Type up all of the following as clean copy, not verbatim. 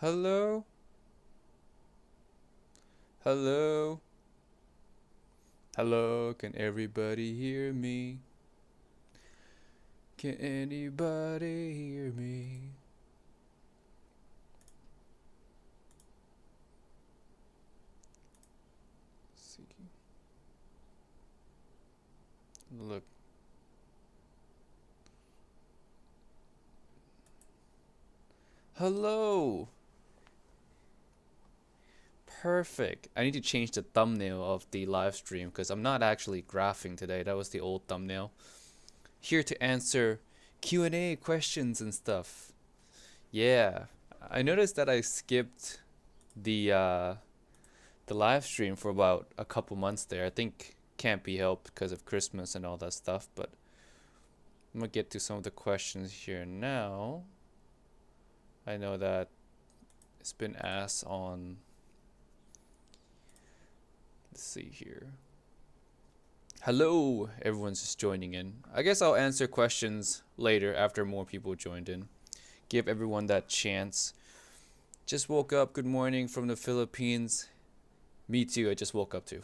Hello? Hello? Hello? Can everybody hear me? Can anybody hear me? See. Look. Hello? Perfect. I need to change the thumbnail of the live stream because I'm not actually graphing today. That was the old thumbnail. Here to answer Q&A questions and stuff. Yeah. I noticed that I skipped the live stream for about a couple months there. I think can't be helped because of Christmas and all that stuff, but I'm gonna get to some of the questions here now. I know that it's been asked on, let's see here. Hello, everyone's just joining in. I guess I'll answer questions later after more people joined in. Give everyone that chance. Just woke up. Good morning from the Philippines. Me too. I just woke up too.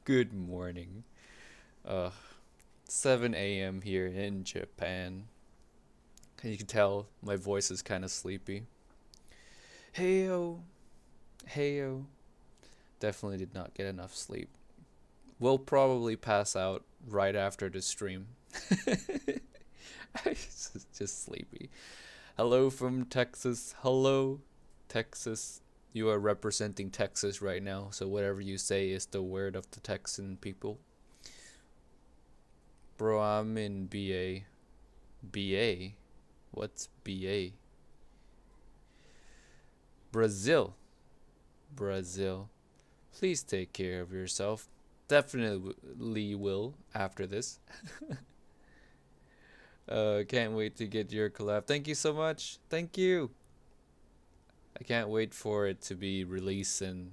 Good morning. 7 a.m. here in Japan. You can tell my voice is kind of sleepy. Heyo. Heyo. Definitely did not get enough sleep. Will probably pass out right after the stream. Just sleepy. Hello from Texas. Hello, Texas. You are representing Texas right now, so whatever you say is the word of the Texan people. Bro, I'm in BA. BA? What's BA? Brazil. Brazil. Please take care of yourself. Definitely will after this. Can't wait to get your collab. Thank you so much. Thank you. I can't wait for it to be released and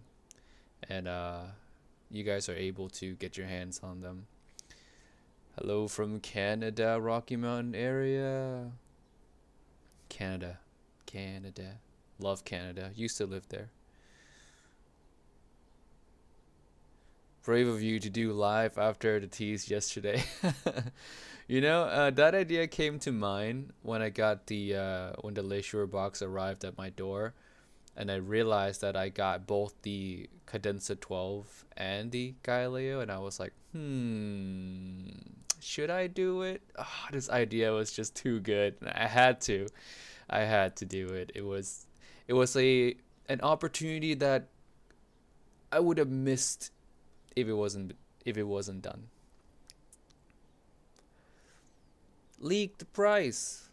you guys are able to get your hands on them. Hello from Canada, Rocky Mountain area. Canada. Canada. Love Canada. Used to live there. Brave of you to do live after the tease yesterday. You know, that idea came to mind when I got when the Leisure box arrived at my door, and I realized that I got both the Cadenza 12 and the Galileo, and I was like, should I do it? Oh, this idea was just too good. I had to do it. It was an opportunity that I would have missed if it wasn't done. Leak the price.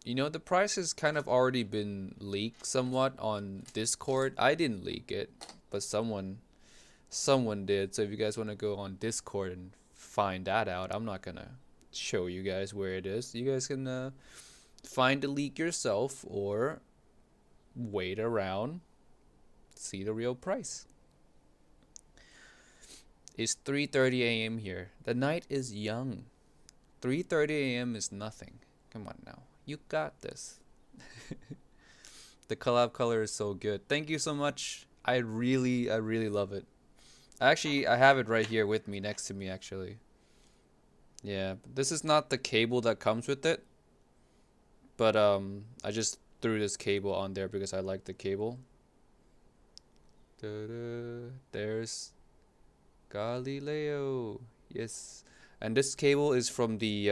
You know, the price has kind of already been leaked somewhat on Discord. I didn't leak it, but someone did. So if you guys want to go on Discord and find that out, I'm not gonna show you guys where it is. You guys can find the leak yourself or wait around, see the real price. It's 3:30 a.m. here. The night is young. 3:30 a.m. is nothing. Come on now. You got this. The collab color is so good. Thank you so much. I really love it. Actually, I have it right here with me, next to me actually. Yeah, this is not the cable that comes with it, but I just threw this cable on there because I like the cable. Da-da. There's Galileo. Yes. And this cable is from the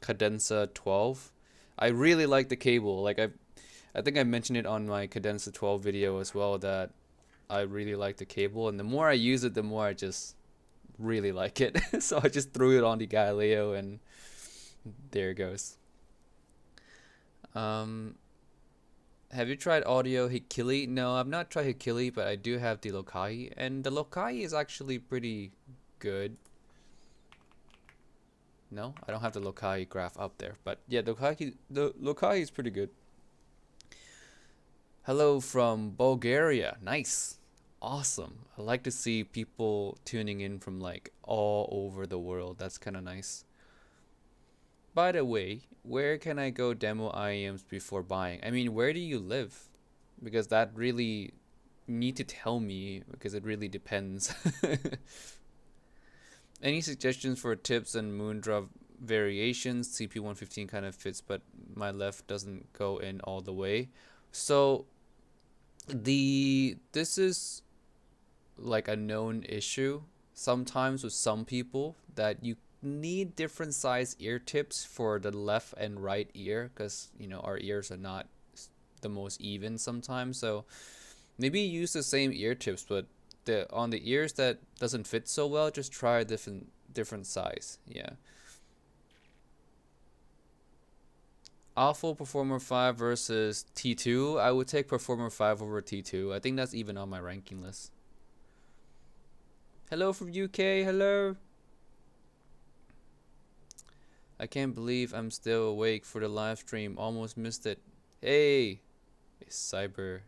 Cadenza 12. I really like the cable. Like I think I mentioned it on my Cadenza 12 video as well that I really like the cable, and the more I use it, the more I just really like it. So I just threw it on the Galileo and there it goes. Um have you tried audio Hikili? No, I've not tried Hikili, but I do have the Lokai, and the Lokai is actually pretty good. No, I don't have the Lokai graph up there, but yeah, the Lokai is pretty good. Hello from Bulgaria. Nice. Awesome. I like to see people tuning in from like all over the world. That's kind of nice. By the way, where can I go demo IEMs before buying? I mean, where do you live? Because that really need to tell me because it really depends. Any suggestions for tips and Moondrop variations? CP115 kind of fits, but my left doesn't go in all the way. So this is like a known issue sometimes with some people that you need different size ear tips for the left and right ear because our ears are not the most even sometimes. So maybe use the same ear tips, but on the ears that doesn't fit so well, just try a different size. Yeah. Awful Performer 5 versus T2. I would take Performer 5 over T2. I think that's even on my ranking list. Hello from UK. Hello. I can't believe I'm still awake for the live stream. Almost missed it. Hey, it's Cybershark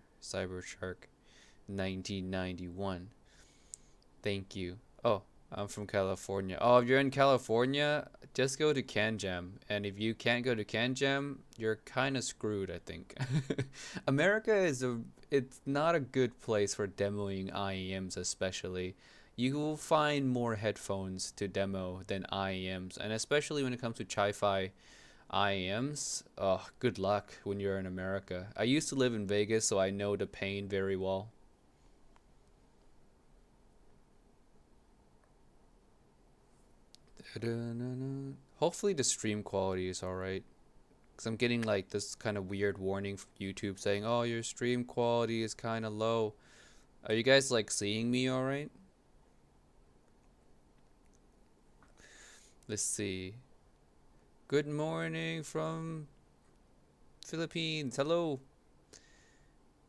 1991. Thank you. Oh, I'm from California. Oh, if you're in California, just go to CanJam. And if you can't go to CanJam, you're kind of screwed, I think. America it's not a good place for demoing IEMs, especially. You will find more headphones to demo than IEMs, and especially when it comes to Chi-Fi IEMs. Oh, good luck when you're in America. I used to live in Vegas, so I know the pain very well. Hopefully the stream quality is alright. Because I'm getting like this kind of weird warning from YouTube saying, oh, your stream quality is kind of low. Are you guys like seeing me alright? Let's see. Good morning from Philippines. Hello.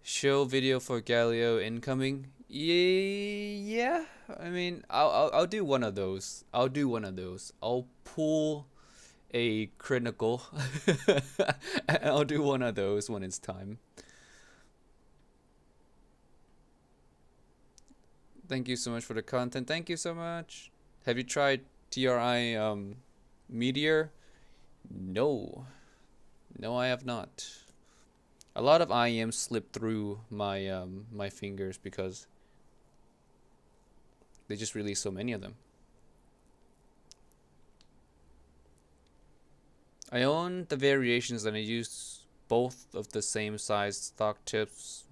Show video for Galileo incoming. Yeah. I mean, I'll do one of those. I'll pull a critical. I'll do one of those when it's time. Thank you so much for the content. Thank you so much. Have you tried TRI Meteor? No. No, I have not. A lot of IEMs slip through my fingers because they just release so many of them. I own the variations and I use both of the same size stock tips.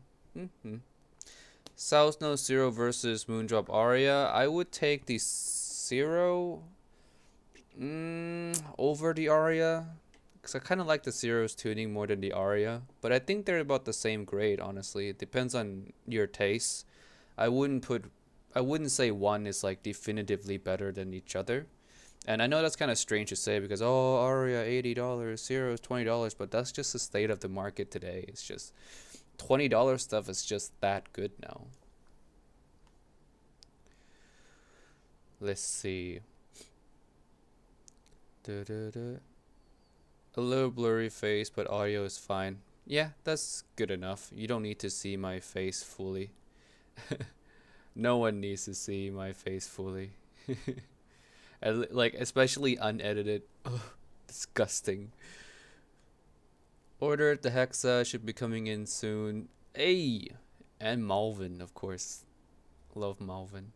South Node Zero versus Moondrop Aria. I would take the Zero over the Aria. Because I kind of like the Zero's tuning more than the Aria. But I think they're about the same grade, honestly. It depends on your taste. I wouldn't say one is like definitively better than each other. And I know that's kind of strange to say because, oh, Aria $80, Zero's $20, but that's just the state of the market today. It's just $20 stuff is just that good now. Let's see. A little blurry face, but audio is fine. Yeah, that's good enough. You don't need to see my face fully. No one needs to see my face fully. Like, especially unedited. Ugh, disgusting. Order the Hexa should be coming in soon. Hey! And Malvin, of course. Love Malvin.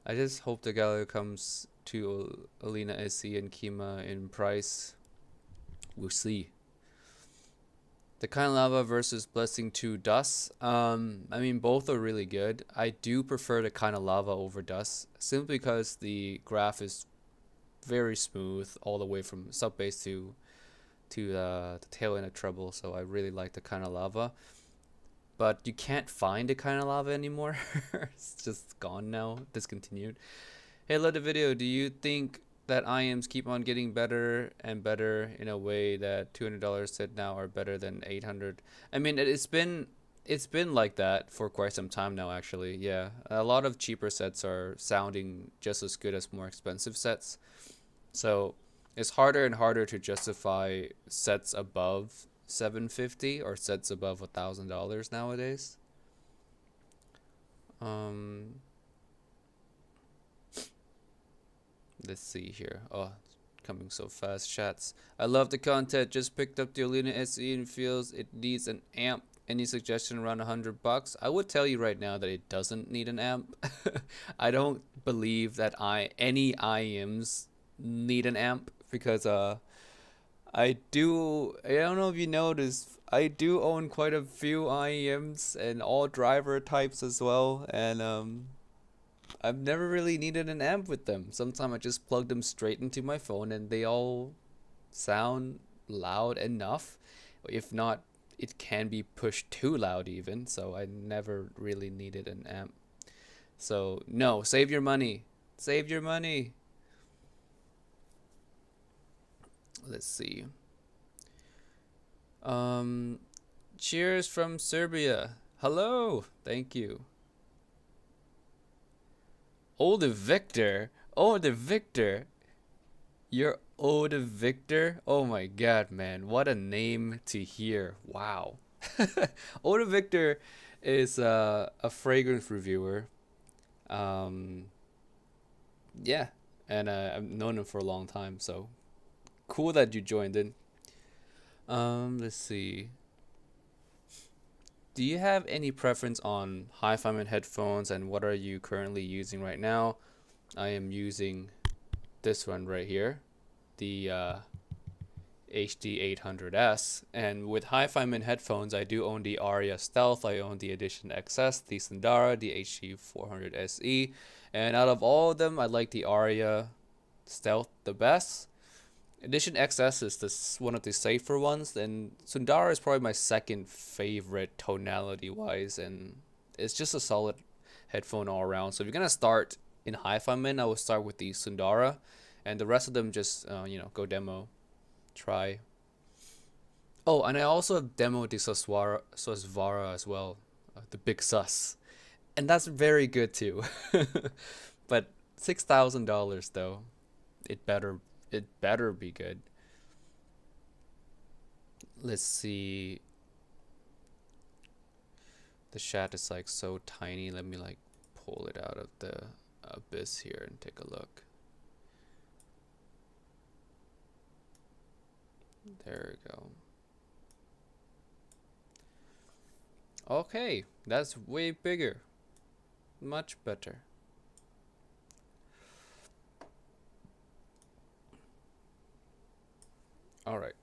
I just hope the Galileo comes to Alina SC and Kima in price. We'll see. The Kind Lava versus Blessing 2 Dust. I mean, both are really good. I do prefer the Kind Lava over Dust, simply because the graph is very smooth all the way from sub bass to the tail end of treble. So I really like the Kind Lava. But you can't find the Kind Lava anymore. It's just gone now, discontinued. Hey, love the video. Do you think that IEMs keep on getting better and better in a way that $200 set now are better than 800? I mean, it's been like that for quite some time now, actually. Yeah, a lot of cheaper sets are sounding just as good as more expensive sets. So it's harder and harder to justify sets above $750 or sets above $1,000 nowadays. Let's see here. Oh, coming so fast. Chats. I love the content. Just picked up the Olina SE and feels it needs an amp. Any suggestion around $100? I would tell you right now that it doesn't need an amp. I don't believe that any IEMs need an amp because I don't know if you noticed, I do own quite a few IEMs and all driver types as well, and I've never really needed an amp with them. Sometimes I just plug them straight into my phone and they all sound loud enough. If not, it can be pushed too loud even, so I never really needed an amp. So no, save your money. Save your money. Let's see. Cheers from Serbia. Hello. Thank you. Oh, the Victor. Oh, the Victor. You're Oh, the Victor. Oh my god, man. What a name to hear. Wow. Oh, the Victor is a fragrance reviewer. Yeah. And I've known him for a long time, so cool that you joined in. Let's see. Do you have any preference on hi-fi headphones and what are you currently using right now? I am using this one right here, the HD800S, and with hi-fi headphones I do own the Aria Stealth, I own the Edition XS, the Sundara, the HD400 SE, and out of all of them I like the Aria Stealth the best. Edition XS is one of the safer ones, and Sundara is probably my second favorite tonality wise, and it's just a solid headphone all around. So if you're gonna start in hi-fi I would start with the Sundara, and the rest of them just go demo, try. Oh, and I also have demoed the Susvara as well, the Big Sus, and that's very good too. But $6,000 though, it better be good. Let's see. The chat is like so tiny. Let me like pull it out of the abyss here and take a look. There we go. Okay, that's way bigger. Much better. Alright.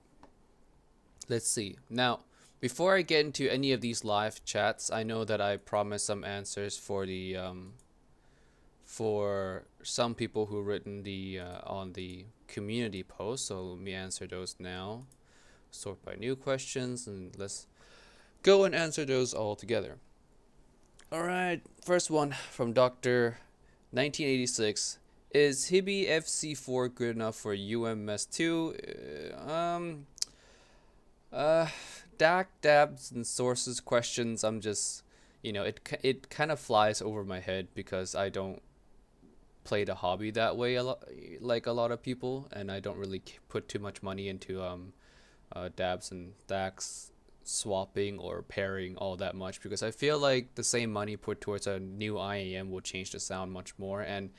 Let's see. Now, before I get into any of these live chats, I know that I promised some answers for the for some people who written the on the community post, so let me answer those now. Sort by new questions and let's go and answer those all together. Alright, first one from Dr. 1986. Is Hibi FC4 good enough for UMS2? DAC, dabs, and sources questions, I'm just, it kind of flies over my head because I don't play the hobby that way like a lot of people, and I don't really put too much money into dabs and DACs swapping or pairing all that much because I feel like the same money put towards a new IAM will change the sound much more, and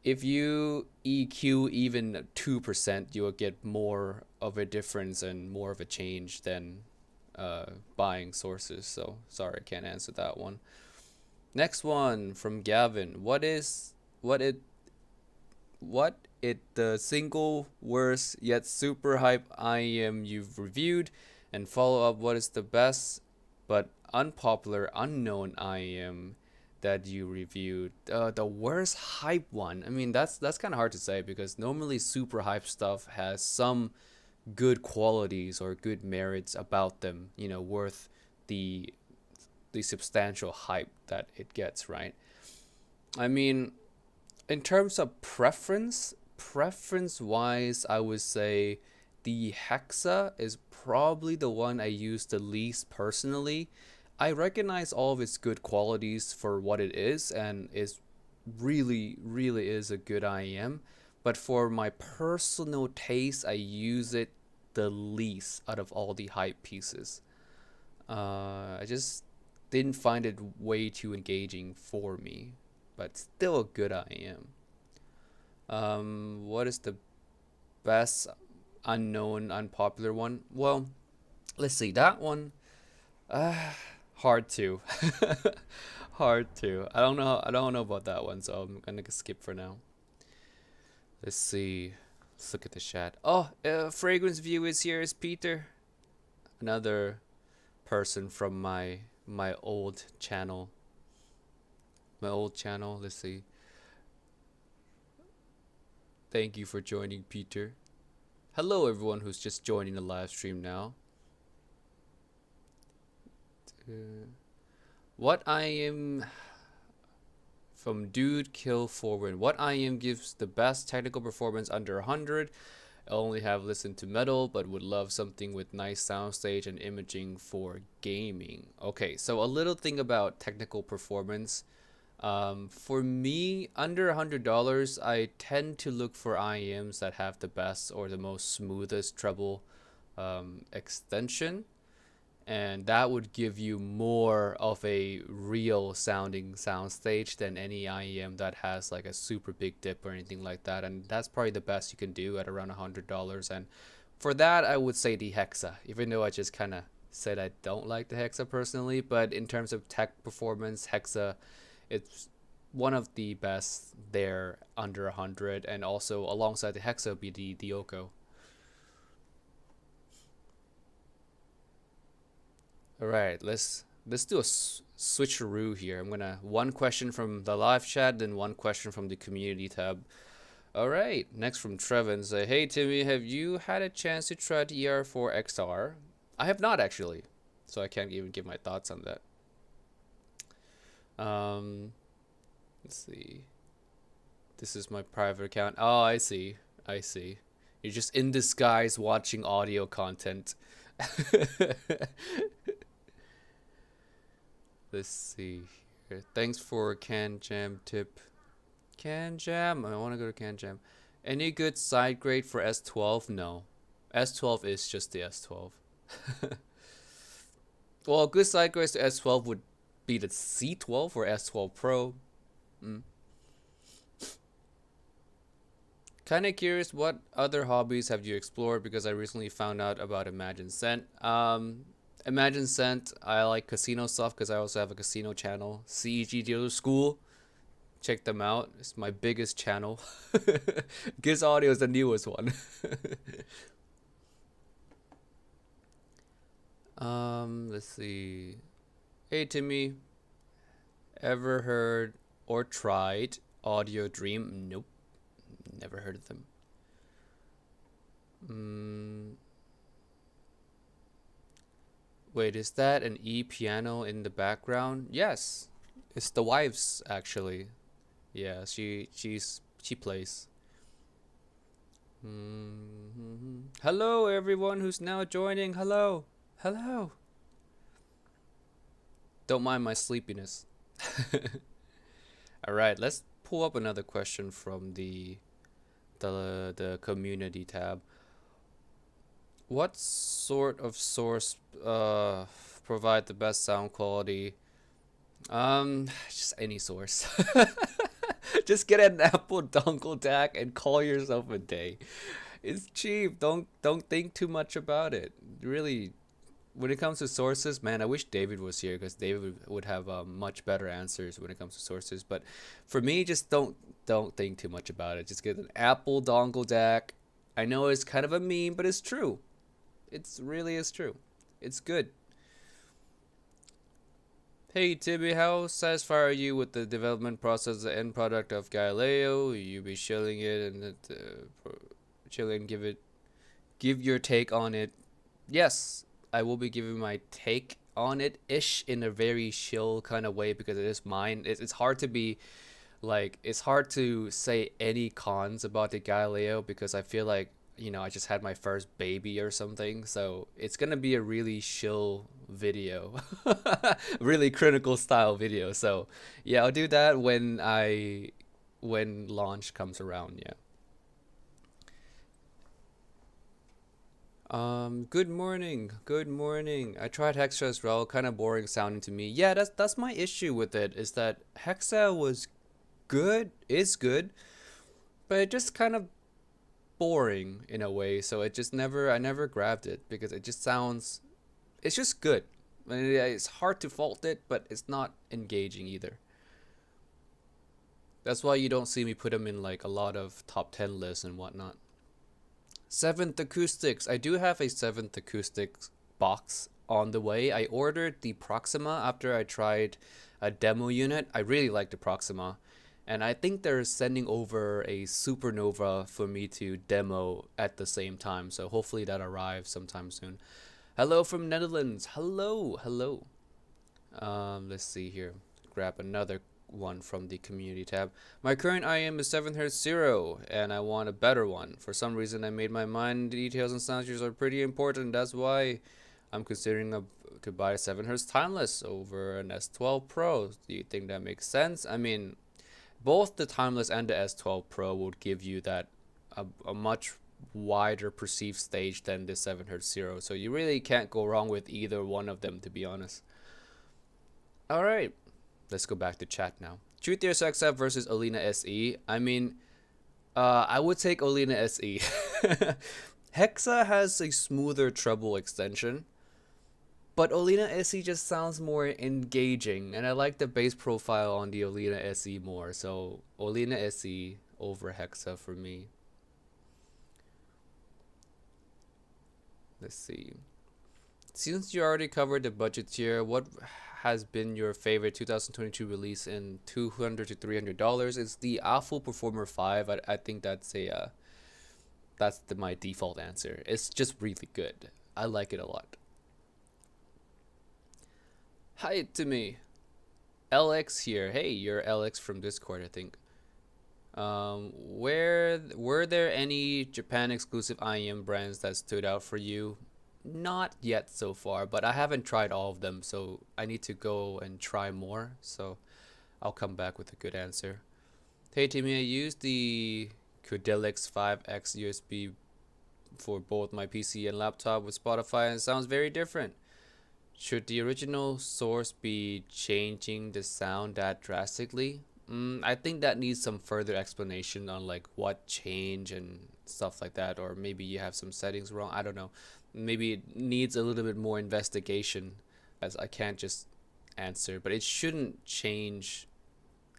if you EQ even 2%, you will get more of a difference and more of a change than buying sources. So sorry, I can't answer that one. Next one from Gavin. What it the single worst yet super hype IEM you've reviewed, and follow up, what is the best but unpopular unknown IEM that you reviewed? The worst hype one. I mean, that's kind of hard to say because normally super hype stuff has some good qualities or good merits about them, worth the substantial hype that it gets, right? I mean, in terms of preference wise, I would say the Hexa is probably the one I use the least personally. I recognize all of its good qualities for what it is, and is really is a good IEM. But for my personal taste, I use it the least out of all the hype pieces. I just didn't find it way too engaging for me, but still a good IEM. What is the best unknown, unpopular one. Well, let's see. That one, hard to, hard to. I don't know. I don't know about that one, so I'm gonna skip for now. Let's see. Let's look at the chat. Oh, Fragrance View is here. Is Peter, another person from my old channel. My old channel. Let's see. Thank you for joining, Peter. Hello, everyone who's just joining the live stream now. What I am from Dude Kill Forward. What I am gives the best technical performance under 100. I only have listened to metal, but would love something with nice soundstage and imaging for gaming. Okay, so a little thing about technical performance. For me, under $100, I tend to look for IEMs that have the best or the most smoothest treble extension, and that would give you more of a real sounding soundstage than any IEM that has like a super big dip or anything like that. And that's probably the best you can do at around $100. And for that, I would say the Hexa, even though I just kind of said I don't like the Hexa personally. But in terms of tech performance, Hexa, it's one of the best there under 100. And also alongside the Hexa would be the Oko. All right, let's do a switcheroo here. I'm gonna one question from the live chat, then one question from the community tab. All right, next from Trevin. Say, hey Timmy, have you had a chance to try the ER4 XR? I have not actually, so I can't even give my thoughts on that. Let's see. This is my private account. Oh, I see. I see. You're just in disguise watching audio content. Let's see here. Thanks for Can Jam tip. Can Jam? I want to go to Can Jam. Any good side grade for S12? No. S12 is just the S12. Well, good side grades to S12 would be the C12 or S12 Pro. Kind of curious, what other hobbies have you explored? Because I recently found out about Imagine Scent. Imagine Scent, I like casino stuff because I also have a casino channel. CEG Dealer School, check them out. It's my biggest channel. Giz Audio is the newest one. Let's see. Hey Timmy, ever heard or tried Audio Dream? Nope, never heard of them. Wait, is that an E piano in the background? Yes, it's the wife's actually. Yeah, she plays. Hello everyone who's now joining. Hello, hello. Don't mind my sleepiness. All right, let's pull up another question from the community tab. What sort of source provide the best sound quality? Just any source. Just get an Apple dongle DAC and call yourself a day. It's cheap. Don't think too much about it. Really, when it comes to sources, man, I wish David was here because David would have much better answers when it comes to sources. But for me, just don't think too much about it. Just get an Apple dongle DAC. I know it's kind of a meme, but it's true. It's really is true. It's good. Hey Timmy, how satisfied are you with the development process, the end product of Galileo? You be chilling it and chilling, give your take on it. Yes, I will be giving my take on it ish in a very chill kind of way because it is mine. It's hard to be like, it's hard to say any cons about the Galileo because I feel like, you know, I just had my first baby or something, so it's gonna be a really chill video. Really critical style video. So yeah, I'll do that when launch comes around. Yeah. Good morning. Good morning. I tried Hexa as well, kind of boring sounding to me. Yeah, that's my issue with it, is that Hexa was good, is good, but it just kind of boring in a way, so I never grabbed it because it just sounds, it's just good. I mean, it's hard to fault it, but it's not engaging either. That's why you don't see me put them in like a lot of top 10 lists and whatnot. Seventh acoustics. I do have a seventh acoustics box on the way. I ordered the Proxima after I tried a demo unit. I really like the Proxima, and I think they're sending over a Supernova for me to demo at the same time. So hopefully that arrives sometime soon. Hello from Netherlands. Hello, hello. Let's see here. Grab another one from the community tab. My current IM is 7Hz, and I want a better one. For some reason, I made my mind. Details and sound are pretty important. That's why I'm considering to buy a 7Hz Timeless over an S12 Pro. Do you think that makes sense? I mean, both the Timeless and the S12 Pro would give you that a much wider perceived stage than the 7Hz, so you really can't go wrong with either one of them, to be honest. All right, let's go back to chat now. Truth Tears XF versus Olina SE. I mean, I would take Olina SE. Hexa has a smoother treble extension, but Olina SE just sounds more engaging, and I like the bass profile on the Olina SE more, so Olina SE over Hexa for me. Let's see. Since you already covered the budget tier, what has been your favorite 2022 release in $200 to $300? It's the Awful Performer 5. I think that's my default answer. It's just really good. I like it a lot. Hi to me. LX here. Hey, you're LX from Discord, I think. Were there any Japan exclusive IEM brands that stood out for you? Not yet so far, but I haven't tried all of them, so I need to go and try more, so I'll come back with a good answer. Hey Timmy, I used the Codelix 5X USB for both my PC and laptop with Spotify, and it sounds very different. Should the original source be changing the sound that drastically? I think that needs some further explanation on like what change and stuff like that, or maybe you have some settings wrong. I don't know. Maybe it needs a little bit more investigation, as I can't just answer, but it shouldn't change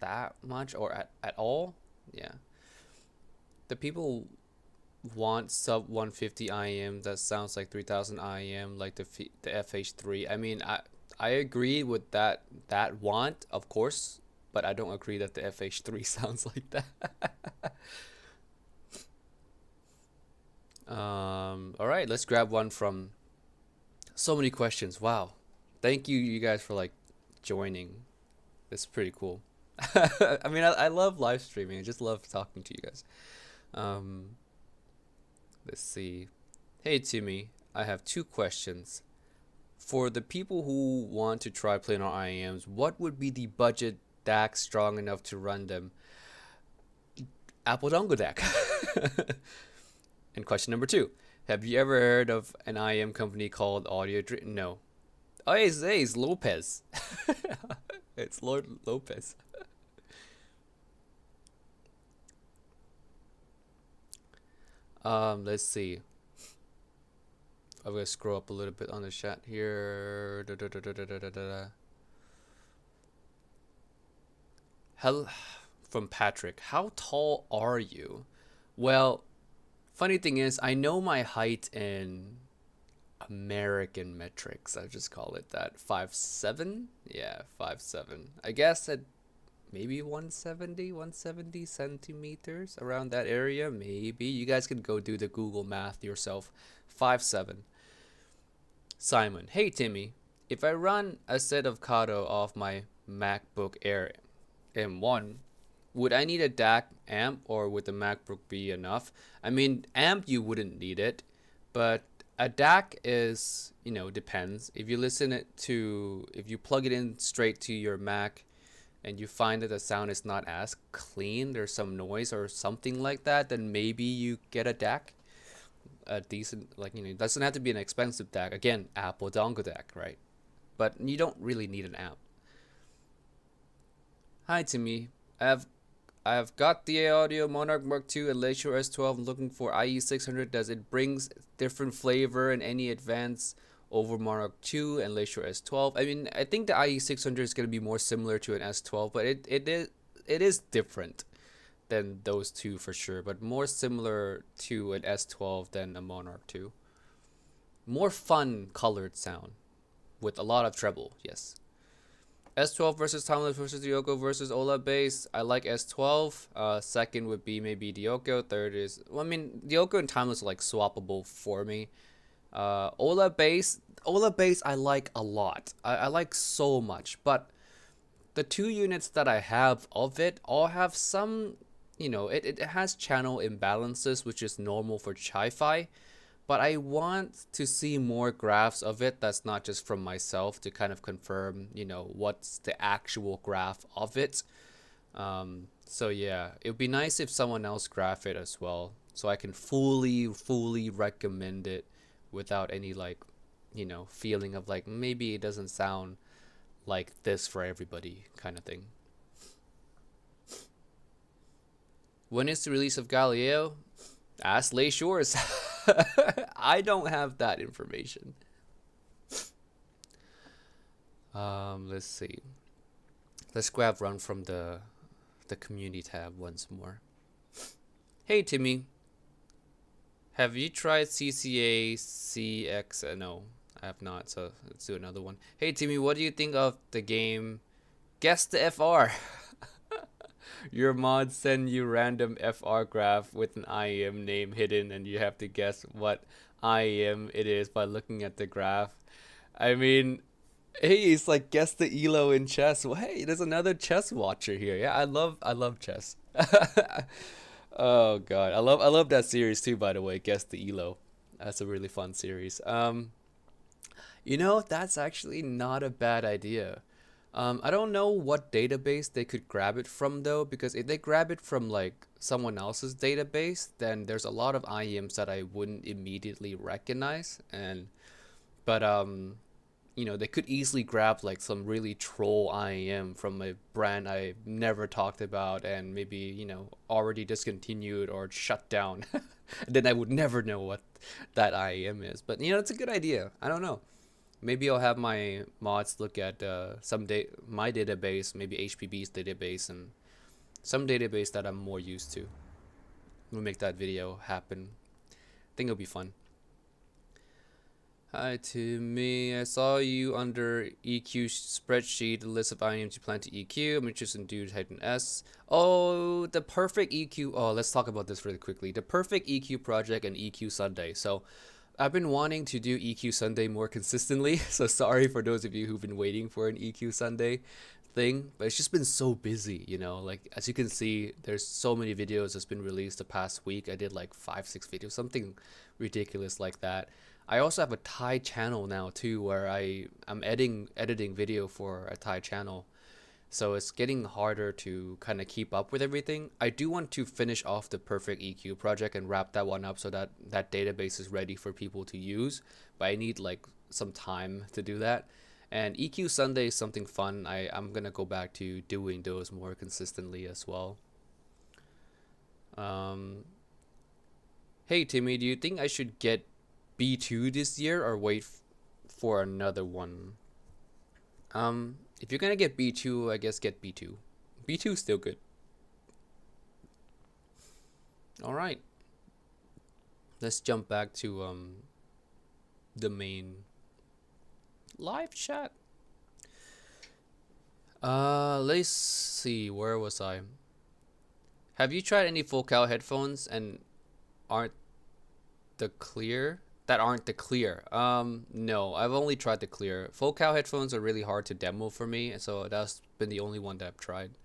that much or at all. Yeah. The people want sub 150 IM that sounds like 3000 IM, like the FH3. I mean, I agree with that want, of course, but I don't agree that the FH3 sounds like that. All right, let's grab one from. So many questions. Wow, thank you guys for like joining. It's pretty cool. I mean, I love live streaming. I just love talking to you guys. Let's see. Hey Timmy, I have two questions. For the people who want to try playing on IEMs, what would be the budget DAC strong enough to run them? Apple Dongle DAC. And question number two. Have you ever heard of an IEM company called Audio Dream? No. Oh, it's Lopez. It's Lord Lopez. Let's see. I'm gonna scroll up a little bit on the chat here. Hello, from Patrick. How tall are you? Well, funny thing is, I know my height in American metrics. I just call it that. 5'7"? Yeah, 5'7". I guess at maybe 170 centimeters, around that area. Maybe you guys can go do the Google math yourself. 5'7". Simon, hey Timmy, if I run a set of Kato off my MacBook Air M1, would I need a DAC amp, or would the MacBook be enough? I mean, amp you wouldn't need it, but a DAC is, depends. If you if you plug it in straight to your Mac and you find that the sound is not as clean, there's some noise or something like that, then maybe you get a DAC. A decent, it doesn't have to be an expensive DAC. Again, Apple Dongle DAC, right? But you don't really need an amp. Hi Timmy, I I've got the audio Monarch MK2 and Lakeshore S12. I'm looking for IE600. Does it brings different flavor and any advance over Monarch 2 and Lakeshore S12? I mean, I think the IE600 is going to be more similar to an S12, but it is different than those two for sure, but more similar to an S12 than a Monarch 2. More fun colored sound with a lot of treble, yes. S12 versus Timeless versus Ryoko versus Ola Bass. I like S12. Second would be maybe Ryoko. Third is, well, I mean, Ryoko and Timeless are like swappable for me. Ola Bass I like a lot. I like so much, but the 2 units that I have of it all have some, it has channel imbalances, which is normal for Chi-Fi. But I want to see more graphs of it that's not just from myself to kind of confirm, what's the actual graph of it. So yeah, it would be nice if someone else graph it as well, so I can fully recommend it without any like, feeling of like maybe it doesn't sound like this for everybody kind of thing. When is the release of Galileo? Ask Lay Shores. I don't have that information. Let's see. Let's grab run from the community tab once more. Hey Timmy, have you tried CCA CX? No, I have not. So let's do another one. Hey Timmy, what do you think of the game? Guess the FR. Your mods send you random FR graph with an IEM name hidden, and you have to guess what IEM it is by looking at the graph. I mean, hey, it's like guess the elo in chess. Well, hey, there's another chess watcher here. Yeah, I love chess. Oh god, I love that series too. By the way, guess the elo. That's a really fun series. That's actually not a bad idea. I don't know what database they could grab it from though, because if they grab it from like someone else's database, then there's a lot of IEMs that I wouldn't immediately recognize. But they could easily grab like some really troll IEM from a brand I never talked about and maybe, already discontinued or shut down. Then I would never know what that IEM is. But it's a good idea. I don't know. Maybe I'll have my mods look at my database, maybe HPB's database, and some database that I'm more used to. We'll make that video happen. I think it'll be fun. Hi to me. I saw you under EQ spreadsheet, the list of items you plan to EQ. I'm interested in dude Titan S. Oh, the perfect EQ. Oh, let's talk about this really quickly. The perfect EQ project and EQ Sunday. So I've been wanting to do EQ Sunday more consistently, so sorry for those of you who've been waiting for an EQ Sunday thing, but it's just been so busy, like as you can see, there's so many videos that's been released the past week. I did like 5-6 videos, something ridiculous like that. I also have a Thai channel now too, where I'm editing video for a Thai channel. So it's getting harder to kind of keep up with everything. I do want to finish off the perfect EQ project and wrap that one up so that that database is ready for people to use. But I need like some time to do that. And EQ Sunday is something fun. I'm going to go back to doing those more consistently as well. Hey Timmy, do you think I should get B2 this year or wait for another one? If you're gonna get B2, I guess get B2. B2 is still good. Alright. Let's jump back to the main live chat. Let's see, where was I? Have you tried any Focal headphones and aren't the clear? That aren't the clear. No, I've only tried the clear. Focal headphones are really hard to demo for me, so that's been the only one that I've tried.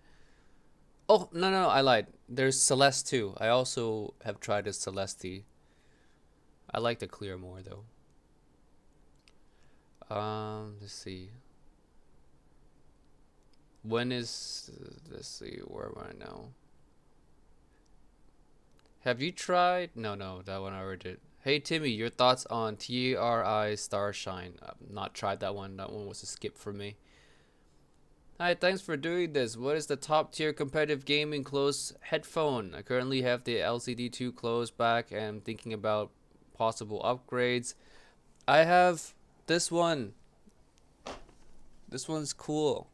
Oh, no, I lied. There's Celeste too. I also have tried the Celeste. I like the clear more though. Let's see. Let's see, where am I now? Have you tried? No, that one I already did. Hey Timmy, your thoughts on TRI Starshine? I've not tried that one. That one was a skip for me. Hi, thanks for doing this. What is the top tier competitive gaming close headphone? I currently have the LCD2 close back and I'm thinking about possible upgrades. I have this one. This one's cool.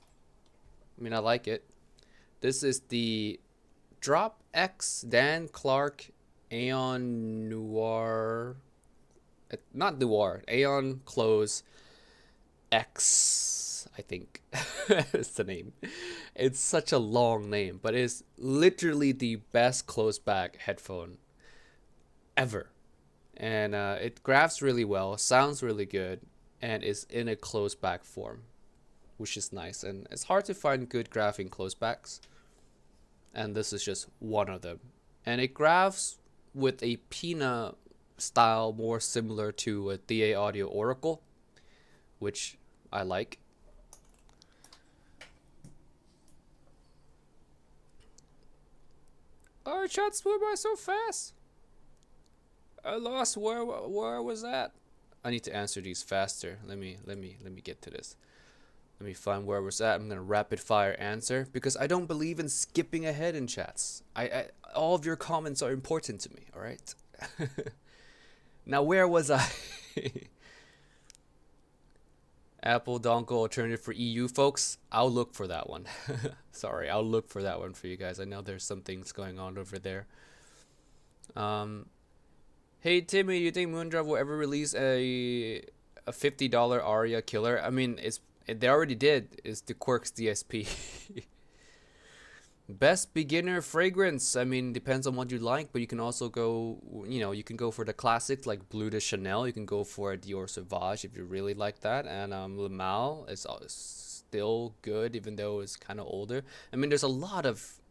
I mean, I like it. This is the Drop X Dan Clark Aeon Noir. Not Noir. Aeon Close X, I think. It's the name. It's such a long name, but it's literally the best close back headphone ever. And it grabs really well, sounds really good, and is in a close back form, which is nice. And it's hard to find good graphing close backs, and this is just one of them. And it grabs with a Pina style more similar to a DA Audio Oracle, which I like. Oh, shots flew by so fast. I lost where I was at. I need to answer these faster. Let me get to this. Let me find where I was at. I'm gonna rapid fire answer because I don't believe in skipping ahead in chats. I all of your comments are important to me. All right. Now where was I? Apple dongle alternative for EU folks. I'll look for that one. Sorry, I'll look for that one for you guys. I know there's some things going on over there. Hey Timmy, you think Moondrop will ever release a $50 Aria killer? I mean, they already did. It's the Quirks DSP. Best beginner fragrance. I mean, depends on what you like, but you can also go, you can go for the classics like Bleu de Chanel. You can go for a Dior Sauvage if you really like that. And Le Mal is still good, even though it's kind of older. I mean, there's a lot of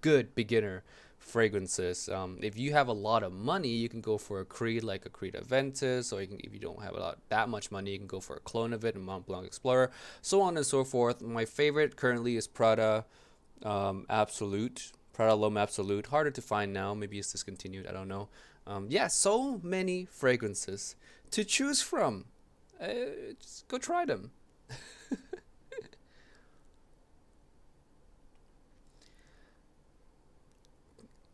good beginner fragrances. If you have a lot of money, you can go for a Creed like a Creed Aventus, or if you don't have that much money, you can go for a clone of it, a Mont Blanc Explorer, so on and so forth. My favorite currently is Prada Absolute, Prada L'Homme Absolute. Harder to find now, maybe it's discontinued, I don't know. Yeah, so many fragrances to choose from. Just go try them.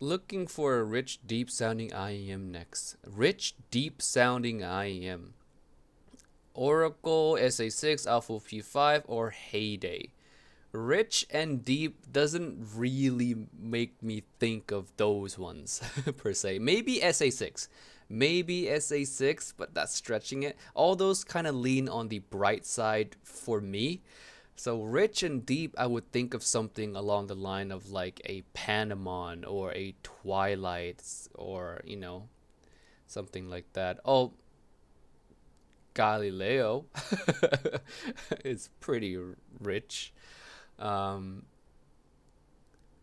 Looking for a rich, deep sounding IEM next. Rich, deep sounding IEM. Oracle, SA6, Alpha P5, or Heyday. Rich and deep doesn't really make me think of those ones per se. Maybe SA6. Maybe SA6, but that's stretching it. All those kind of lean on the bright side for me. So rich and deep, I would think of something along the line of like a Panamon or a Twilight, or something like that. Oh, Galileo is pretty rich. Um,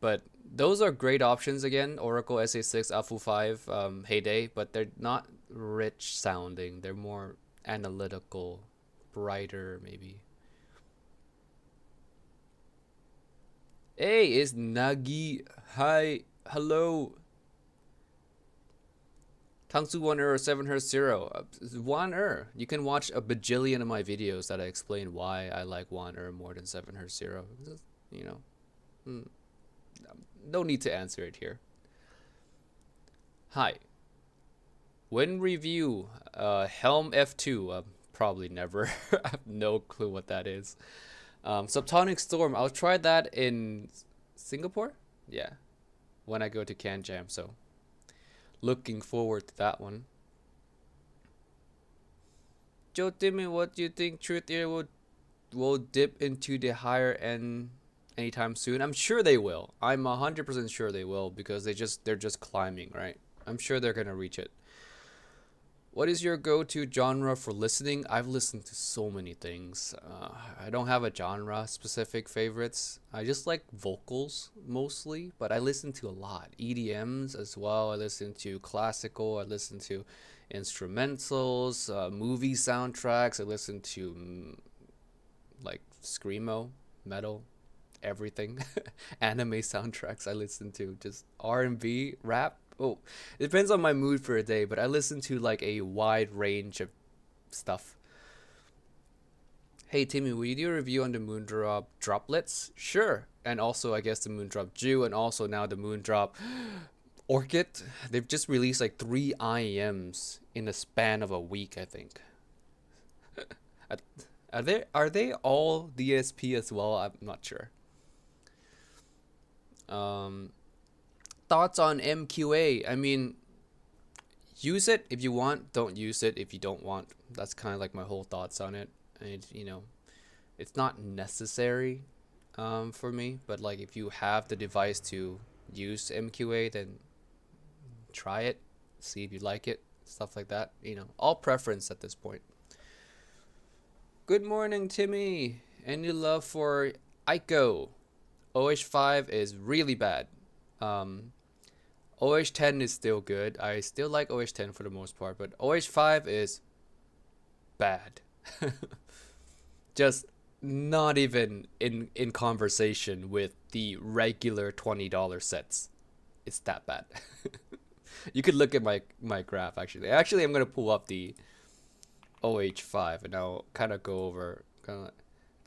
but those are great options again. Oracle, SA6, Alpha 5, Heyday, but they're not rich sounding. They're more analytical, brighter maybe. Hey, it's Nagi. Hi, hello. Tangsu 1 7 Hertz 0. 1 You can watch a bajillion of my videos that I explain why I like 1 more than 7 Hertz 0. You know, no need to answer it here. Hi. When review Helm F2? Probably never. I have no clue what that is. Subtonic Storm. I'll try that in Singapore. Yeah, when I go to Can Jam. So looking forward to that one. Joe Timmy, what do you think Truth Ear will dip into the higher end anytime soon? I'm sure they will. I'm 100% sure they will, because they're just climbing, right? I'm sure they're gonna reach it. What is your go-to genre for listening? I've listened to so many things. I don't have a genre specific favorites. I just like vocals mostly, but I listen to a lot. EDMs as well. I listen to classical. I listen to instrumentals, movie soundtracks. I listen to like screamo, metal, everything. Anime soundtracks I listen to. Just R&B, rap. Oh, it depends on my mood for a day, but I listen to like a wide range of stuff. Hey Timmy, will you do a review on the Moondrop droplets? Sure. And also, I guess the Moondrop Jew, and also now the Moondrop Orchid. They've just released like 3 IEMs in a span of a week, I think. Are are they all DSP as well? I'm not sure. Um, Thoughts on MQA? I mean, use it if you want. Don't use it if you don't want. That's kind of like my whole thoughts on it. And it's not necessary for me, but like if you have the device to use MQA, then try it, see if you like it, stuff like that. All preference at this point. Good morning, Timmy. Any love for Ico? OH5 is really bad. OH10 is still good. I still like OH10 for the most part, but OH5 is bad. Just not even in conversation with the regular $20 sets. It's that bad. You could look at my graph actually. Actually, I'm gonna pull up the OH5 and I'll kind of go over.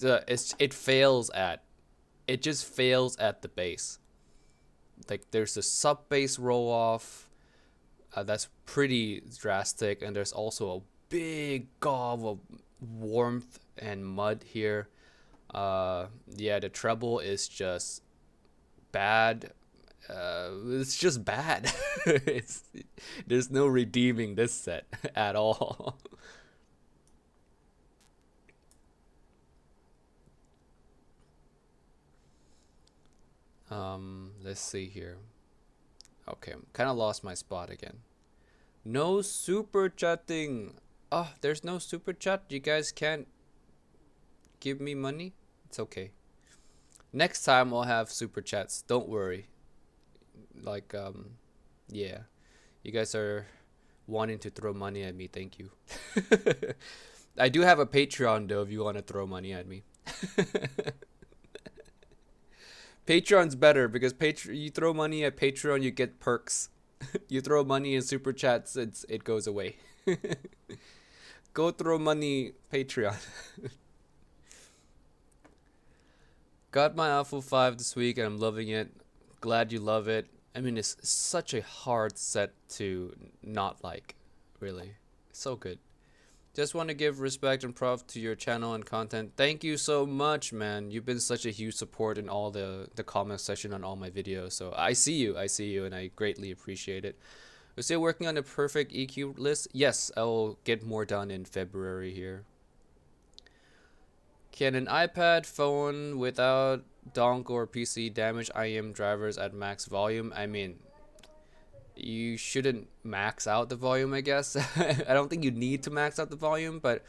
It just fails at the base. Like there's a sub bass roll off. That's pretty drastic, and there's also a big gob of warmth and mud here. Yeah, the treble is just bad. It's just bad. There's no redeeming this set at all. Let's see here. Okay, I'm kind of lost my spot again. No super chatting. Oh, there's no super chat. You guys can't give me money? It's okay. Next time I'll have super chats. Don't worry. Like, yeah. You guys are wanting to throw money at me. Thank you. I do have a Patreon though if you want to throw money at me. Patreon's better because you throw money at Patreon, you get perks. You throw money in super chats, it goes away. Go throw money Patreon. Got my Alpha 5 this week and I'm loving it. Glad you love it. I mean, it's such a hard set to not like, really. So good. Just want to give respect and props to your channel and content. Thank you so much, man. You've been such a huge support in all the comment section on all my videos. So I see you, and I greatly appreciate it. We're still working on the perfect EQ list. Yes, I will get more done in February here. Can an iPad phone without dongle or PC damage IEM drivers at max volume? I mean, you shouldn't max out the volume, I guess. I don't think you need to max out the volume, but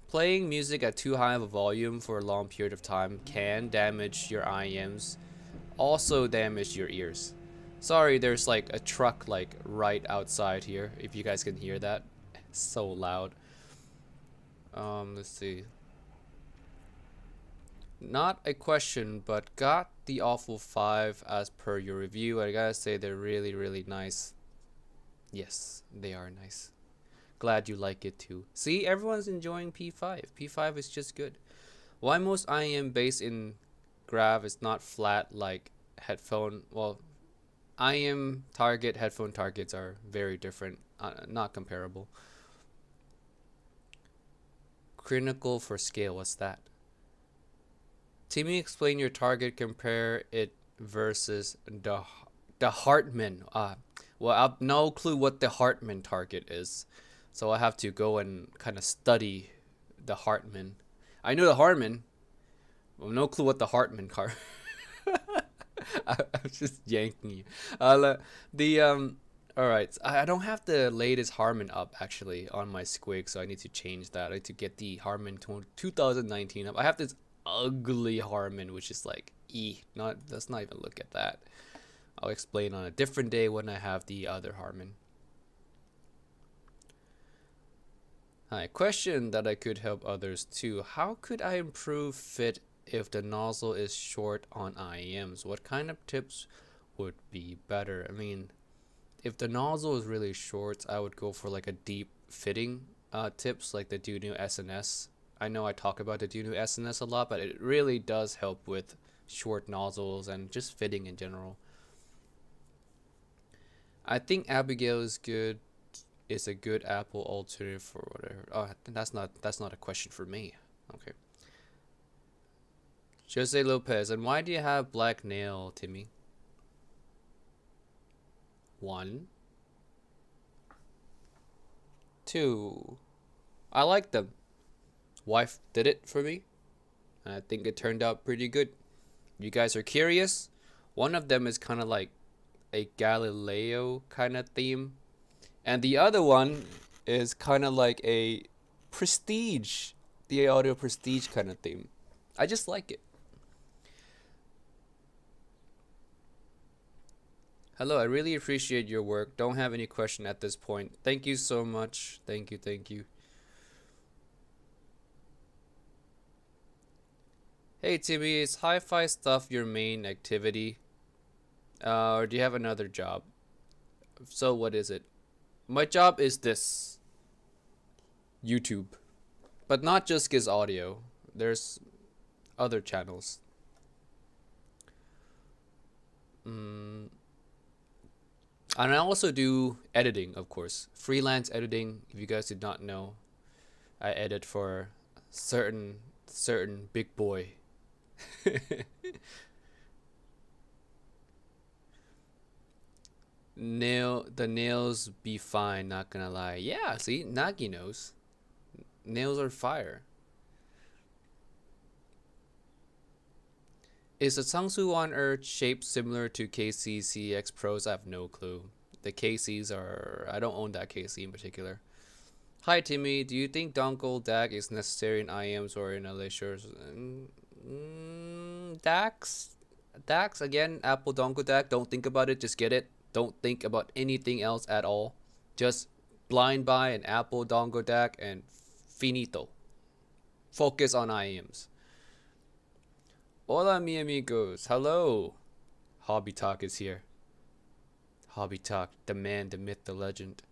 playing music at too high of a volume for a long period of time can damage your IEMs, also damage your ears. Sorry, there's like a truck like right outside here, if you guys can hear that. It's so loud. Let's see. Not a question, but got the Awful 5 as per your review. I gotta say they're really, really nice. Yes, they are nice. Glad you like it too. See, everyone's enjoying P5. P5 is just good. Why most IEM based in Grav is not flat like headphone? Well, IEM target, headphone targets are very different, not comparable. Critical for scale, what's that? Timmy, explain your target, compare it versus the Hartman. Well, I have no clue what the Hartman target is, so I have to go and kind of study the Hartman. I know the Hartman, well, no clue what the Hartman car. I'm just yanking you. All right. I don't have the latest Harman up actually on my Squig, so I need to change that. I need to get the Harman 2019 up. I have this ugly Harman, which is like let's not even look at that. I'll explain on a different day when I have the other Harman. Hi, question that I could help others too. How could I improve fit if the nozzle is short on IEMs? What kind of tips would be better? I mean, if the nozzle is really short, I would go for like a deep fitting tips like the Duno SNS. I know I talk about the Dunu SNS a lot, but it really does help with short nozzles and just fitting in general. I think Abigail is good. Is a good Apple alternative for whatever. Oh, that's not a question for me. Okay. Jose Lopez, and why do you have black nail, Timmy? One, two. I like them. Wife did it for me. I think it turned out pretty good. You guys are curious? One of them is kind of like a Galileo kind of theme, and the other one is kind of like a prestige, the audio prestige kind of theme. I just like it. Hello, I really appreciate your work. Don't have any question at this point. Thank you so much. Thank you, thank you. Hey Timmy, is hi-fi stuff your main activity? Or do you have another job? So what is it? My job is this. YouTube. But not just Giz Audio. There's other channels. Mm. And I also do editing, of course. Freelance editing, if you guys did not know. I edit for certain big boy. The nails be fine, not gonna lie. Yeah, see, Nagi knows. Nails are fire. Is the Sangsu on Earth shaped similar to KC Pros? I have no clue. The KCs are. I don't own that KC in particular. Hi Timmy, do you think dongle DAC is necessary in IMs or in Alicia's? DACs? DACs again, Apple dongle DAC. Don't think about it, just get it. Don't think about anything else at all. Just blind buy an Apple dongle DAC and finito. Focus on IMs. Hola, mi amigos. Hello. Hobby Talk is here. Hobby Talk, the man, the myth, the legend.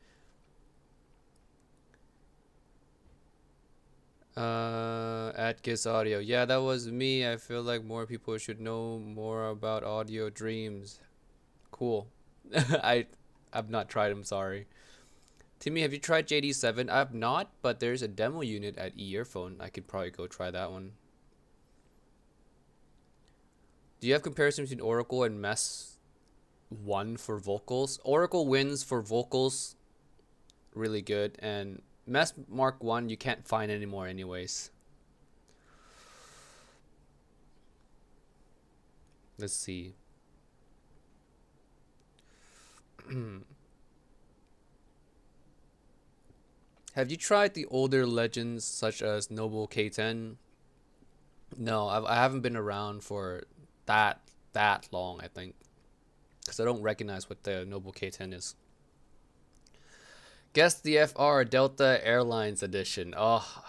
At Giz Audio. Yeah, that was me. I feel like more people should know more about audio dreams. Cool. I've not tried them, sorry. Timmy, have you tried JD7? I've not, but there's a demo unit at earphone. I could probably go try that one. Do you have comparison between Oracle and Mess 1 for vocals? Oracle wins for vocals, really good, and Mess Mark 1 you can't find anymore anyways. Let's see. Have you tried the older legends such as Noble K10? No, I haven't been around for that long, I think, because I don't recognize what the Noble K10 is. Guess the FR Delta Airlines edition. Oh,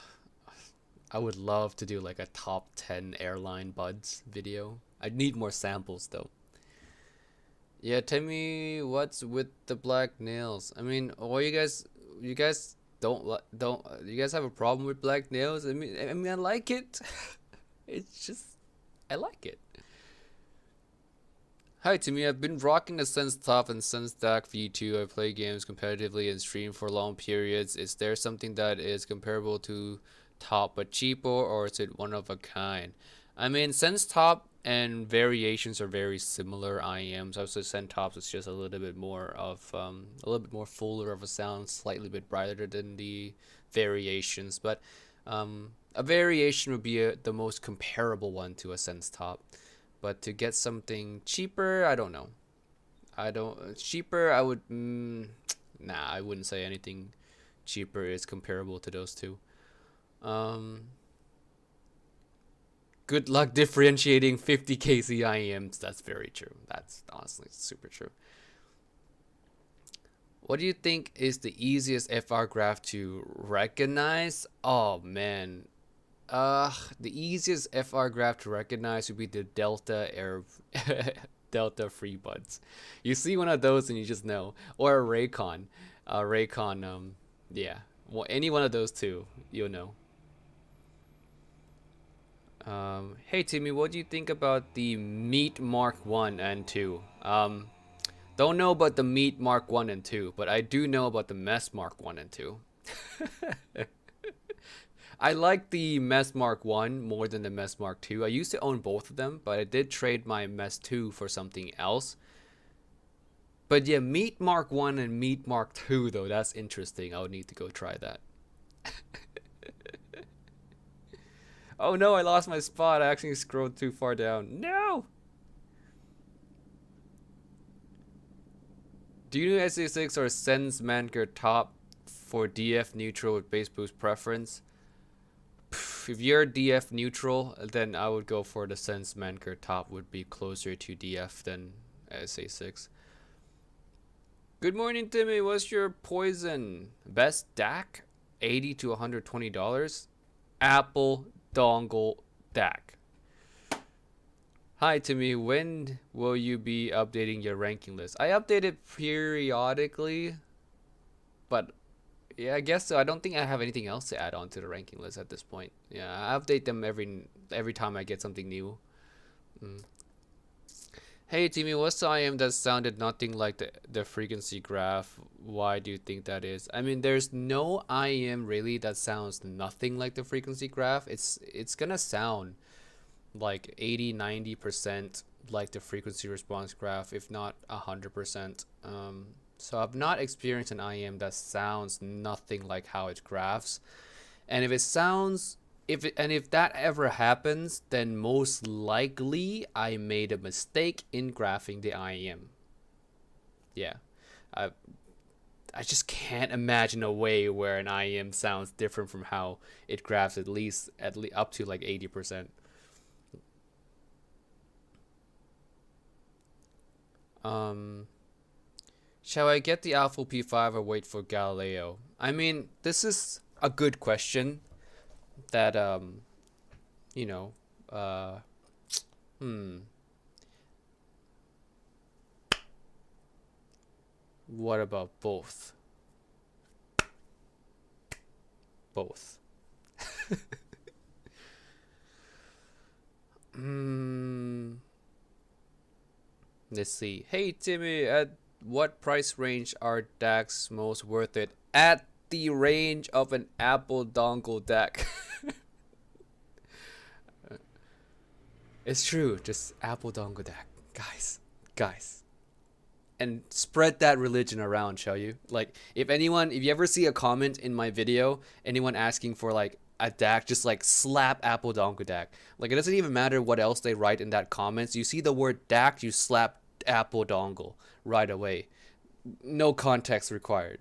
I would love to do like a top 10 airline buds video. I'd need more samples though. Yeah, tell me what's with the black nails. I mean, or you guys don't you guys have a problem with black nails? I mean I like it. It's just I like it. Hi Timmy, I've been rocking the Sense Top and Sense DAC V2. I play games competitively and stream for long periods. Is there something that is comparable to Top but cheaper, or is it one of a kind? I mean, Sense Top and variations are very similar IEMs. I would say Sense Tops is just a little bit more of a little bit more fuller of a sound, slightly bit brighter than the variations. But a variation would be the most comparable one to a Sense Top. But to get something cheaper, I don't know. Cheaper, I would, nah, I wouldn't say anything cheaper is comparable to those two. Good luck differentiating 50 KCIMs. That's very true. That's honestly super true. What do you think is the easiest FR graph to recognize? Oh man, the easiest FR graph to recognize would be the Delta Air Delta Free Buds. You see one of those and you just know, or a Raycon, yeah. Well, any one of those two, you'll know. Hey Timmy, what do you think about the Meat Mark 1 and 2? Don't know about the Meat Mark 1 and 2, but I do know about the Mess Mark 1 and 2. I like the Mess Mark 1 more than the Mess Mark 2. I used to own both of them, but I did trade my Mess 2 for something else. But yeah, Meat Mark 1 and Meat Mark 2 though, that's interesting. I would need to go try that. Oh no, I lost my spot. I actually scrolled too far down. No! Do you know SA6 or Sense Manker top for DF neutral with bass boost preference? If you're DF neutral, then I would go for the Sense Manker top, would be closer to DF than SA6. Good morning, Timmy. What's your poison? Best DAC? $80 to $120. Apple dongle DAC. Hi, Timmy. When will you be updating your ranking list? I update it periodically, but yeah, I guess so. I don't think I have anything else to add on to the ranking list at this point. Yeah, I update them every time I get something new. Mm. Hey, Timmy, what's the IM that sounded nothing like the frequency graph? Why do you think that is? I mean, there's no IM really that sounds nothing like the frequency graph. It's gonna sound like 80-90% like the frequency response graph, if not 100%. So I've not experienced an IM that sounds nothing like how it graphs. And if that ever happens, then most likely I made a mistake in graphing the IM. Yeah. I I just can't imagine a way where an IM sounds different from how it graphs at least up to like 80%. Um Shall I get the Alpha P5 or wait for Galileo? I mean, this is a good question that you know, uh hmm, what about both? Both. Hmm, let's see. Hey Timmy, at what price range are DACs most worth it? At the range of an Apple dongle DAC. It's true, just Apple dongle DAC. Guys. And spread that religion around, shall you? Like, if you ever see a comment in my video, anyone asking for like a DAC, just like slap Apple dongle DAC. Like, it doesn't even matter what else they write in that comments. You see the word DAC, you slap Apple dongle right away. No context required.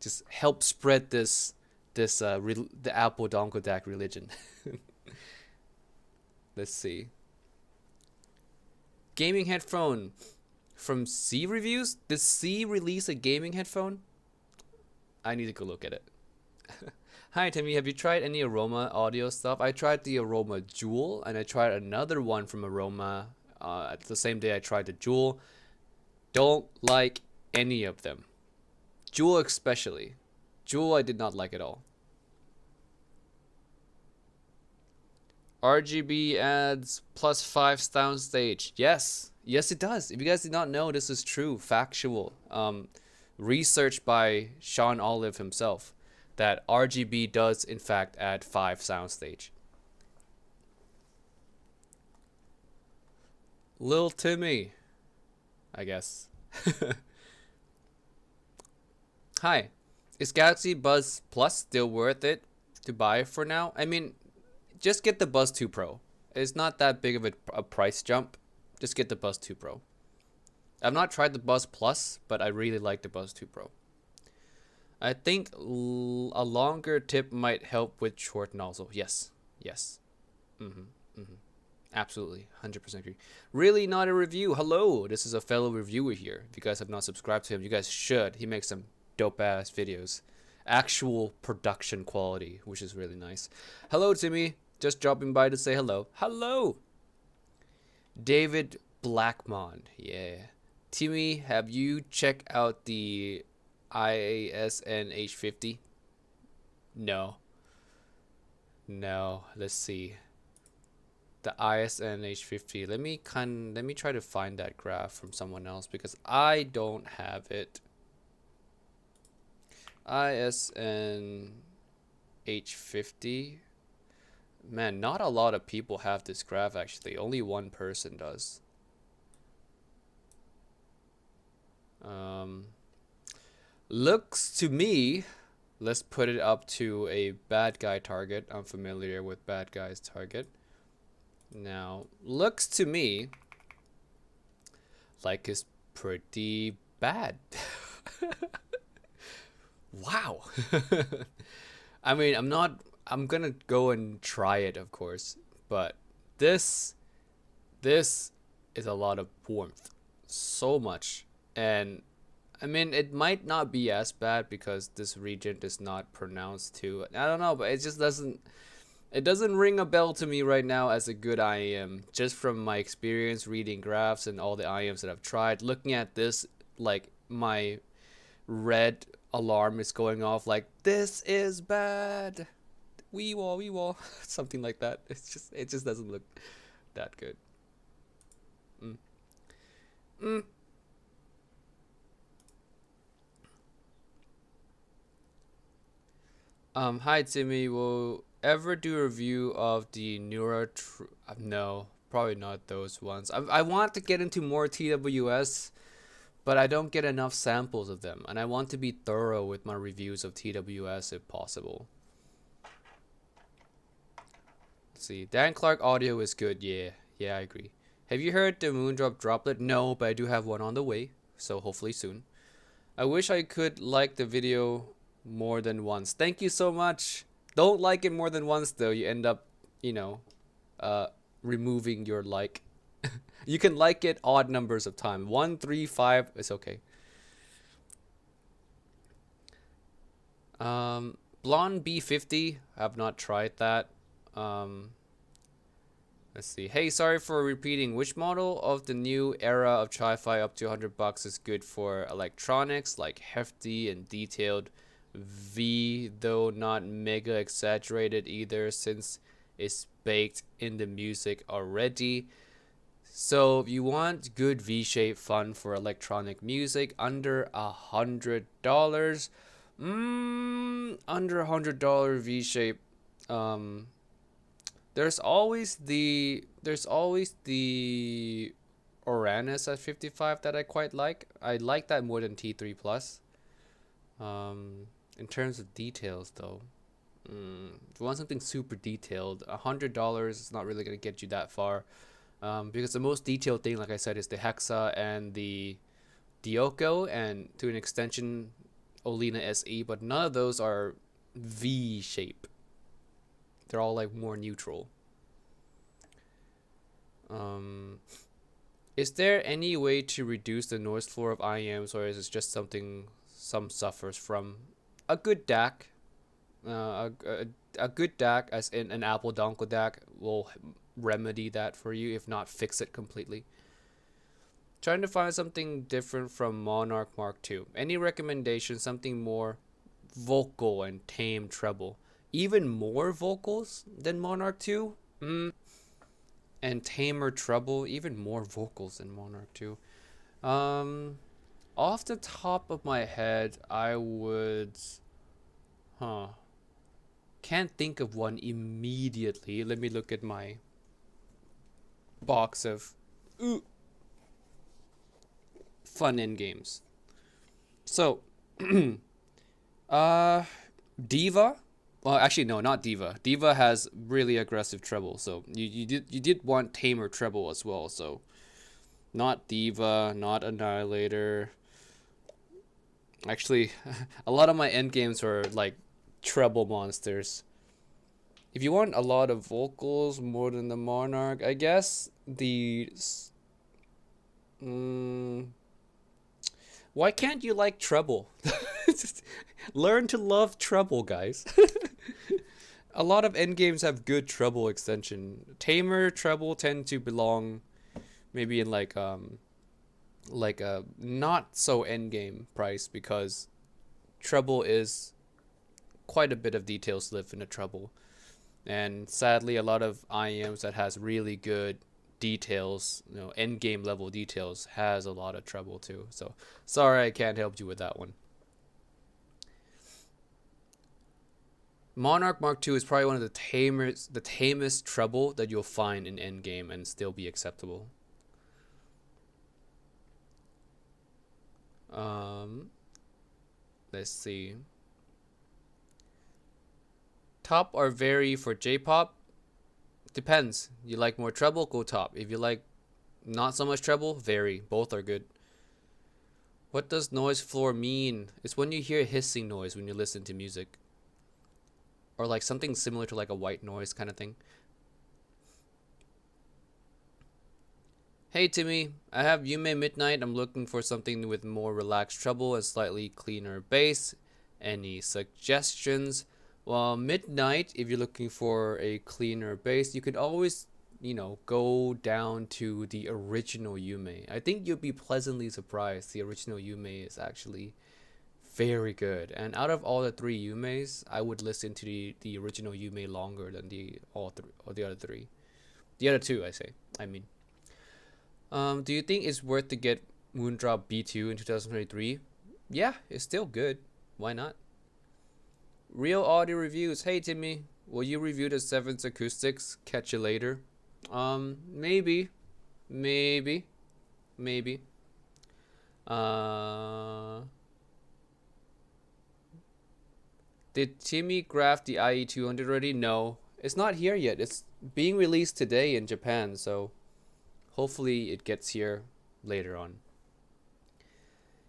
Just help spread the Apple dongle DAC religion. Let's see. Gaming headphone from C Reviews. Did C release a gaming headphone? I need to go look at it. Hi Timmy, have you tried any Aroma audio stuff? I tried the Aroma Jewel, and I tried another one from Aroma. At the same day I tried the Jewel. Don't like any of them. Jewel especially. Jewel I did not like at all. RGB adds +5 soundstage. Yes, it does. If you guys did not know, this is true, factual. Research by Sean Olive himself, that RGB does in fact add 5 soundstage. Lil Timmy, I guess. Hi, is Galaxy Buds Plus still worth it to buy for now? I mean, just get the Buzz 2 Pro. It's not that big of a price jump. Just get the Buzz 2 Pro. I've not tried the Buzz Plus, but I really like the Buzz 2 Pro. I think a longer tip might help with short nozzle. Yes. Absolutely, 100% agree. Really not a review. Hello, this is a fellow reviewer here. If you guys have not subscribed to him, you guys should. He makes some dope ass videos. Actual production quality, which is really nice. Hello, Timmy. Just dropping by to say hello. Hello! David Blackmon. Yeah. Timmy, have you checked out the IASN H50? No. Let's see. the ISN H50. Let me try to find that graph from someone else because I don't have it. ISN H50. Man, not a lot of people have this graph actually. Only one person does. Looks to me, let's put it up to a bad guy target. I'm familiar with bad guys target. Now, looks to me like it's pretty bad. Wow. I mean, I'm gonna go and try it, of course, but this this is a lot of warmth. So much. And I mean, it might not be as bad because this region is not pronounced to. I don't know, but it doesn't ring a bell to me right now as a good IEM. Just from my experience reading graphs and all the IEMs that I've tried, looking at this, like my red alarm is going off like this is bad. Wee wall, something like that. It just doesn't look that good. Mm. Mm. Hi Timmy. Will ever do a review of the no, probably not those ones. I want to get into more TWS, but I don't get enough samples of them, and I want to be thorough with my reviews of TWS if possible. Let's see. Dan Clark audio is good. Yeah, I agree. Have you heard the Moondrop droplet? No, but I do have one on the way, so hopefully soon. I wish I could like the video more than once. Thank you so much. Don't like it more than once though. You end up, you know, uh, removing your like. You can like it odd numbers of time. 1, 3, 5. It's okay. Blonde B50. I've not tried that. Um, let's see. Hey, sorry for repeating. Which model of the new era of Chi-Fi up to $100 is good for electronics, like hefty and detailed? V, though not mega exaggerated either, since it's baked in the music already. So if you want good V-shape fun for electronic music under $100, under $100 V-shape, there's always the Uranus at 55 that I quite like. I like that more than T3 Plus. In terms of details though, if you want something super detailed, $100 is not really gonna get you that far. Because the most detailed thing, like I said, is the Hexa and the Dioko, and to an extension, Olina SE, but none of those are V shape. They're all like more neutral. Is there any way to reduce the noise floor of IEMs, or is it just something some suffers from? A good DAC, a good DAC, as in an Apple Dongle DAC, will remedy that for you, if not fix it completely. Trying to find something different from Monarch Mark II. Any recommendation? Something more vocal and tame treble. Even more vocals than Monarch II? And tamer treble. Even more vocals than Monarch II. Off the top of my head, I would... Can't think of one immediately. Let me look at my box of fun end games. So, Diva. Well, actually, no, not Diva. Diva has really aggressive treble, so you did want tamer treble as well. So, not Diva, not Annihilator. Actually, a lot of my end games are like treble monsters. If you want a lot of vocals more than the Monarch, I guess the why can't you like treble? Learn to love treble, guys. A lot of end games have good treble extension. Tamer treble tend to belong maybe in like a not so end game price, because treble is quite a bit of details live in a treble. And sadly, a lot of IEMs that has really good details, end game level details, has a lot of trouble too. So sorry, I can't help you with that one. Monarch Mark II is probably one of the tamest trouble that you'll find in endgame and still be acceptable. Um, let's see. Top or vary for J-pop? Depends. You like more treble? Go top. If you like not so much treble, vary. Both are good. What does noise floor mean? It's when you hear hissing noise when you listen to music. Or like something similar to like a white noise kind of thing. Hey Timmy, I have Yume Midnight. I'm looking for something with more relaxed treble and slightly cleaner bass. Any suggestions? Well, Midnight, if you're looking for a cleaner bass, you could always, go down to the original Yume. I think you'll be pleasantly surprised. The original Yume is actually very good. And out of all the three Yumeis, I would listen to the original Yume longer than the all three or the other three. The other two, I mean. Do you think it's worth to get Moondrop B2 in 2023? Yeah, it's still good. Why not? Real audio reviews. Hey Timmy, will you review the 7th acoustics? Catch you later. Maybe, maybe, maybe. Uh, did Timmy graph the IE200 already? No, it's not here yet. It's being released today in Japan, so hopefully it gets here later on.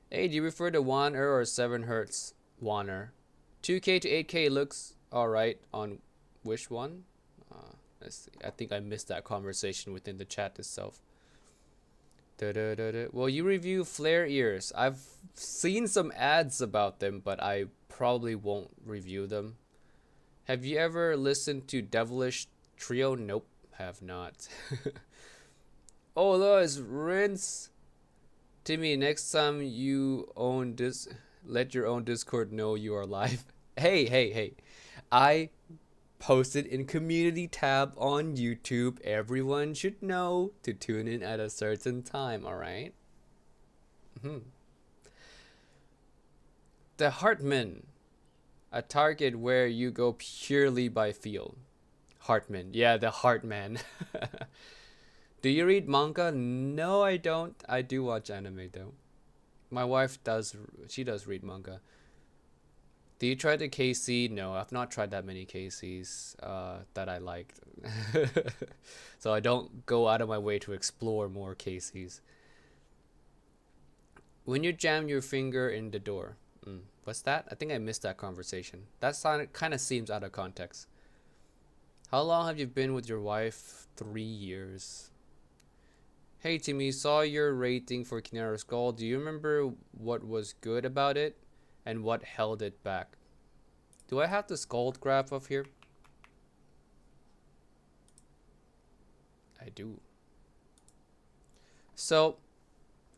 Hey, do you prefer the 1R or 7 Hertz 1R? 2K to 8K looks alright on which one? Let's see. I think I missed that conversation within the chat itself. Well, you review flare ears. I've seen some ads about them, but I probably won't review them. Have you ever listened to Devilish Trio? Nope, have not. Oh, look, it's Rinse. Timmy, next time you own this, let your own Discord know you are live. Hey. I posted in community tab on YouTube. Everyone should know to tune in at a certain time, alright? The Hartman. A target where you go purely by feel. Hartman. Yeah, the Hartman. Do you read manga? No, I don't. I do watch anime though. My wife does. She does read manga. Do you try the KC? No, I've not tried that many KCs that I liked. So I don't go out of my way to explore more KCs. When you jam your finger in the door. What's that? I think I missed that conversation. That sound kind of seems out of context. How long have you been with your wife? 3 years. Hey Timmy, saw your rating for Kinara Skull. Do you remember what was good about it and what held it back? Do I have the skull graph up here? I do. So,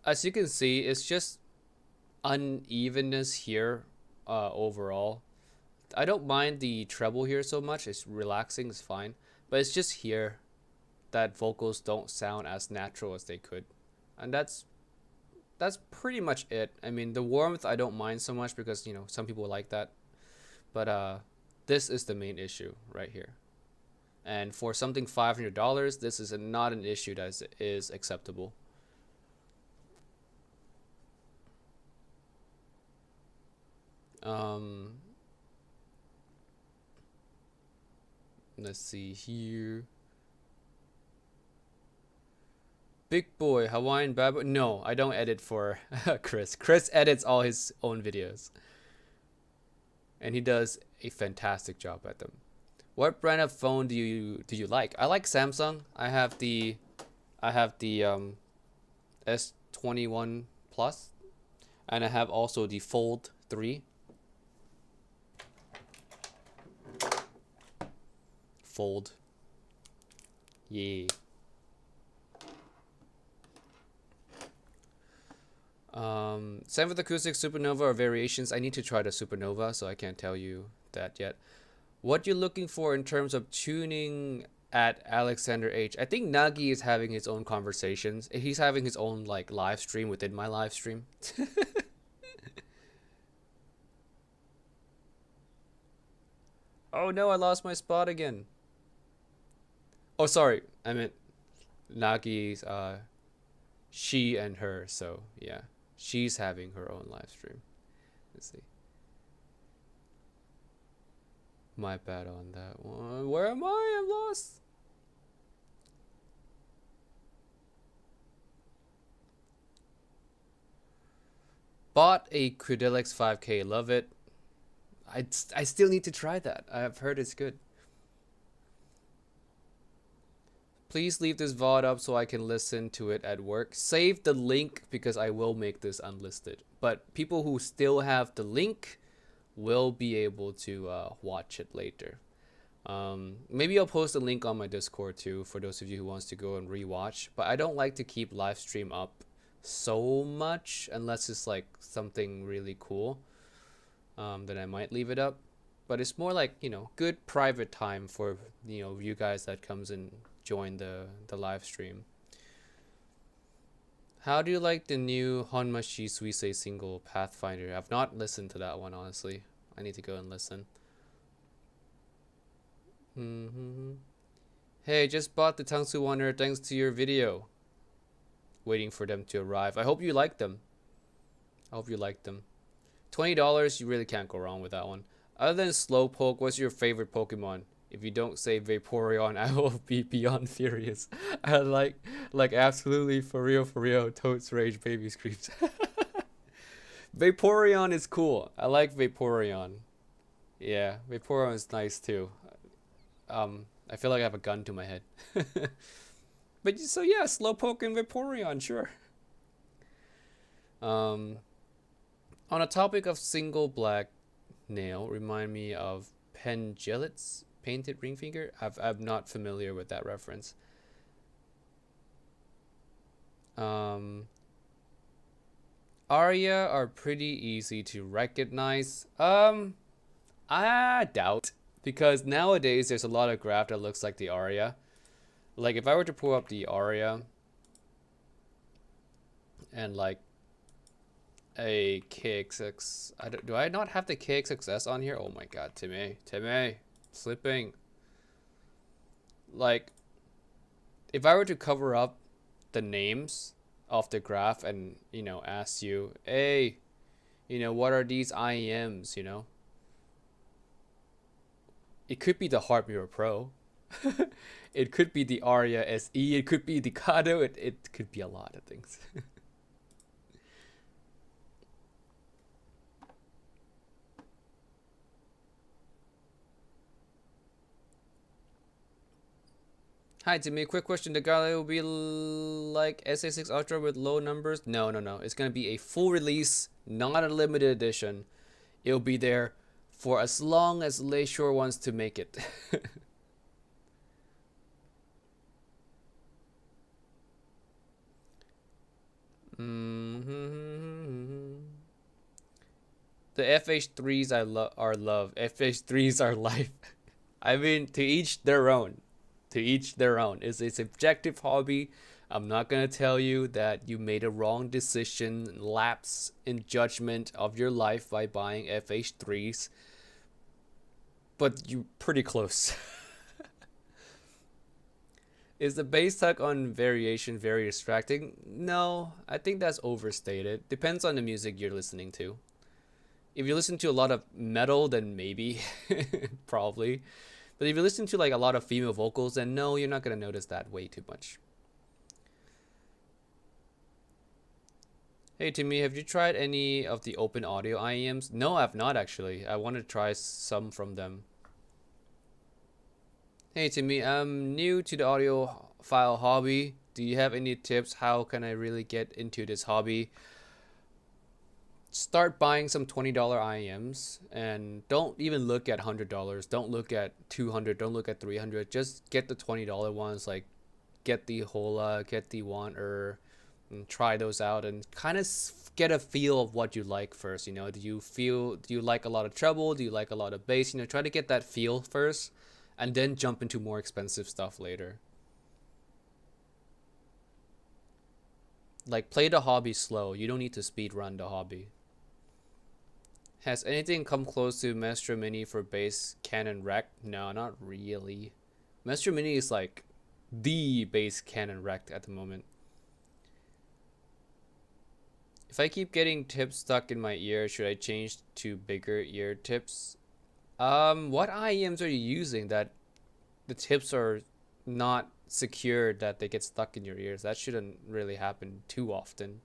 as you can see, it's just unevenness here overall. I don't mind the treble here so much. It's relaxing, it's fine. But it's just here that vocals don't sound as natural as they could. And that's pretty much it. I mean, the warmth I don't mind so much because, some people like that. But this is the main issue right here. And for something $500, this is not an issue that is acceptable. Let's see here. Big boy, Hawaiian Babu. No, I don't edit for Chris. Chris edits all his own videos. And he does a fantastic job at them. What brand of phone do you like? I like Samsung. I have the S21 Plus, and I have also the Fold 3. Fold. Yeah. 7th acoustic supernova or variations. I need to try the supernova, so I can't tell you that yet. What you're looking for in terms of tuning at Alexander H. I think Nagi is having his own conversations. He's having his own like live stream within my live stream. Oh no, I lost my spot again. Oh sorry, I meant Nagi's she and her, so yeah. She's having her own live stream. Let's see. My bad on that one. Where am I? I'm lost. Bought a Credelix 5K. Love it. I still need to try that. I've heard it's good. Please leave this VOD up so I can listen to it at work. Save the link because I will make this unlisted. But people who still have the link will be able to watch it later. Maybe I'll post a link on my Discord too for those of you who wants to go and rewatch. But I don't like to keep live stream up so much unless it's like something really cool. Then I might leave it up. But it's more like, you know, good private time for, you know, you guys that comes and join the live stream. How do you like the new Honmashi Suisei single Pathfinder? I've not listened to that one, honestly. I need to go and listen. Hey, just bought the Tangsu Wanderer thanks to your video. Waiting for them to arrive. I hope you like them. I hope you like them. $20, you really can't go wrong with that one. Other than Slowpoke, what's your favorite Pokemon? If you don't say Vaporeon, I will be beyond furious. I like absolutely for real, Totes Rage Baby Screams. Vaporeon is cool. I like Vaporeon. Yeah, Vaporeon is nice too. I feel like I have a gun to my head. But so yeah, Slowpoke and Vaporeon, sure. On a topic of single black nail, remind me of Pengelit's painted ring finger. I'm not familiar with that reference. Aria are pretty easy to recognize. I doubt, because nowadays there's a lot of graph that looks like the Aria. Like if I were to pull up the Aria and like a KXX, do I not have the KXXS on here? Oh my god, Timmy, slipping. Like if I were to cover up the names of the graph and, you know, ask you, hey, you know, what are these IEMs, you know? It could be the Heart Mirror Pro. It could be the Aria SE. It could be the Kado. It could be a lot of things. Hi, Timmy. Quick question. The Gala will be like SA6 Ultra with low numbers? No. It's going to be a full release, not a limited edition. It'll be there for as long as Leishore wants to make it. The FH3s are love. FH3s are life. I mean, to each their own. To each their own. It's a subjective hobby. I'm not gonna tell you that you made a wrong decision, lapse in judgment of your life by buying FH3s, but you're pretty close. Is the bass tug on variation very distracting? No, I think that's overstated. Depends on the music you're listening to. If you listen to a lot of metal, then maybe, probably. But if you listen to like a lot of female vocals, then no, you're not gonna notice that way too much. Hey Timmy, have you tried any of the open audio IEMs? No, I've not actually. I want to try some from them. Hey Timmy, I'm new to the audiophile hobby. Do you have any tips? How can I really get into this hobby? Start buying some $20 IEMs and don't even look at $100. Don't look at $200. Don't look at $300. Just get the $20 ones. Like get the Hola, get the Wanter, and try those out and kind of get a feel of what you like first. You know, do you like a lot of treble? Do you like a lot of bass? You know, try to get that feel first, and then jump into more expensive stuff later. Like, play the hobby slow. You don't need to speed run the hobby. Has anything come close to Maestro Mini for bass Canon rec? No, not really. Maestro Mini is like the bass Canon rec at the moment. If I keep getting tips stuck in my ear, should I change to bigger ear tips? What IEMs are you using that the tips are not secured that they get stuck in your ears? That shouldn't really happen too often.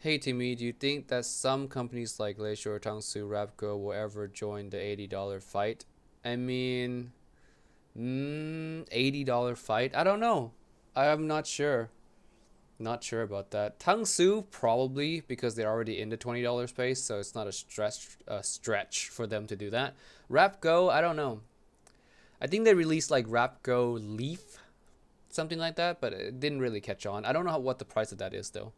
Hey Timmy, do you think that some companies like Leisure or Tangsu Rapco will ever join the $80 fight? I mean, $80 fight? I don't know. I'm not sure. Not sure about that. Tangsu probably, because they're already in the $20 space, so it's not a stretch for them to do that. Rapco, I don't know. I think they released like Rapco Leaf, something like that, but it didn't really catch on. I don't know what the price of that is though.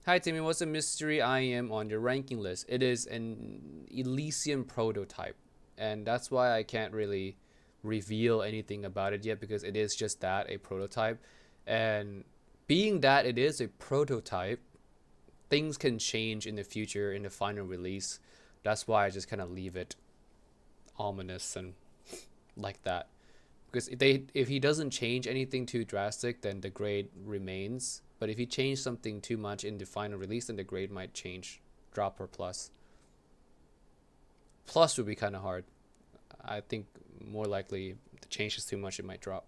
Hi Timmy, what's a mystery IEM on your ranking list? It is an Elysium prototype, and that's why I can't really reveal anything about it yet, because it is just that, a prototype. And being that it is a prototype, things can change in the future in the final release. That's why I just kind of leave it ominous and like that, because if he doesn't change anything too drastic, then the grade remains. But if he changed something too much in the final release, then the grade might change, drop or plus. Plus would be kind of hard. I think more likely if the change is too much, it might drop.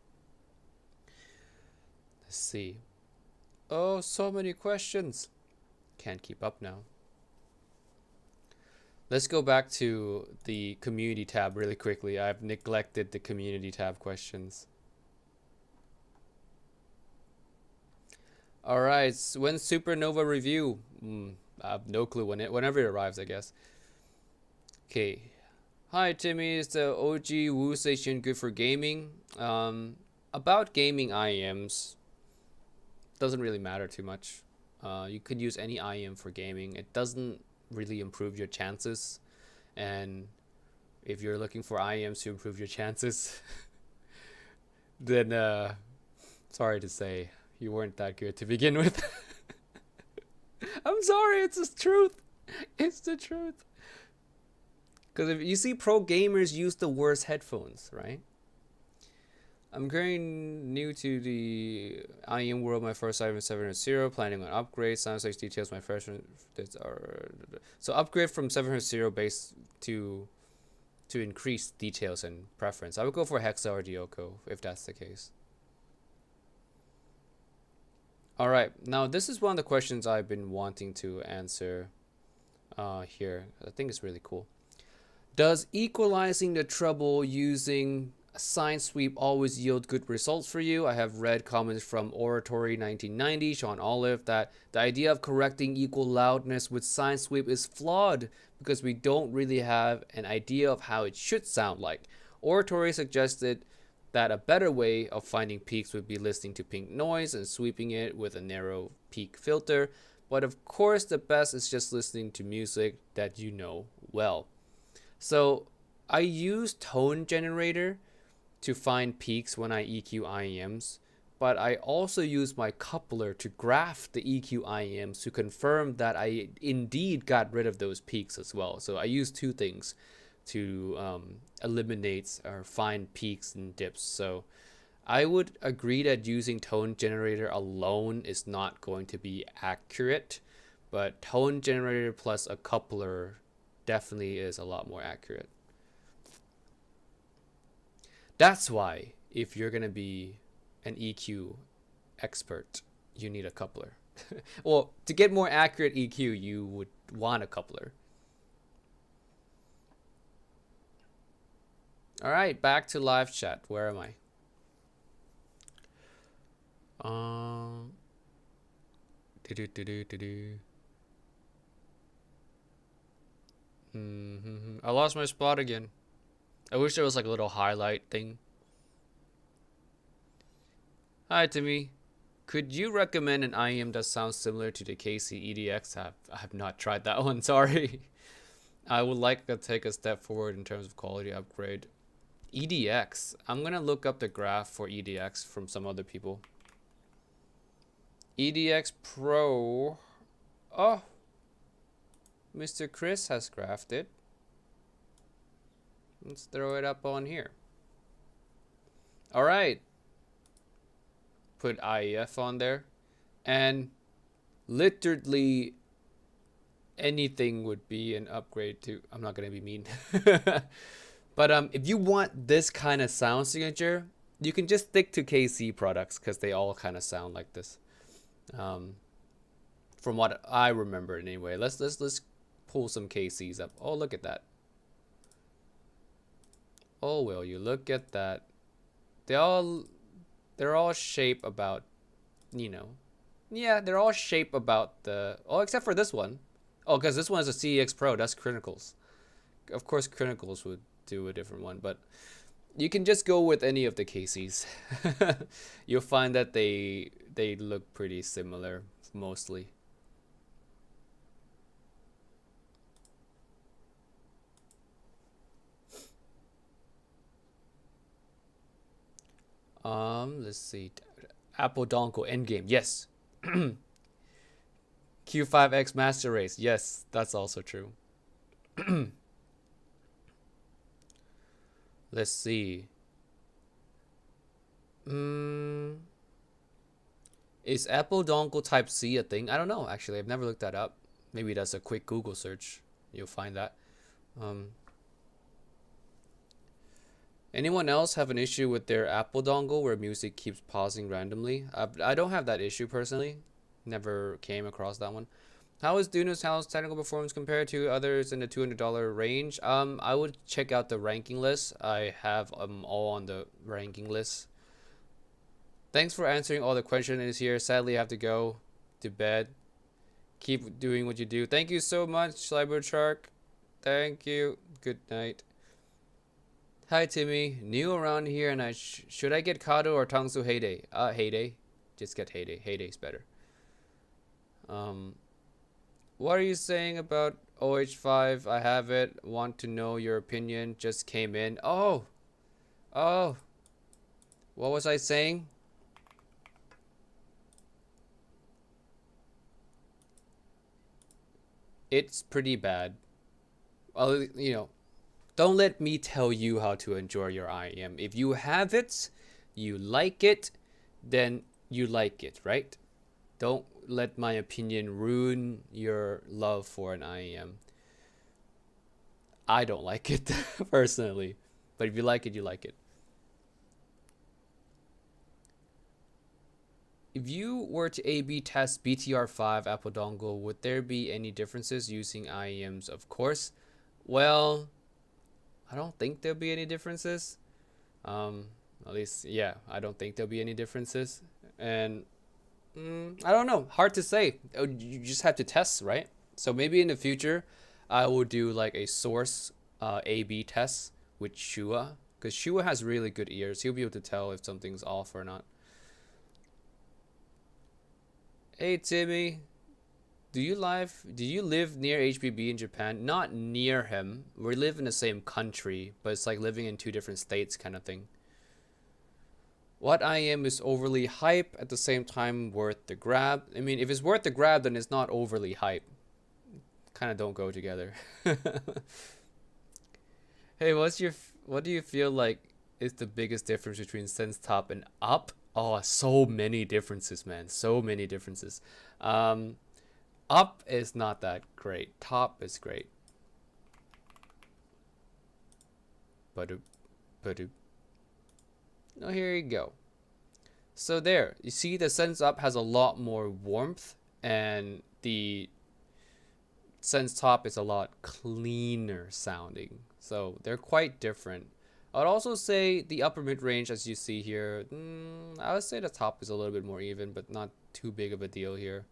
Let's see. Oh, so many questions. Can't keep up now. Let's go back to the community tab really quickly. I've neglected the community tab questions. All right, when's Supernova review? I have no clue whenever it arrives, I guess. Okay. Hi Timmy, is the OG Wu Station good for gaming? About gaming IEMs, doesn't really matter too much. You could use any IEM for gaming. It doesn't really improve your chances, and if you're looking for IEMs to improve your chances, then sorry to say, you weren't that good to begin with. I'm sorry, it's the truth. It's the truth. Because if you see pro gamers use the worst headphones, right? I'm currently new to the IEM world. My first iPhone 700, planning on upgrade. Sounds like details. My first one, so upgrade from 700 base to increase details and preference. I would go for Hexa or Dioko if that's the case. All right, now this is one of the questions I've been wanting to answer here. I think it's really cool. Does equalizing the treble using sine sweep always yield good results for you? I have read comments from Oratory 1990, Sean Olive, that the idea of correcting equal loudness with sine sweep is flawed because we don't really have an idea of how it should sound like. Oratory suggested that a better way of finding peaks would be listening to pink noise and sweeping it with a narrow peak filter, but of course the best is just listening to music that you know well. So I use tone generator to find peaks when I EQ IEMs, but I also use my coupler to graph the EQ IEMs to confirm that I indeed got rid of those peaks as well. So I use two things to eliminate or find peaks and dips. So I would agree that using tone generator alone is not going to be accurate, but tone generator plus a coupler definitely is a lot more accurate. That's why if you're going to be an EQ expert, you need a coupler. Well, to get more accurate EQ, you would want a coupler. All right, back to live chat. Where am I? I lost my spot again. I wish there was like a little highlight thing. Hi, Timmy. Could you recommend an IEM that sounds similar to the KC EDX? I have not tried that one, sorry. I would like to take a step forward in terms of quality upgrade. EDX. I'm gonna look up the graph for EDX from some other people. EDX Pro. Oh, Mr. Chris has graphed it. Let's throw it up on here. All right. Put IEF on there, and literally anything would be an upgrade to. I'm not gonna be mean, but if you want this kind of sound signature, you can just stick to KC products because they all kind of sound like this. From what I remember anyway. Let's pull some KCs up. Oh, look at that. Oh, will you look at that? They're all shape about, you know, yeah, they're all shape about the, oh, except for this one. Oh, because this one is a CEX Pro. That's Criticals. Of course, Criticals would do a different one, but you can just go with any of the KCs. You'll find that they look pretty similar mostly. Let's see. Apple Dongle Endgame. Yes. Q5X Master Race. Yes, that's also true. Let's see. Is Apple Dongle Type C a thing? I don't know, actually. I've never looked that up. Maybe that's a quick Google search. You'll find that. Anyone else have an issue with their Apple dongle where music keeps pausing randomly? I don't have that issue personally. Never came across that one. How is Duno's house technical performance compared to others in the $200 range? I would check out the ranking list. I have all on the ranking list. Thanks for answering all the questions here. Sadly, I have to go to bed. Keep doing what you do. Thank you so much, Cybershark. Thank you. Good night. Hi Timmy, new around here, and should I get Kado or Tangsu Heyday? Heyday, just get Heyday. Heyday's better. What are you saying about OH5? I have it. Want to know your opinion. Just came in. Oh, what was I saying? It's pretty bad. Well, you know. Don't let me tell you how to enjoy your IEM. If you have it, you like it, then you like it, right? Don't let my opinion ruin your love for an IEM. I don't like it personally, but if you like it, you like it. If you were to A/B test BTR5 Apple dongle, would there be any differences using IEMs? Of course. Well, I don't think there'll be any differences. At least, yeah, I don't think there'll be any differences. And I don't know. Hard to say. You just have to test, right? So maybe in the future, I will do like a source A/B test with Shua, because Shua has really good ears. He'll be able to tell if something's off or not. Hey Timmy, do you live near HBB in Japan? Not near him. We live in the same country, but it's like living in two different states kind of thing. What IEM is overly hype at the same time worth the grab? I mean, if it's worth the grab, then it's not overly hype. Kind of don't go together. Hey, what do you feel like is the biggest difference between Sense Top and Up? Oh, so many differences, man. So many differences. Up is not that great. Top is great. Badoop, badoop. Oh, here you go. So there, you see the Sense Up has a lot more warmth, and the Sense Top is a lot cleaner sounding. So they're quite different. I'd also say the upper mid range, as you see here, I would say the top is a little bit more even, but not too big of a deal here.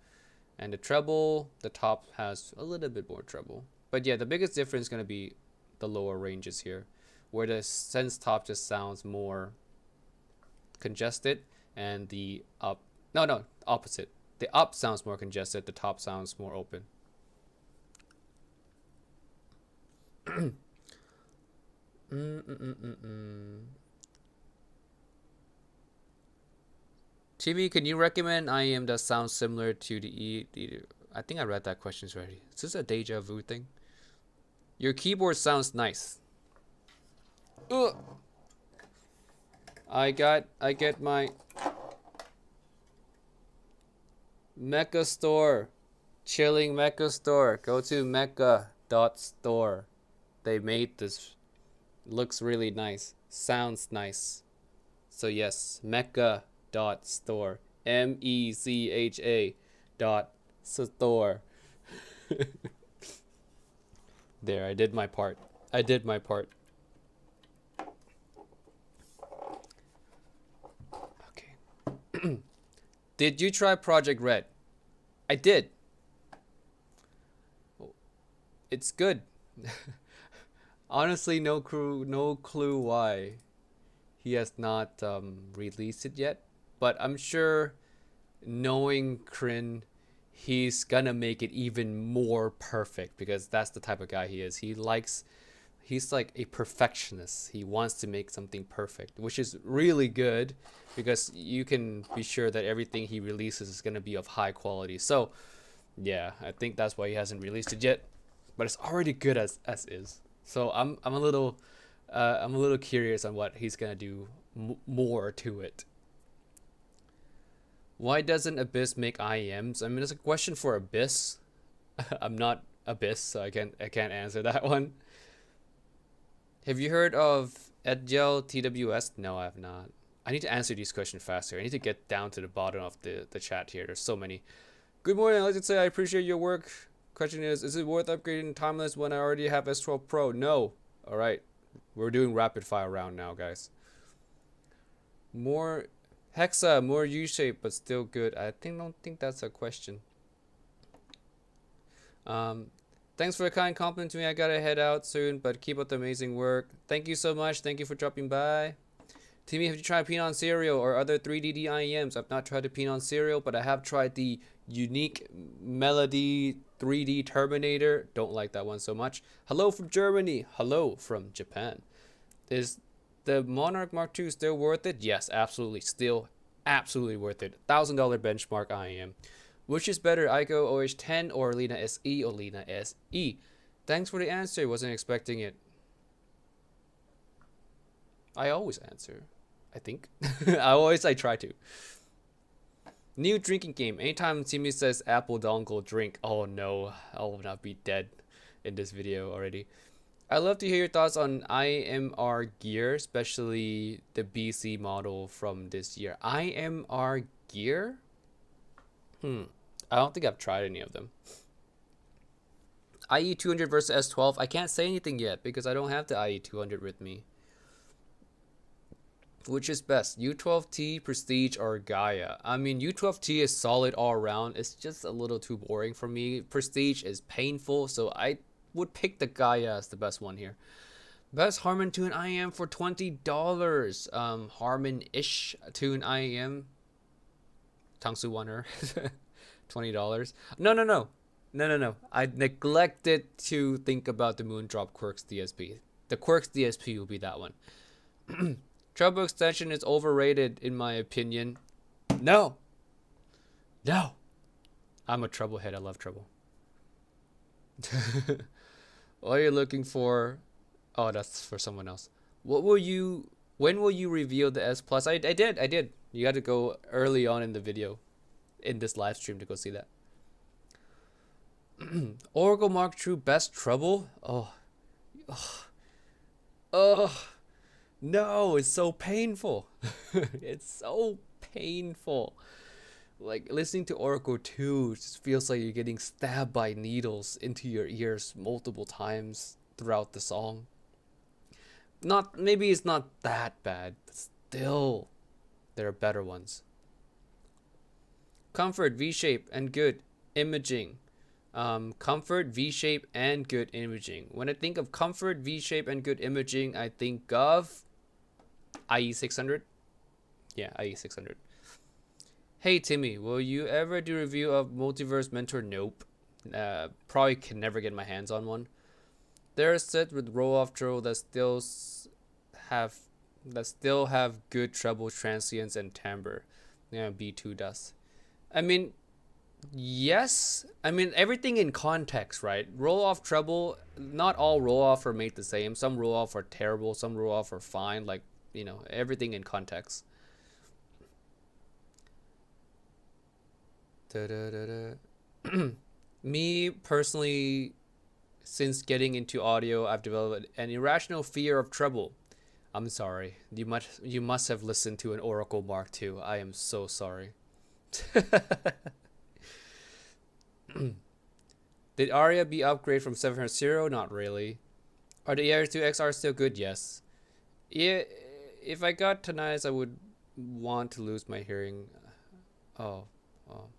And the treble, the top has a little bit more treble. But yeah, the biggest difference is going to be the lower ranges here, where the Sense Top just sounds more congested, and the up No, no, opposite. The up sounds more congested. The top sounds more open. TV, can you recommend IEM that sounds similar to the I think I read that question already. Is this a deja vu thing? Your keyboard sounds nice. Ugh. I get my Mecha store. Chilling Mecha store. Go to mecha.store. They made this. Looks really nice. Sounds nice. So yes, mecha.store. MECHA dot store. There, I did my part. I did my part. Okay. Did you try Project Red? I did. It's good. Honestly, no clue why he has not released it yet. But I'm sure, knowing Kryn, he's gonna make it even more perfect because that's the type of guy he is. He's like a perfectionist. He wants to make something perfect, which is really good because you can be sure that everything he releases is gonna be of high quality. So, yeah, I think that's why he hasn't released it yet. But it's already good as is. So I'm a little curious on what he's gonna do more to it. Why doesn't Abyss make IEMs? I mean, it's a question for Abyss. I'm not Abyss, so I can't answer that one. Have you heard of Edgel TWS? No, I have not. I need to answer these questions faster. I need to get down to the bottom of the chat here. There's so many. Good morning. I'd like to say I appreciate your work. Question is it worth upgrading Timeless when I already have S12 Pro? No. All right. We're doing rapid fire round now, guys. More Hexa, more U-shape, but still good. I don't think that's a question. Thanks for the kind compliment to me. I gotta head out soon, but keep up the amazing work. Thank you so much. Thank you for dropping by. Timmy, have you tried Pinon Cereal or other 3D IEMs? I've not tried the Pinon Cereal, but I have tried the Unique Melody 3D Terminator. Don't like that one so much. Hello from Germany. Hello from Japan. Is the Monarch Mark II still worth it? Yes, absolutely. Still absolutely worth it. $1,000 benchmark IEM. Which is better, Ico OH10 or Lina SE or Lina SE? Thanks for the answer. Wasn't expecting it. I always answer, I think. I try to. New drinking game. Anytime Timmy says Apple dongle drink, oh no, I will not be dead in this video already. I'd love to hear your thoughts on IMR gear, especially the BC model from this year. IMR gear? I don't think I've tried any of them. IE200 versus S12. I can't say anything yet because I don't have the IE200 with me. Which is best, U12T, Prestige, or Gaia? I mean, U12T is solid all around. It's just a little too boring for me. Prestige is painful, so I would pick the Gaia as the best one here. Best Harman Tune IEM for $20. Harman-ish Tune IEM. Tangsu Wanner. $20. No. I neglected to think about the Moondrop Quirks DSP. The Quirks DSP will be that one. Treble extension is overrated in my opinion. No. I'm a treble head. I love treble. What are you looking for? Oh, that's for someone else. When will you reveal the S Plus? I did. You got to go early on in the video, in this live stream, to go see that. Oracle Mark II best treble? No, it's so painful. It's so painful. Like, listening to Oracle 2 just feels like you're getting stabbed by needles into your ears multiple times throughout the song. Maybe it's not that bad, but still, there are better ones. Comfort, V-shape, and good imaging. Comfort, V-shape, and good imaging. When I think of comfort, V-shape, and good imaging, I think of IE600. Yeah, IE600. Hey Timmy, will you ever do a review of Multiverse Mentor? Nope. Probably can never get my hands on one. They're set with roll off troll have that still have good treble transients and timbre. Yeah, B2 does. I mean, yes. I mean everything in context, right? Roll off treble. Not all roll off are made the same. Some roll off are terrible. Some roll off are fine. Like everything in context. Da, da, da, da. Me personally, since getting into audio, I've developed an irrational fear of treble. I'm sorry. You must have listened to an Oracle Mark II. I am so sorry. Did Aria be upgraded from 700? Not really. Are the AR2XR still good? Yes. Yeah, if I got tinnitus, I would want to lose my hearing. Oh, oh,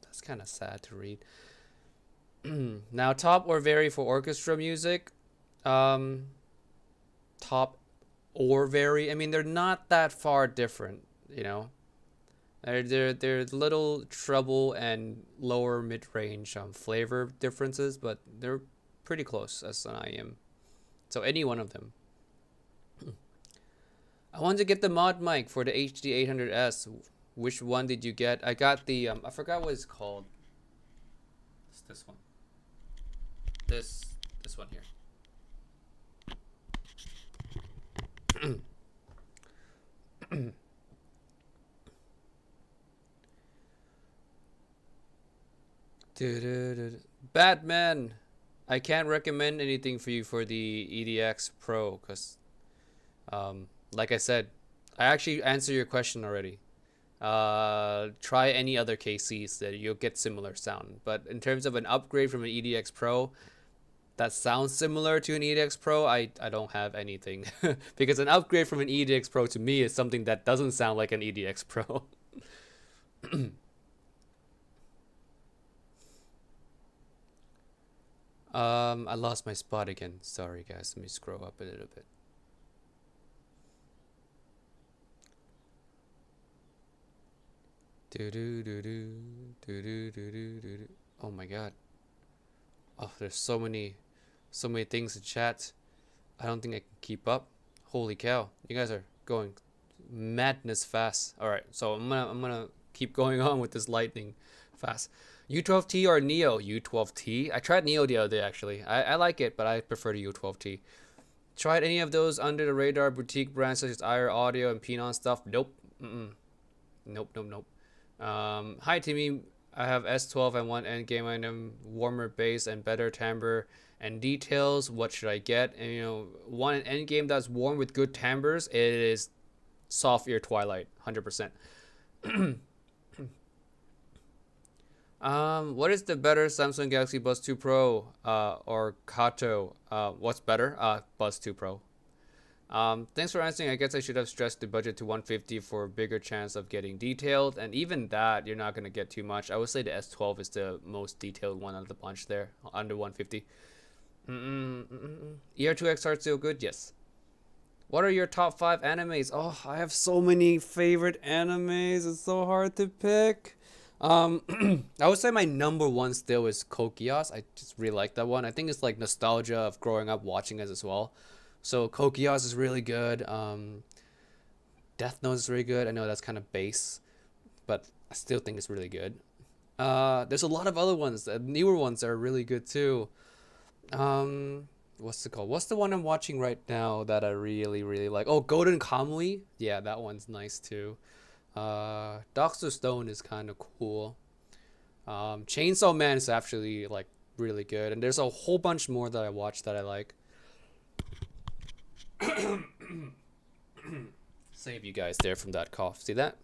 that's kind of sad to read. Now, top or vary for orchestra music? Um, top or vary. I mean, they're not that far different, you know. They're little treble and lower mid range flavor differences, but they're pretty close as an IM. So any one of them. I want to get the mod mic for the HD 800S. Which one did you get? I got the I forgot what it's called. It's this one. This one here. Batman. I can't recommend anything for you for the EDX Pro because, like I said, I actually answered your question already. Try any other KCs that you'll get similar sound. But in terms of an upgrade from an EDX Pro that sounds similar to an EDX Pro, I don't have anything because an upgrade from an EDX Pro to me is something that doesn't sound like an EDX Pro. I lost my spot again. Sorry guys, let me scroll up a little bit. Do do do do do do do do do. Oh my god. Oh, there's so many things in chat. I don't think I can keep up. Holy cow. You guys are going madness fast. All right. So I'm going to keep going on with this lightning fast. U12T or Neo? U12T. I tried Neo the other day actually. I like it, but I prefer the U12T. Tried any of those under the radar boutique brands such as IR Audio and Pinon stuff? Nope. Nope, nope, nope. Hi Timmy, I have S12 and one endgame item, warmer bass and better timbre and details. What should I get? And one endgame that's warm with good timbres. It is Soft Ear Twilight, 100%. What is the better Samsung Galaxy Buds 2 Pro or Kato? What's better? Buds 2 Pro. Thanks for answering. I guess I should have stressed the budget to 150 for a bigger chance of getting detailed, and even that you're not going to get too much. I would say the S12 is the most detailed one out of the bunch there, under 150. ER2XR still good? Yes. What are your top 5 animes? Oh, I have so many favorite animes. It's so hard to pick. I would say my number one still is Code Geass. I just really like that one. I think it's like nostalgia of growing up watching it as well. So Code Geass is really good. Death Note is really good. I know that's kind of base, but I still think it's really good. There's a lot of other ones. Newer ones are really good too. What's it called? What's the one I'm watching right now that I really, really like? Oh, Golden Kamuy. Yeah, that one's nice too. Doctor Stone is kind of cool. Chainsaw Man is actually like really good, and there's a whole bunch more that I watch that I like. Save you guys there from that cough. See that?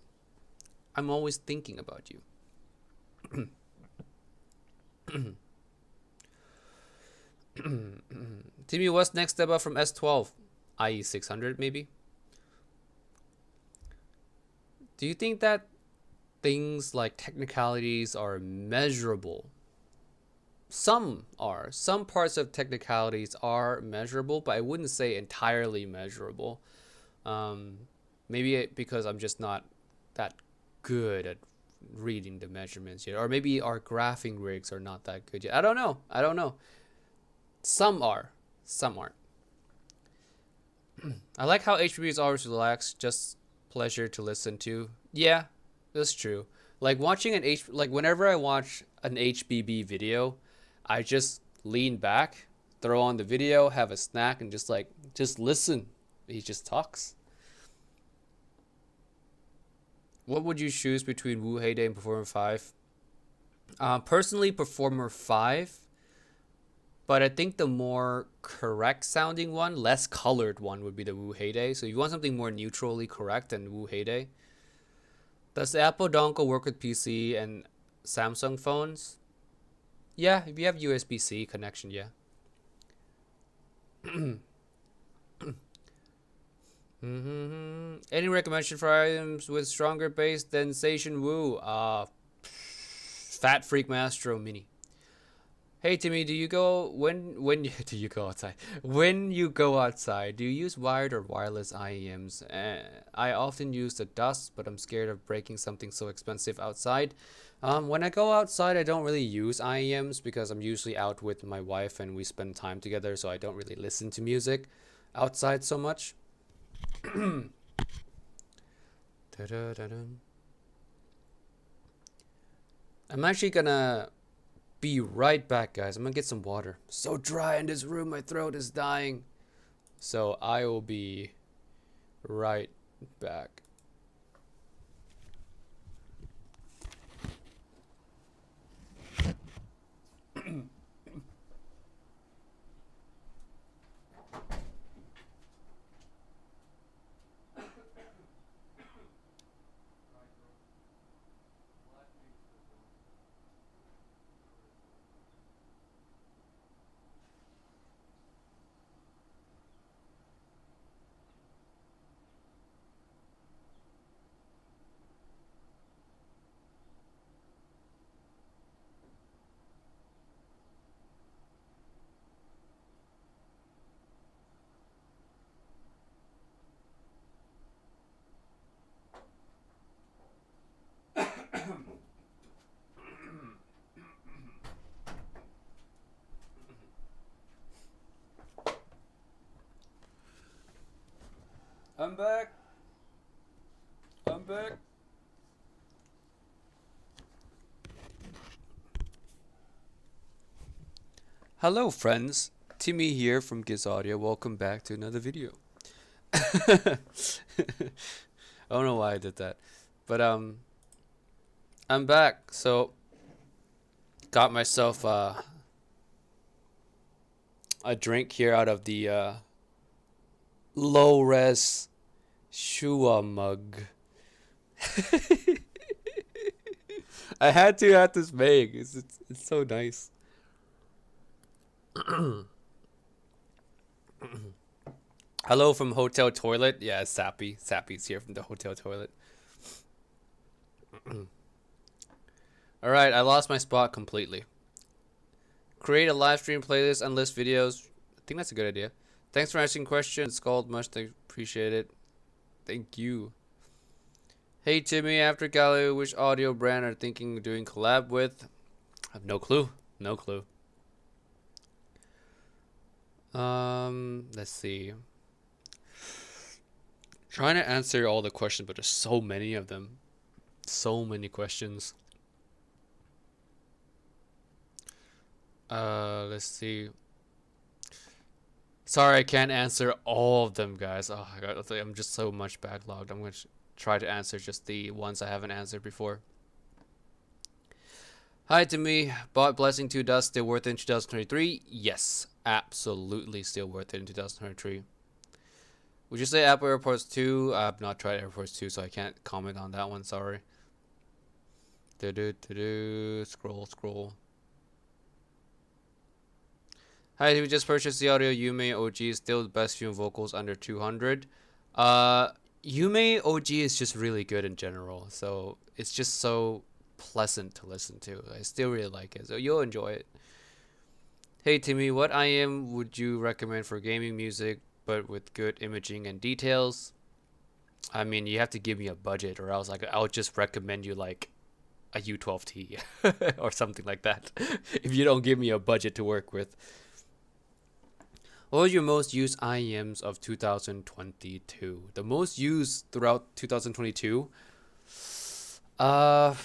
I'm always thinking about you. Timmy, what's next step up from S12? IE 600 maybe? Do you think that things like technicalities are measurable? Some are. Some parts of technicalities are measurable, but I wouldn't say entirely measurable. Maybe because I'm just not that good at reading the measurements yet, or maybe our graphing rigs are not that good yet. I don't know. I don't know. Some are, some aren't. I like how HBB is always relaxed, just pleasure to listen to. Yeah, that's true. Like watching like whenever I watch an HBB video, I just lean back, throw on the video, have a snack, and just listen. He just talks. What would you choose between Wu Heyday and Performer 5? Personally, Performer 5, but I think the more correct sounding one, less colored one, would be the Wu Heyday. So if you want something more neutrally correct than Wu Heyday. Does the Apple dongle work with PC and Samsung phones? Yeah, if you have USB-C connection, yeah. Any recommendation for items with stronger bass than Station Wu? Fat Freak Mastro Mini. Hey Timmy, do you go do you go outside? When you go outside, do you use wired or wireless IEMs? I often use the dust, but I'm scared of breaking something so expensive outside. When I go outside, I don't really use IEMs because I'm usually out with my wife and we spend time together, so I don't really listen to music outside so much. I'm actually gonna be right back, guys. I'm gonna get some water. So dry in this room, my throat is dying. So I will be right back. I'm back. I'm back. Hello, friends. Timmy here from Giz Audio. Welcome back to another video. I don't know why I did that, but I'm back. So, got myself a drink here out of the low res Shua mug. I had to add this bag. It's so nice. Hello from Hotel Toilet. Yeah, Sappy. Sappy's here from the Hotel Toilet. Alright, I lost my spot completely. Create a live stream playlist and list videos. I think that's a good idea. Thanks for answering questions. It's called much. Appreciate it. Thank you. Hey Timmy, after Galileo, which audio brand are thinking of doing collab with? I have no clue. No clue. Let's see. Trying to answer all the questions, but there's so many of them. So many questions. Let's see. Sorry, I can't answer all of them, guys. Oh my god, I'm just so much backlogged. I'm gonna try to answer just the ones I haven't answered before. Hi to me. Bought Blessing 2 Dust still worth it in 2023? Yes, absolutely still worth it in 2023. Would you say Apple AirPods 2? I've not tried AirPods 2, so I can't comment on that one. Sorry. Scroll. Hi, we just purchased the audio Yume OG. Still the best few vocals under 200. Yume OG is just really good in general, so it's just so pleasant to listen to. I still really like it, so you'll enjoy it. Hey Timmy, what IM would you recommend for gaming music, but with good imaging and details? I mean, you have to give me a budget, or else I'll just recommend you like a U12T or something like that. If you don't give me a budget to work with. What was your most used IEMs of 2022? The most used throughout 2022. Uh,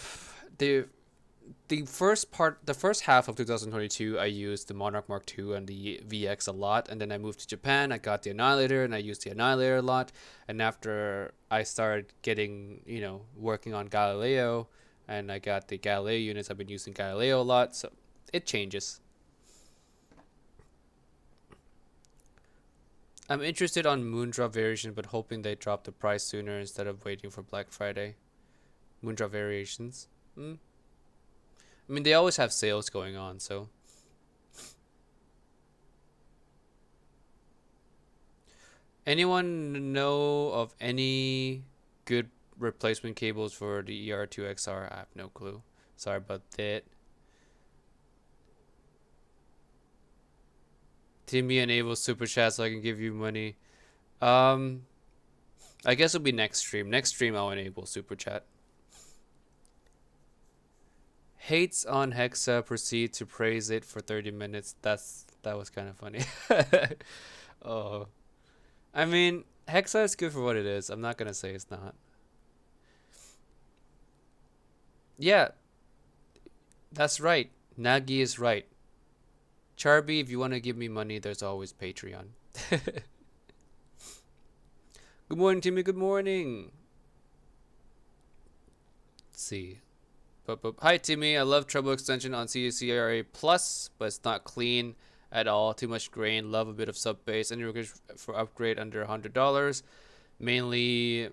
the the first half of 2022, I used the Monarch Mark II and the VX a lot, and then I moved to Japan. I got the Annihilator, and I used the Annihilator a lot. And after I started getting, working on Galileo, and I got the Galileo units, I've been using Galileo a lot, so it changes. I'm interested on Moondrop variation, but hoping they drop the price sooner instead of waiting for Black Friday. Moondrop variations. I mean, they always have sales going on, so. Anyone know of any good replacement cables for the ER2XR? I have no clue. Sorry about that. Timmy enable super chat so I can give you money. I guess it'll be next stream. Next stream I'll enable super chat. Hates on Hexa, proceed to praise it for 30 minutes. That was kind of funny. Oh. I mean, Hexa is good for what it is. I'm not gonna say it's not. Yeah, that's right. Nagi is right. Charby, if you want to give me money, there's always Patreon. Good morning, Timmy. Good morning. Let's see. Hi, Timmy. I love treble extension on CCRA Plus, but it's not clean at all. Too much grain. Love a bit of sub bass. Any request for upgrade under $100? Mainly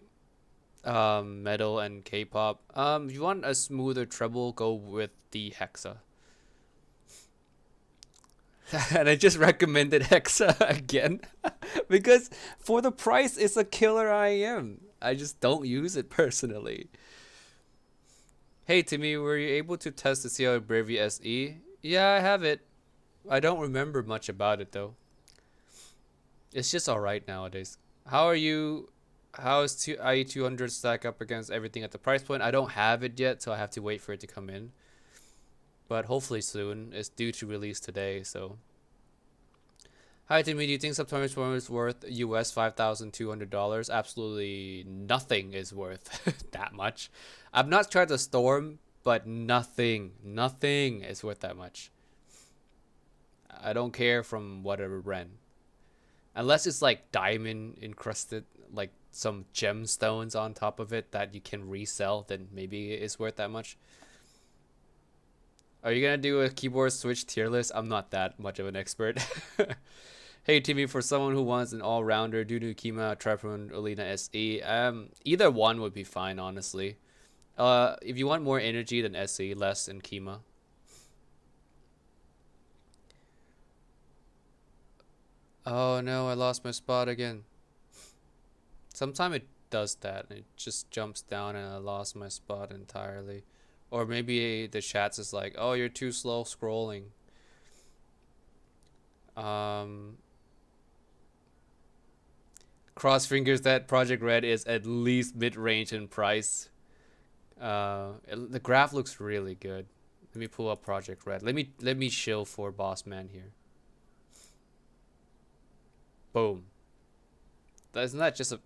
metal and K-pop. If you want a smoother treble, go with the Hexa. And I just recommended Hexa again because for the price, it's a killer IEM. I just don't use it personally. Hey Timmy, were you able to test the CL Bravey SE? Yeah, I have it. I don't remember much about it though. It's just alright nowadays. How are you? How is IE200 stack up against everything at the price point? I don't have it yet, so I have to wait for it to come in. But hopefully soon. It's due to release today, so. Hi Timmy, do you think September Storm is worth US $5,200? Absolutely nothing is worth that much. I've not tried the Storm, but nothing is worth that much. I don't care from whatever brand. Unless it's like diamond encrusted, like some gemstones on top of it that you can resell, then maybe it's worth that much. Are you gonna do a keyboard switch tier list? I'm not that much of an expert. Hey Timmy, for someone who wants an all-rounder, do Kima, Tripod, Olina SE. Either one would be fine, honestly. If you want more energy than SE, less in Kima. Oh no, I lost my spot again. Sometimes it does that. It just jumps down and I lost my spot entirely. Or maybe the chat's is like, oh, you're too slow scrolling. Cross fingers that Project Red is at least mid-range in price. The graph looks really good. Let me pull up Project Red. Let me shill for Boss Man here. Boom. Isn't that just a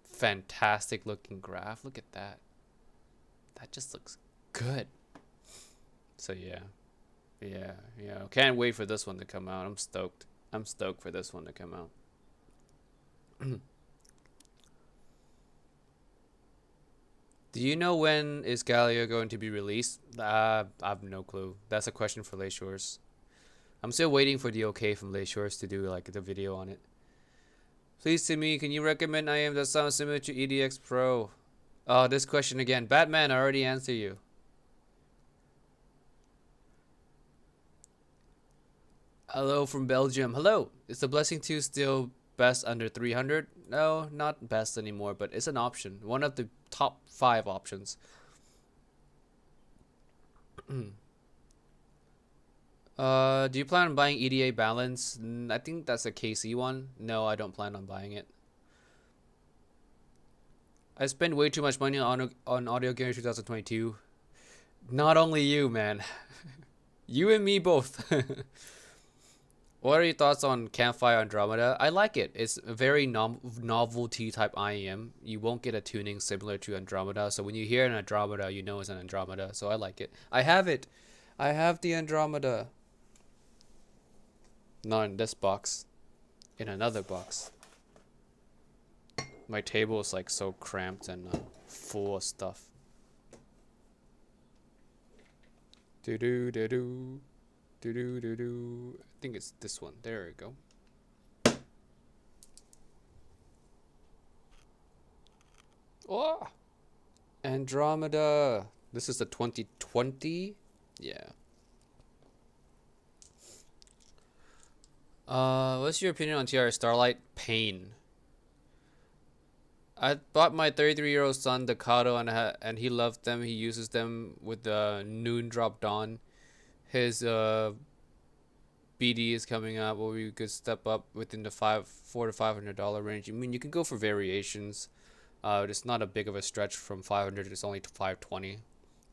fantastic looking graph? Look at that. That just looks good. So yeah. Can't wait for this one to come out. I'm stoked. I'm stoked for this one to come out. Do you know when is Galileo going to be released? I have no clue. That's a question for Layshores. I'm still waiting for the okay from Layshores to do like the video on it. Please Timmy, can you recommend IM that sounds similar to EDX Pro? Oh, this question again. Batman, I already answered you. Hello from Belgium. Hello. Is the Blessing 2 still best under 300? No, not best anymore, but it's an option. One of the top 5 options. Do you plan on buying EDA Balance? I think that's a KC one. No, I don't plan on buying it. I spent way too much money on audio gear in 2022. Not only you, man. You and me both. What are your thoughts on Campfire Andromeda? I like it. It's a very novelty type IEM. You won't get a tuning similar to Andromeda. So when you hear an Andromeda, you know it's an Andromeda. So I like it. I have it. I have the Andromeda. Not in this box. In another box. My table is like so cramped and full of stuff. Do do do do. Do do do do. I think it's this one. There we go. Oh, Andromeda. This is the 2020. Yeah. What's your opinion on TR Starlight Pain? I bought my 33-year-old son the Kato and he loved them. He uses them with the noon drop dawn. His BD is coming up where we could step up within the $400 to $500 range. I mean, you can go for variations. It's not a big of a stretch from 500. It's only to 520,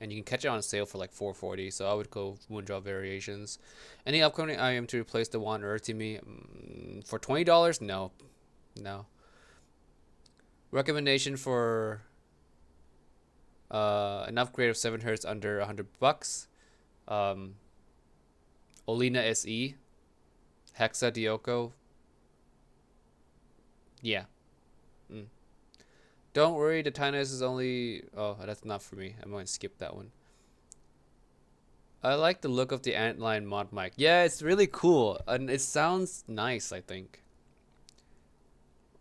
and you can catch it on sale for like 440. So I would go Moondrop variations. Any upcoming item to replace the one Earth to me for $20? No, no. Recommendation for an upgrade of 7 Hz under $100. Olina SE, Hexa Dioko. Yeah. Mm. Don't worry, the tiness is only. Oh, that's not for me. I'm going to skip that one. I like the look of the Antline mod mic. Yeah, it's really cool, and it sounds nice, I think.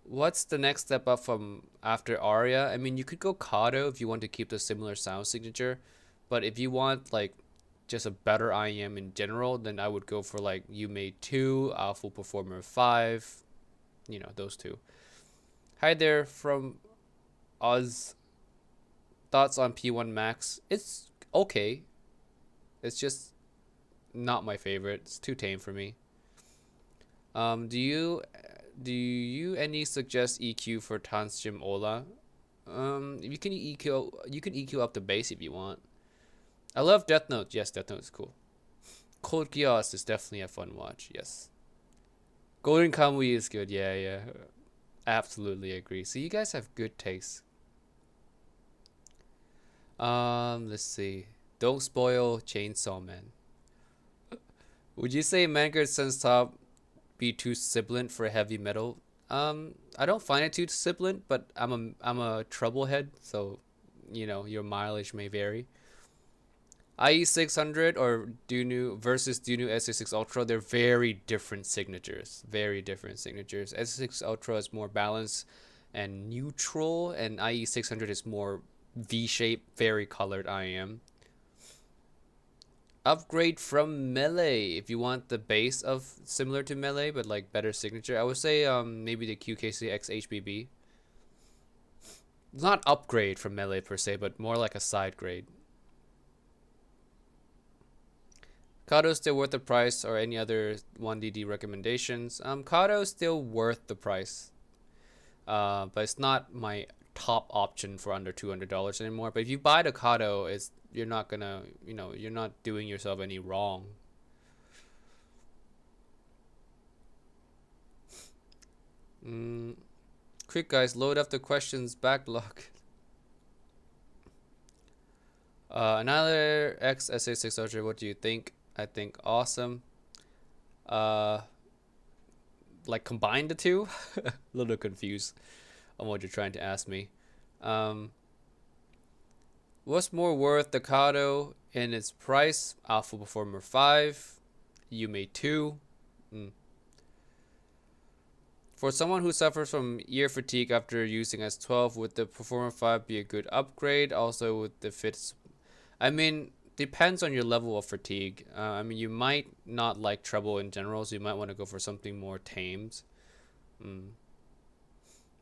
What's the next step up from after Aria? I mean, you could go Kato if you want to keep the similar sound signature, but if you want like just a better IEM in general, then I would go for like Yume 2, Alpha Performer 5, you know, those two. Hi there from Oz. Thoughts on P1 Max? It's okay. It's just not my favorite. It's too tame for me. Do you any suggest EQ for Tanstrim Ola? You can EQ up the bass if you want. I love Death Note. Yes, Death Note is cool. Code Geass is definitely a fun watch. Yes. Golden Kamui is good. Yeah, yeah. Absolutely agree. So you guys have good taste. Let's see. Don't spoil Chainsaw Man. Would you say Manguard Sun's Top be too sibilant for heavy metal? I don't find it too sibilant, but I'm a treble head, so you know your mileage may vary. IE600 or Dunu versus Dunu S6 Ultra, they're very different signatures. Very different signatures. S6 Ultra is more balanced and neutral, and IE600 is more V-shaped, very colored IM. Upgrade from Melee if you want the base of similar to Melee but like better signature. I would say maybe the QKC X HBB. It's not upgrade from Melee per se, but more like a side grade. Kato still worth the price, or any other 1DD recommendations? Kato still worth the price, but it's not my top option for under $200 anymore. But if you buy the Kato, you're not gonna, you're not doing yourself any wrong. Quick guys, load up the questions backlog. Another XSA6 Ultra, what do you think? I think awesome. Like combine the two? A little confused on what you're trying to ask me. What's more worth the Kato in its price? Alpha Performer 5, Yume 2. For someone who suffers from ear fatigue after using S12, would the Performer 5 be a good upgrade? Also, with the fits, I mean, depends on your level of fatigue. I mean, you might not like treble in general, so you might want to go for something more tamed.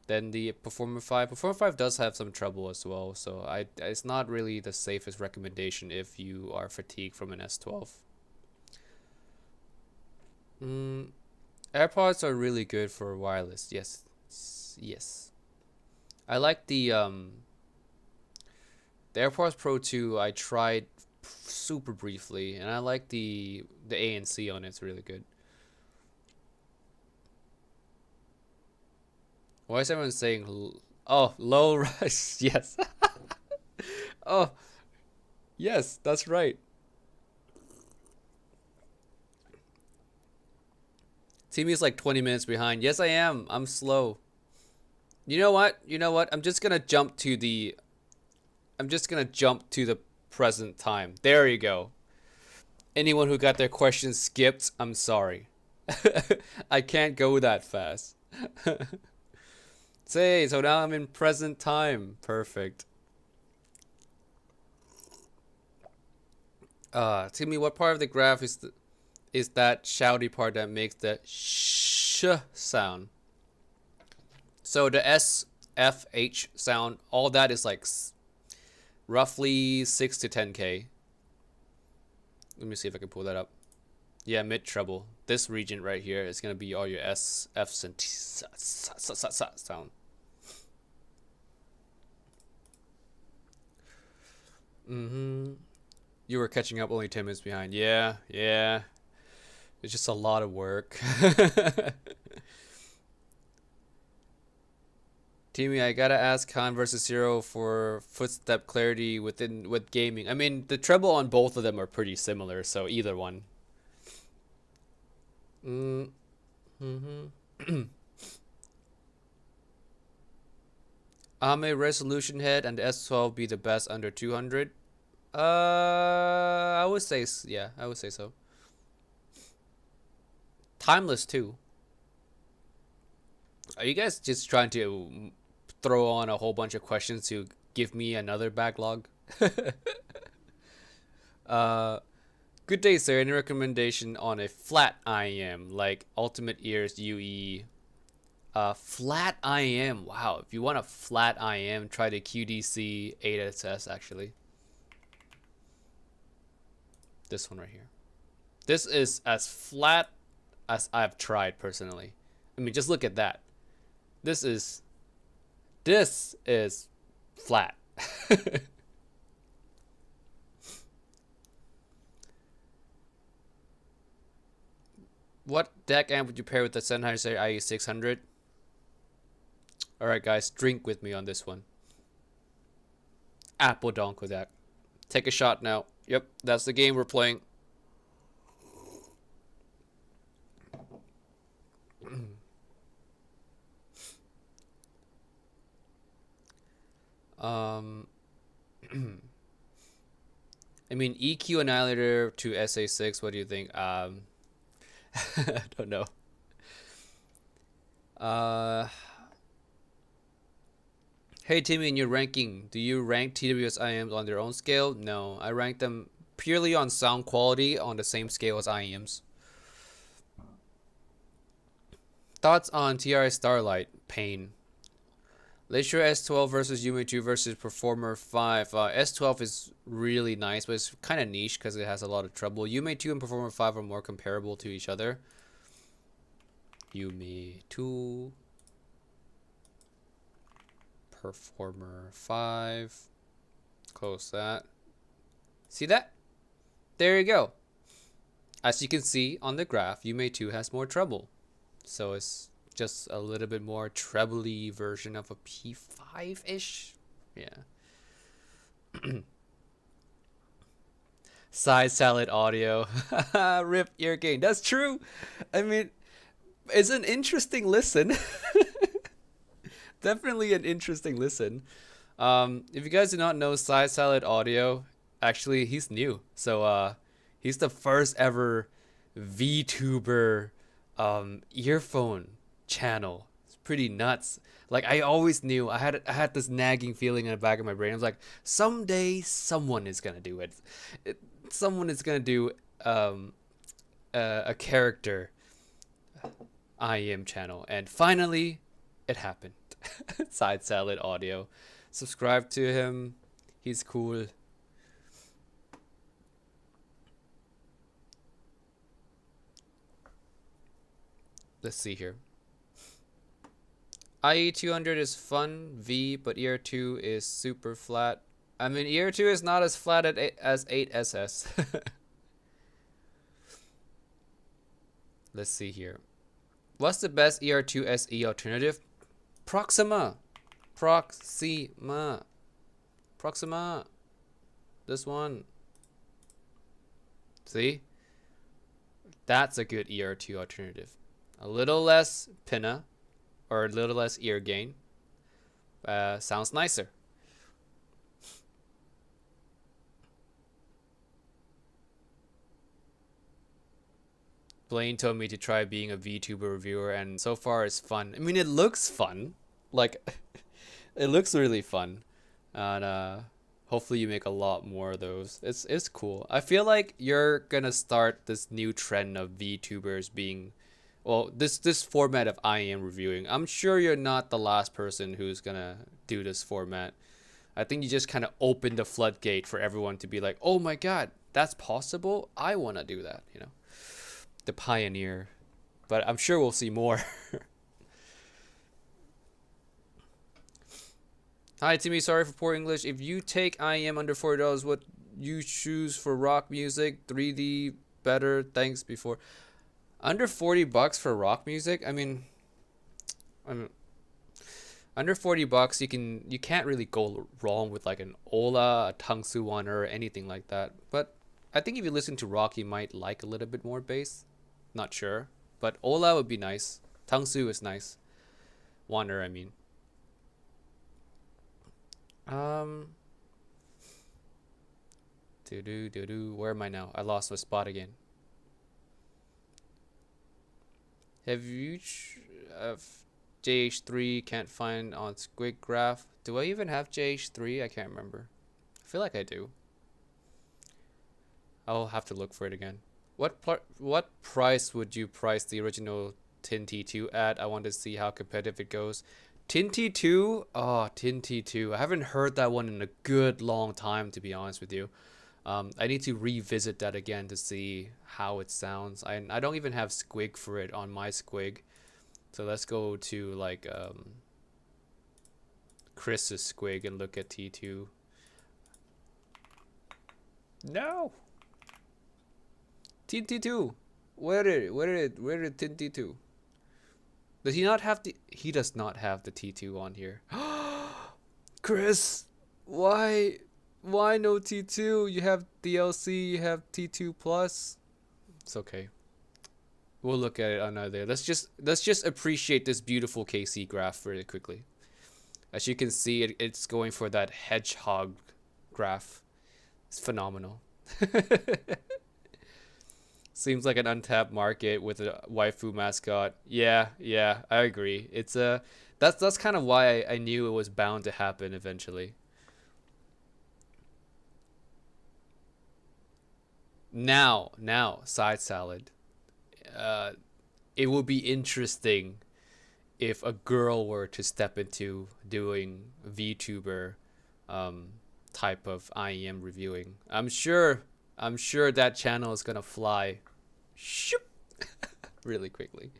Then the Performer 5. Performer 5 does have some treble as well, so it's not really the safest recommendation if you are fatigued from an S12. AirPods are really good for wireless. Yes. Yes. I like the AirPods Pro 2. I tried super briefly, and I like the ANC on it. It's really good. Why is everyone saying oh, low rush? Yes. Oh, yes, that's right. Timmy is like 20 minutes behind. Yes, I am. I'm slow. You know what? You know what? I'm just gonna jump to the present time. There you go. Anyone who got their questions skipped, I'm sorry. I can't go that fast. Say, so now I'm in present time. Perfect. Timmy, what part of the graph is that shouty part that makes the sh sound? So the SFH sound, all that is like roughly 6 to 10K. Let me see if I can pull that up. Yeah, mid treble. This region right here is gonna be all your S, Fs, and T sound. You were catching up only 10 minutes behind. Yeah, yeah. It's just a lot of work. Teamy, I gotta ask Han versus Zero for footstep clarity with gaming. I mean, the treble on both of them are pretty similar, so either one. A resolution head and the S12 be the best under 200. I would say yeah, I would say so. Timeless too. Are you guys just trying to throw on a whole bunch of questions to give me another backlog? Good day, sir. Any recommendation on a flat IM like Ultimate Ears UE? Flat IM. Wow, if you want a flat IM, try the QDC 8SS actually. This one right here. This is as flat as I've tried personally. I mean, just look at that. This is flat. What deck amp would you pair with the Sennheiser IE600? Alright guys, drink with me on this one. Apple Donko deck. Take a shot now. Yep, that's the game we're playing. I mean, EQ Annihilator to SA6, what do you think? I don't know. Hey Timmy, in your ranking, do you rank TWS IMs on their own scale? No, I rank them purely on sound quality on the same scale as IMs. Thoughts on TRI Starlight? Pain. Leisure S12 versus Yume 2 versus Performer 5. S12 is really nice, but it's kind of niche because it has a lot of trouble. Yume 2 and Performer 5 are more comparable to each other. Yume 2. Performer 5. Close that. See that? There you go. As you can see on the graph, Yume 2 has more treble. So it's just a little bit more trebly version of a P5-ish. Yeah. Side salad audio. Rip ear gain. That's true. I mean, it's an interesting listen. Definitely an interesting listen. If you guys do not know Side Salad Audio, actually he's new. So he's the first ever VTuber earphone channel. It's pretty nuts. Like I always knew, I had this nagging feeling in the back of my brain. I was like, someday someone is gonna do it. Someone is gonna do a character IM channel, and finally it happened. Side Salad Audio. Subscribe to him. He's cool. Let's see here. IE200 is fun, V, but ER2 is super flat. I mean, Ear 2 is not as flat as 8SS. Let's see here. What's the best ER2 SE alternative? Proxima. Proxima. Proxima. This one. See? That's a good ER2 alternative. A little less pinna, or a little less ear gain. Sounds nicer. Blaine told me to try being a VTuber reviewer, and so far it's fun. I mean, it looks fun. Like, it looks really fun. And hopefully you make a lot more of those. It's cool. I feel like you're gonna start this new trend of VTubers being, well, this format of IM reviewing. I'm sure you're not the last person who's gonna do this format. I think you just kind of open the floodgate for everyone to be like, oh my god, that's possible? I wanna do that, you know? The pioneer. But I'm sure we'll see more. Hi Timmy, sorry for poor English. If you take IEM under $40, what you choose for rock music? 3D better, thanks before. Under $40 for rock music? I mean under $40 you can't really go wrong with like an Ola, a Tangsu one, or anything like that. But I think if you listen to rock you might like a little bit more bass. Not sure, but Ola would be nice. Tangsu is nice. Wander, I mean. Where am I now? I lost my spot again. Have you JH3 can't find on Squig Graph? Do I even have JH3? I can't remember. I feel like I do. I'll have to look for it again. What price would you price the original Tin T2 at? I want to see how competitive it goes. Tin T2? Oh, Tin T2. I haven't heard that one in a good long time, to be honest with you. I need to revisit that again to see how it sounds. I don't even have Squig for it on my Squig. So let's go to like Chris's Squig and look at T2. No! Tin T2. Where did Tin T2? Does he not have the? He does not have the T2 on here. Chris, why no T2? You have DLC. You have T2 plus. It's okay. We'll look at it another. Let's just appreciate this beautiful KC graph really quickly. As you can see, it's going for that hedgehog graph. It's phenomenal. Seems like an untapped market with a waifu mascot. Yeah, I agree. It's that's kind of why I knew it was bound to happen eventually. Now, side salad. It would be interesting if a girl were to step into doing VTuber type of IEM reviewing. I'm sure that channel is gonna fly shoop, really quickly.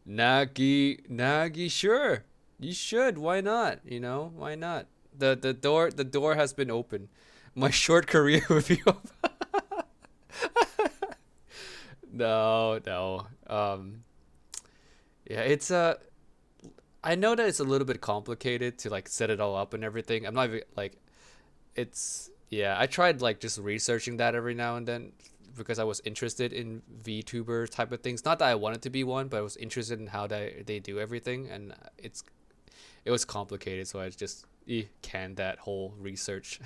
Nagi, sure. You should. Why not? You know, why not? The door has been open. My short career review. No. Yeah, it's I know that it's a little bit complicated to like set it all up and everything. I'm not even like, it's, yeah, I tried like just researching that every now and then because I was interested in VTuber type of things. Not that I wanted to be one, but I was interested in how they do everything, and it was complicated, so I just canned that whole research.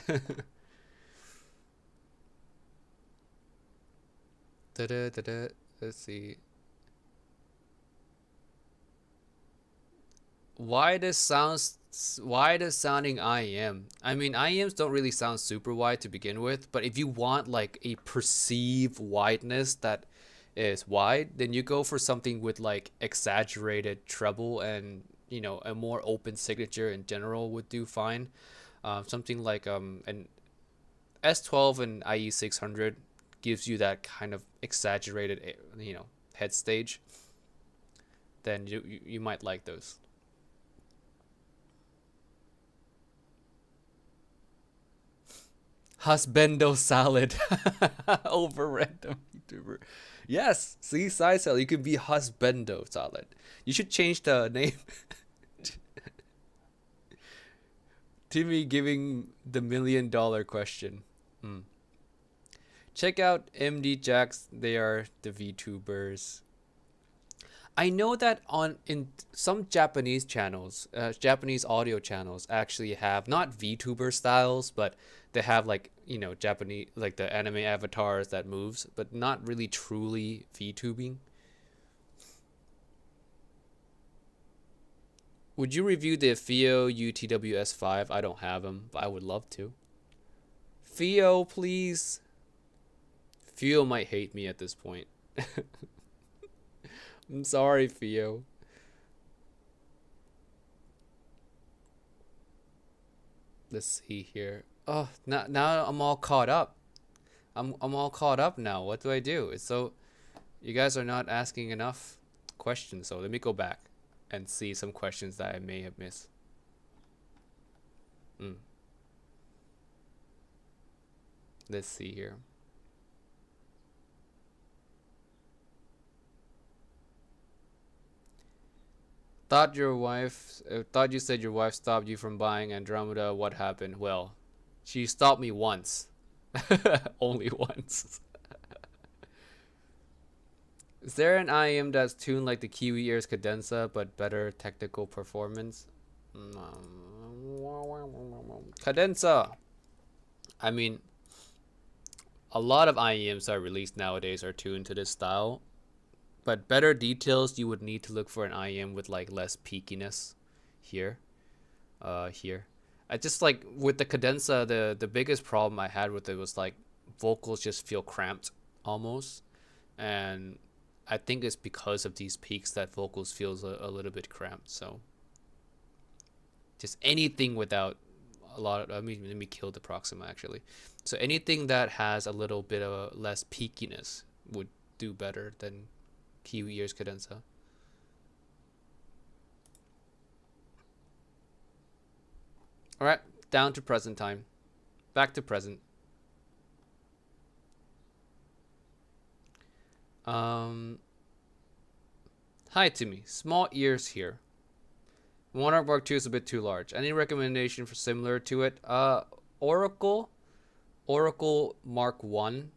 Let's see. Why does sounding IEM? I mean, IEMs don't really sound super wide to begin with, but if you want like a perceived wideness that is wide, then you go for something with like exaggerated treble, and you know, a more open signature in general would do fine. Something like an S12 and IE600 gives you that kind of exaggerated, you know, head stage. Then you might like those. Husbando salad over random YouTuber. Yes, see, side salad. You could be husbando salad. You should change the name. Timmy giving the $1 million question. Hmm. Check out MD Jacks. They are the VTubers. I know that on in some Japanese channels, Japanese audio channels actually have not VTuber styles, but they have like Japanese like the anime avatars that moves, but not really truly VTubing. Would you review the Fio UTWS5? I don't have them, but I would love to. Fio, please. Fio might hate me at this point. I'm sorry, Fio. Let's see here. Oh, now I'm all caught up. I'm all caught up now. What do I do? It's so you guys are not asking enough questions. So let me go back and see some questions that I may have missed. Let's see here. Thought you said your wife stopped you from buying Andromeda. What happened? Well, she stopped me once. Only once. Is there an IEM that's tuned like the Kiwi Ears Cadenza but better technical performance? Cadenza. I mean, a lot of IEMs that are released nowadays are tuned to this style. But better details, you would need to look for an IEM with like less peakiness here. Here. I just like with the cadenza, the biggest problem I had with it was like vocals just feel cramped almost. And I think it's because of these peaks that vocals feels a little bit cramped. So just anything without a lot of, let me kill the Proxima actually. So anything that has a little bit of less peakiness would do better than Kiwi Ears Cadenza. Alright, down to present time. Back to present. Hi Timmy, small ears here. Monarch Mark 2 is a bit too large. Any recommendation for similar to it? Oracle Mark 1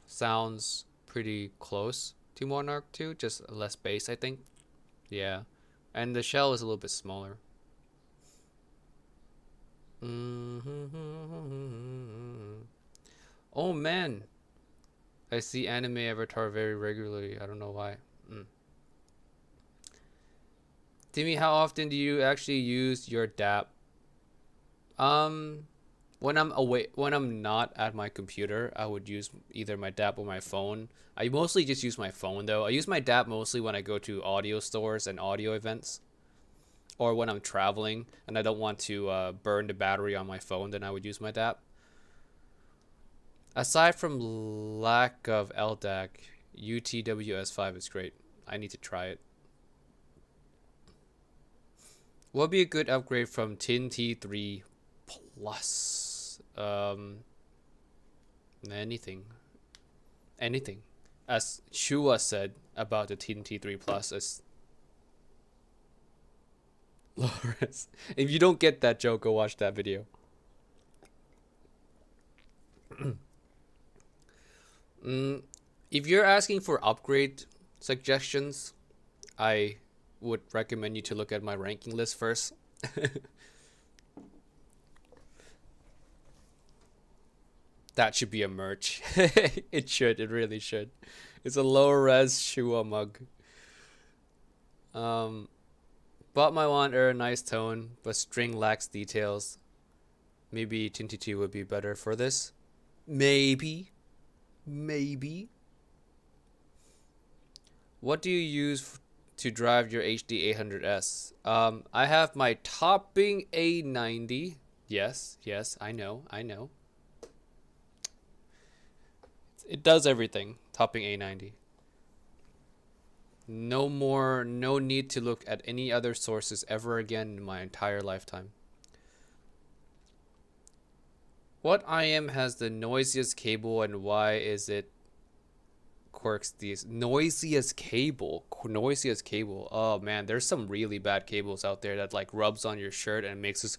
sounds pretty close to Monarch 2, just less bass, I think. Yeah. And the shell is a little bit smaller. Oh man. I see anime avatar very regularly. I don't know why. Timmy, how often do you actually use your DAP? When I'm not at my computer, I would use either my DAP or my phone. I mostly just use my phone though. I use my DAP mostly when I go to audio stores and audio events, or when I'm traveling and I don't want to burn the battery on my phone. Then I would use my DAP. Aside from lack of LDAC, UTWS5 is great. I need to try it. What would be a good upgrade from Tin T3 Plus? Anything. As Shua said about the Tin T3 Plus, as Lawrence. If you don't get that joke, go watch that video. If you're asking for upgrade suggestions, I would recommend you to look at my ranking list first. That should be a merch. It should. It really should. It's a low res Shua mug. Bought my Wanderer, nice tone, but string lacks details. Maybe Tinty 2 would be better for this. Maybe. What do you use to drive your HD 800S? I have my Topping A90. Yes, I know. It does everything. Topping A90. No need to look at any other sources ever again in my entire lifetime. What IM has the noisiest cable and why is it quirks these noisiest cable? Noisiest cable. Oh man, there's some really bad cables out there that like rubs on your shirt and makes this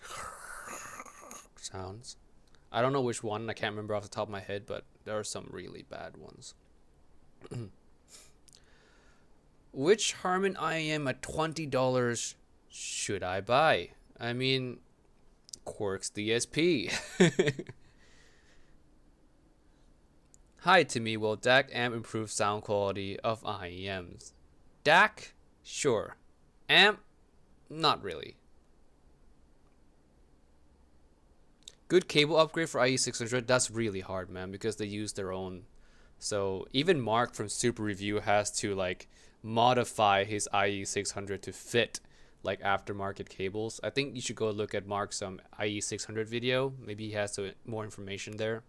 sounds. I don't know which one. I can't remember off the top of my head, but there are some really bad ones. Which Harman IM at $20 should I buy? I mean, Quark's DSP. Hi Timmy, will DAC amp improve sound quality of IEMs? DAC? Sure. Amp? Not really. Good cable upgrade for IE600? That's really hard, man, because they use their own. So even Mark from Super Review has to like modify his IE600 to fit like aftermarket cables. I think you should go look at Mark's IE600 video. Maybe he has more information there.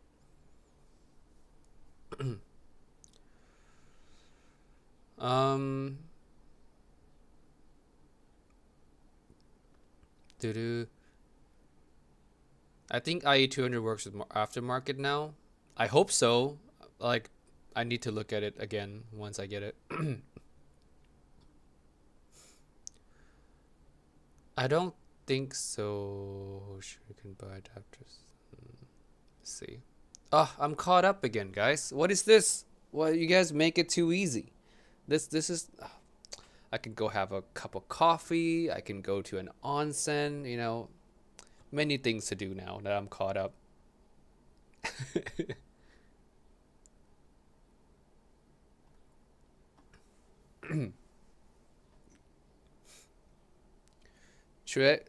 Doo-doo. I think IE200 works with aftermarket now. I hope so. Like, I need to look at it again once I get it. I don't think so. Sure, you can buy adapters. Let's see. Oh, I'm caught up again, guys. What is this? Well, you guys make it too easy. This is. I can go have a cup of coffee. I can go to an onsen. You know, many things to do now that I'm caught up. Should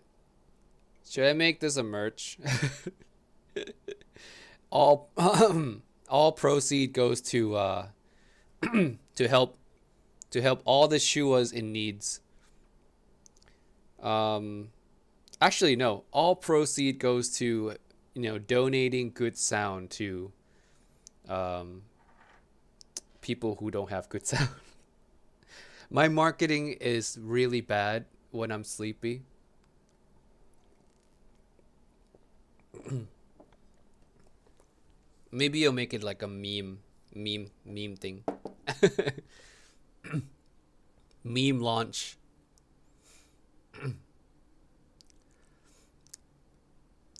I make this a merch? all all proceed goes to to help all the Shuas in needs. Actually no, all proceed goes to donating good sound to people who don't have good sound. My marketing is really bad when I'm sleepy. Maybe you'll make it like a meme thing. Meme launch.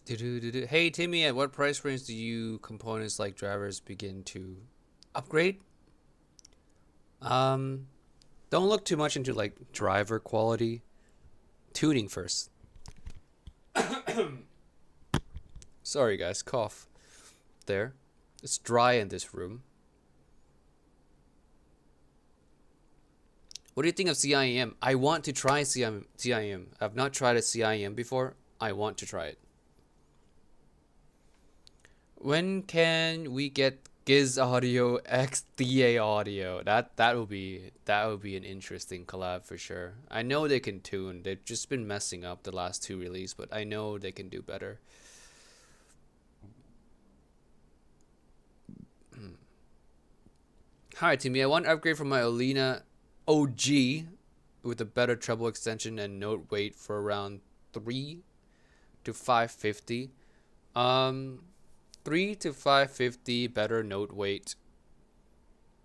Hey Timmy, at what price range do you components like drivers begin to upgrade? Don't look too much into like driver quality. Tuning first. Sorry guys, cough. There. It's dry in this room. What do you think of CIM? I want to try CIM. I've not tried a CIM before. I want to try it. When can we get Giz Audio X DA Audio? That would be an interesting collab for sure. I know they can tune. They've just been messing up the last two releases, but I know they can do better. Hi Timmy, I want to upgrade from my Olina OG with a better treble extension and note weight for around 3 to 550. 3 to 550 better note weight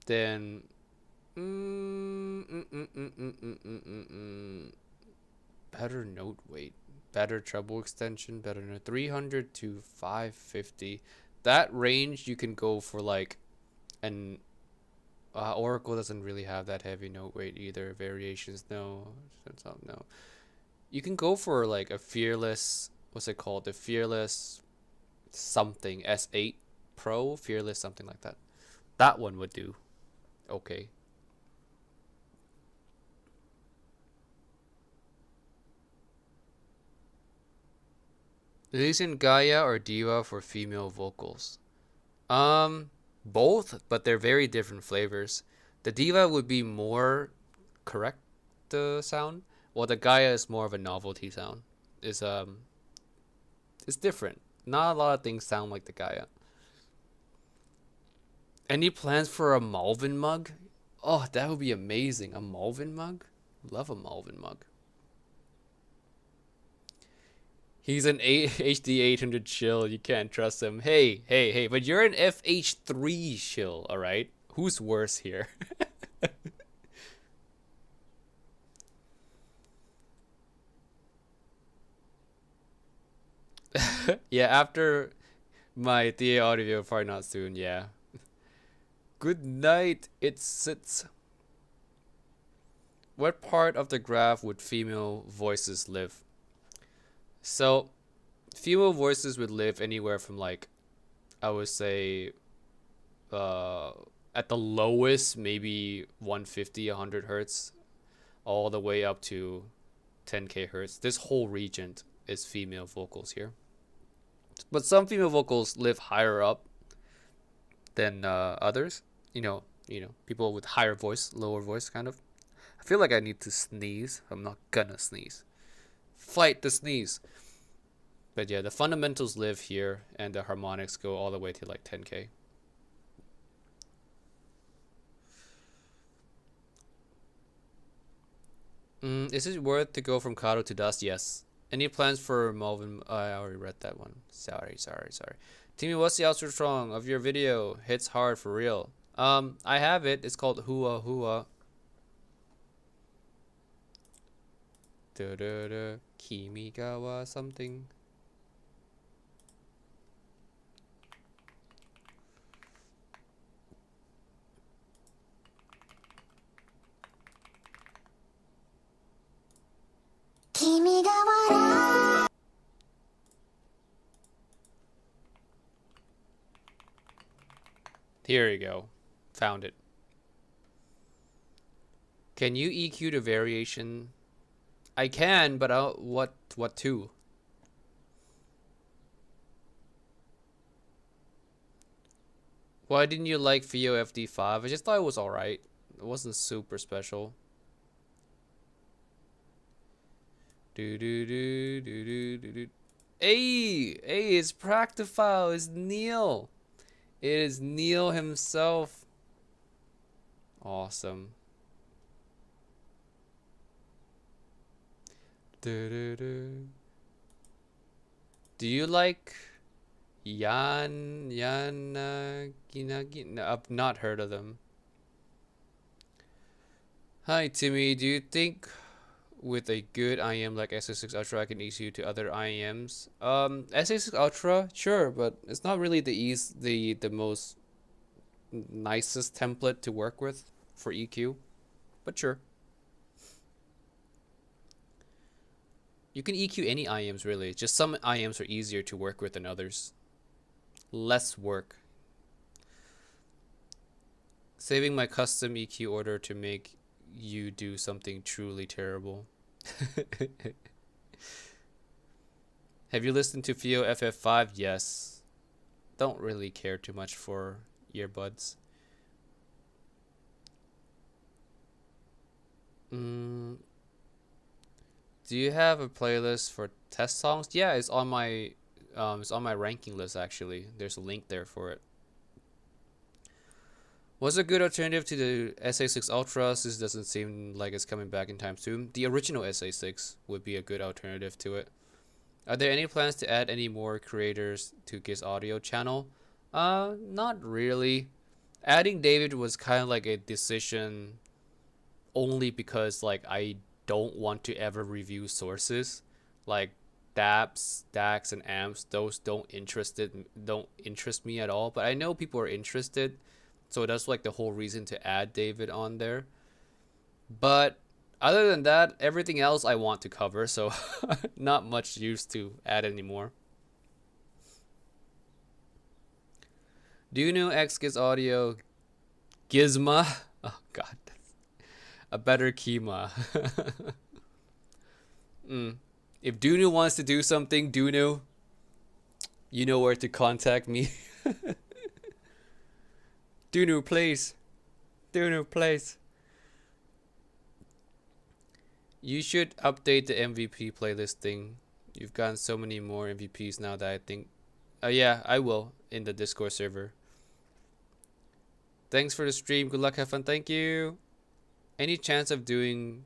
than better note weight, better treble extension, better note 300 to 550. That range you can go for like an Oracle doesn't really have that heavy note weight either. Variations, no. No. You can go for like a Fearless, what's it called? The Fearless something, S8 Pro, Fearless, something like that. That one would do. Okay. Isn't Gaia or Diva for female vocals? Both, but they're very different flavors. The Diva would be more correct sound, while the Gaia is more of a novelty sound. It's different. Not a lot of things sound like the Gaia. Any plans for a Malvin mug? Oh, that would be amazing. A Malvin mug? Love a Malvin mug. He's an HD 800 shill. You can't trust him. Hey, hey, hey! But you're an FH3 shill, all right? Who's worse here? Yeah, after my TA audio, probably not soon. Yeah. Good night. It sits. What part of the graph would female voices live? So, female voices would live anywhere from like, I would say, uh, at the lowest maybe 150, 100 hertz, all the way up to 10k hertz. This whole region is female vocals here. But some female vocals live higher up than others. People with higher voice, lower voice, kind of. I feel like I need to sneeze. I'm not gonna sneeze. Fight the sneeze. But yeah, the fundamentals live here, and the harmonics go all the way to like 10k. Is it worth to go from Kato to Dust? Yes. Any plans for Melvin? I already read that one. Sorry. Timmy, what's the outro song of your video? Hits hard for real. I have it. It's called Hua Hua. Kimi ga wa something. Here you go. Found it. Can you EQ the variation? I can, but what to? Why didn't you like Fio FD5? I just thought it was alright. It wasn't super special. Hey, it's Practifile. It's Neil. It is Neil himself. Awesome. Do you like Ginagi? I've not heard of them. Hi Timmy, do you think with a good IM like SA6 Ultra I can ECU to other IMs? SA6 Ultra, sure, but it's not really the most nicest template to work with for EQ, but sure. You can EQ any IMs really, just some IMs are easier to work with than others. Less work. Saving my custom EQ order to make you do something truly terrible. Have you listened to Fio FF5? Yes. Don't really care too much for earbuds. Do you have a playlist for test songs? Yeah, it's on my ranking list actually. There's a link there for it. What's a good alternative to the SA6 Ultra? This doesn't seem like it's coming back in time soon. The original SA6 would be a good alternative to it. Are there any plans to add any more creators to Giz Audio channel? Not really. Adding David was kind of like a decision only because like I don't want to ever review sources like DAPs, DACs, and amps. Those don't interest me at all. But I know people are interested, so that's like the whole reason to add David on there. But other than that, everything else I want to cover, so not much use to add anymore. Do you know X Giz Audio Gizma? Oh god. A better Kima. If Dunu wants to do something, Dunu, you know where to contact me. Dunu, please. Dunu, please. You should update the MVP playlist thing. You've gotten so many more MVPs now that I think... yeah, I will in the Discord server. Thanks for the stream. Good luck, have fun. Thank you. Any chance of doing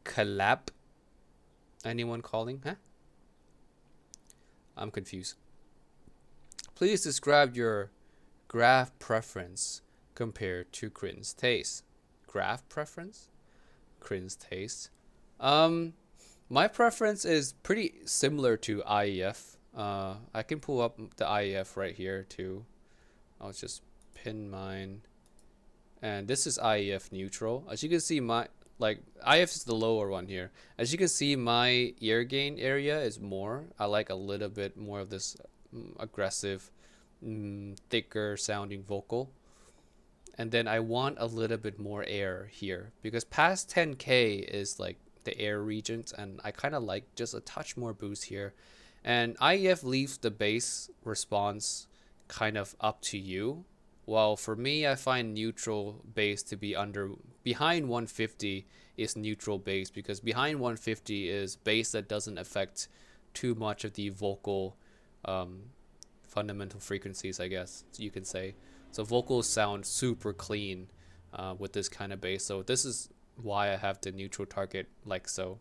collab? Anyone calling? Huh? I'm confused. Please describe your graph preference compared to Crin's taste. Graph preference? Crin's taste. Um, my preference is pretty similar to IEF. I can pull up the IEF right here too. I'll just pin mine. And this is IEF neutral. As you can see, my like IF is the lower one here. As you can see, my ear gain area is more. I like a little bit more of this aggressive, thicker sounding vocal. And then I want a little bit more air here because past 10K is like the air regions, and I kind of like just a touch more boost here. And IEF leaves the bass response kind of up to you. Well, for me, I find neutral bass to be behind 150 is neutral bass, because behind 150 is bass that doesn't affect too much of the vocal fundamental frequencies, I guess you can say. So vocals sound super clean with this kind of bass. So this is why I have the neutral target like so.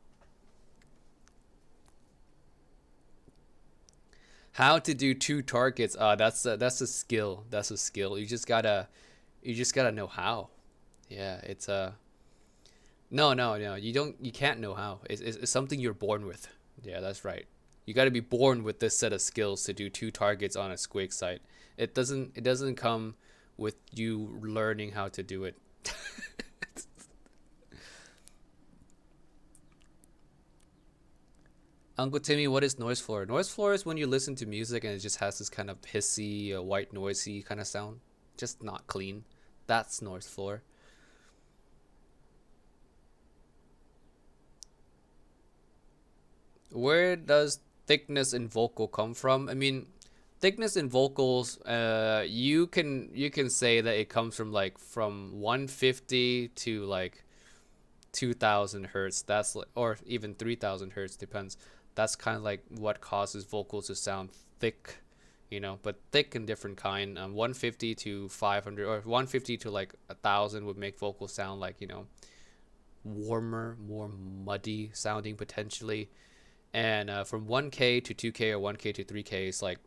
How to do two targets? That's a skill. That's a skill. You just gotta know how. Yeah, it's no. You can't know how. It's something you're born with. Yeah, that's right. You gotta be born with this set of skills to do two targets on a squig site. It doesn't come with you learning how to do it. Uncle Timmy, what is noise floor? Noise floor is when you listen to music and it just has this kind of hissy, white noisy kind of sound. Just not clean. That's noise floor. Where does thickness in vocal come from? I mean, thickness in vocals, you can say that it comes from 150 to like 2000 hertz. That's or even 3000 hertz, depends. That's kind of like what causes vocals to sound thick, but thick in different kind. 150 to 500 or 150 to like 1000 would make vocals sound like, warmer, more muddy sounding potentially. And from 1K to 2K or 1K to 3K is like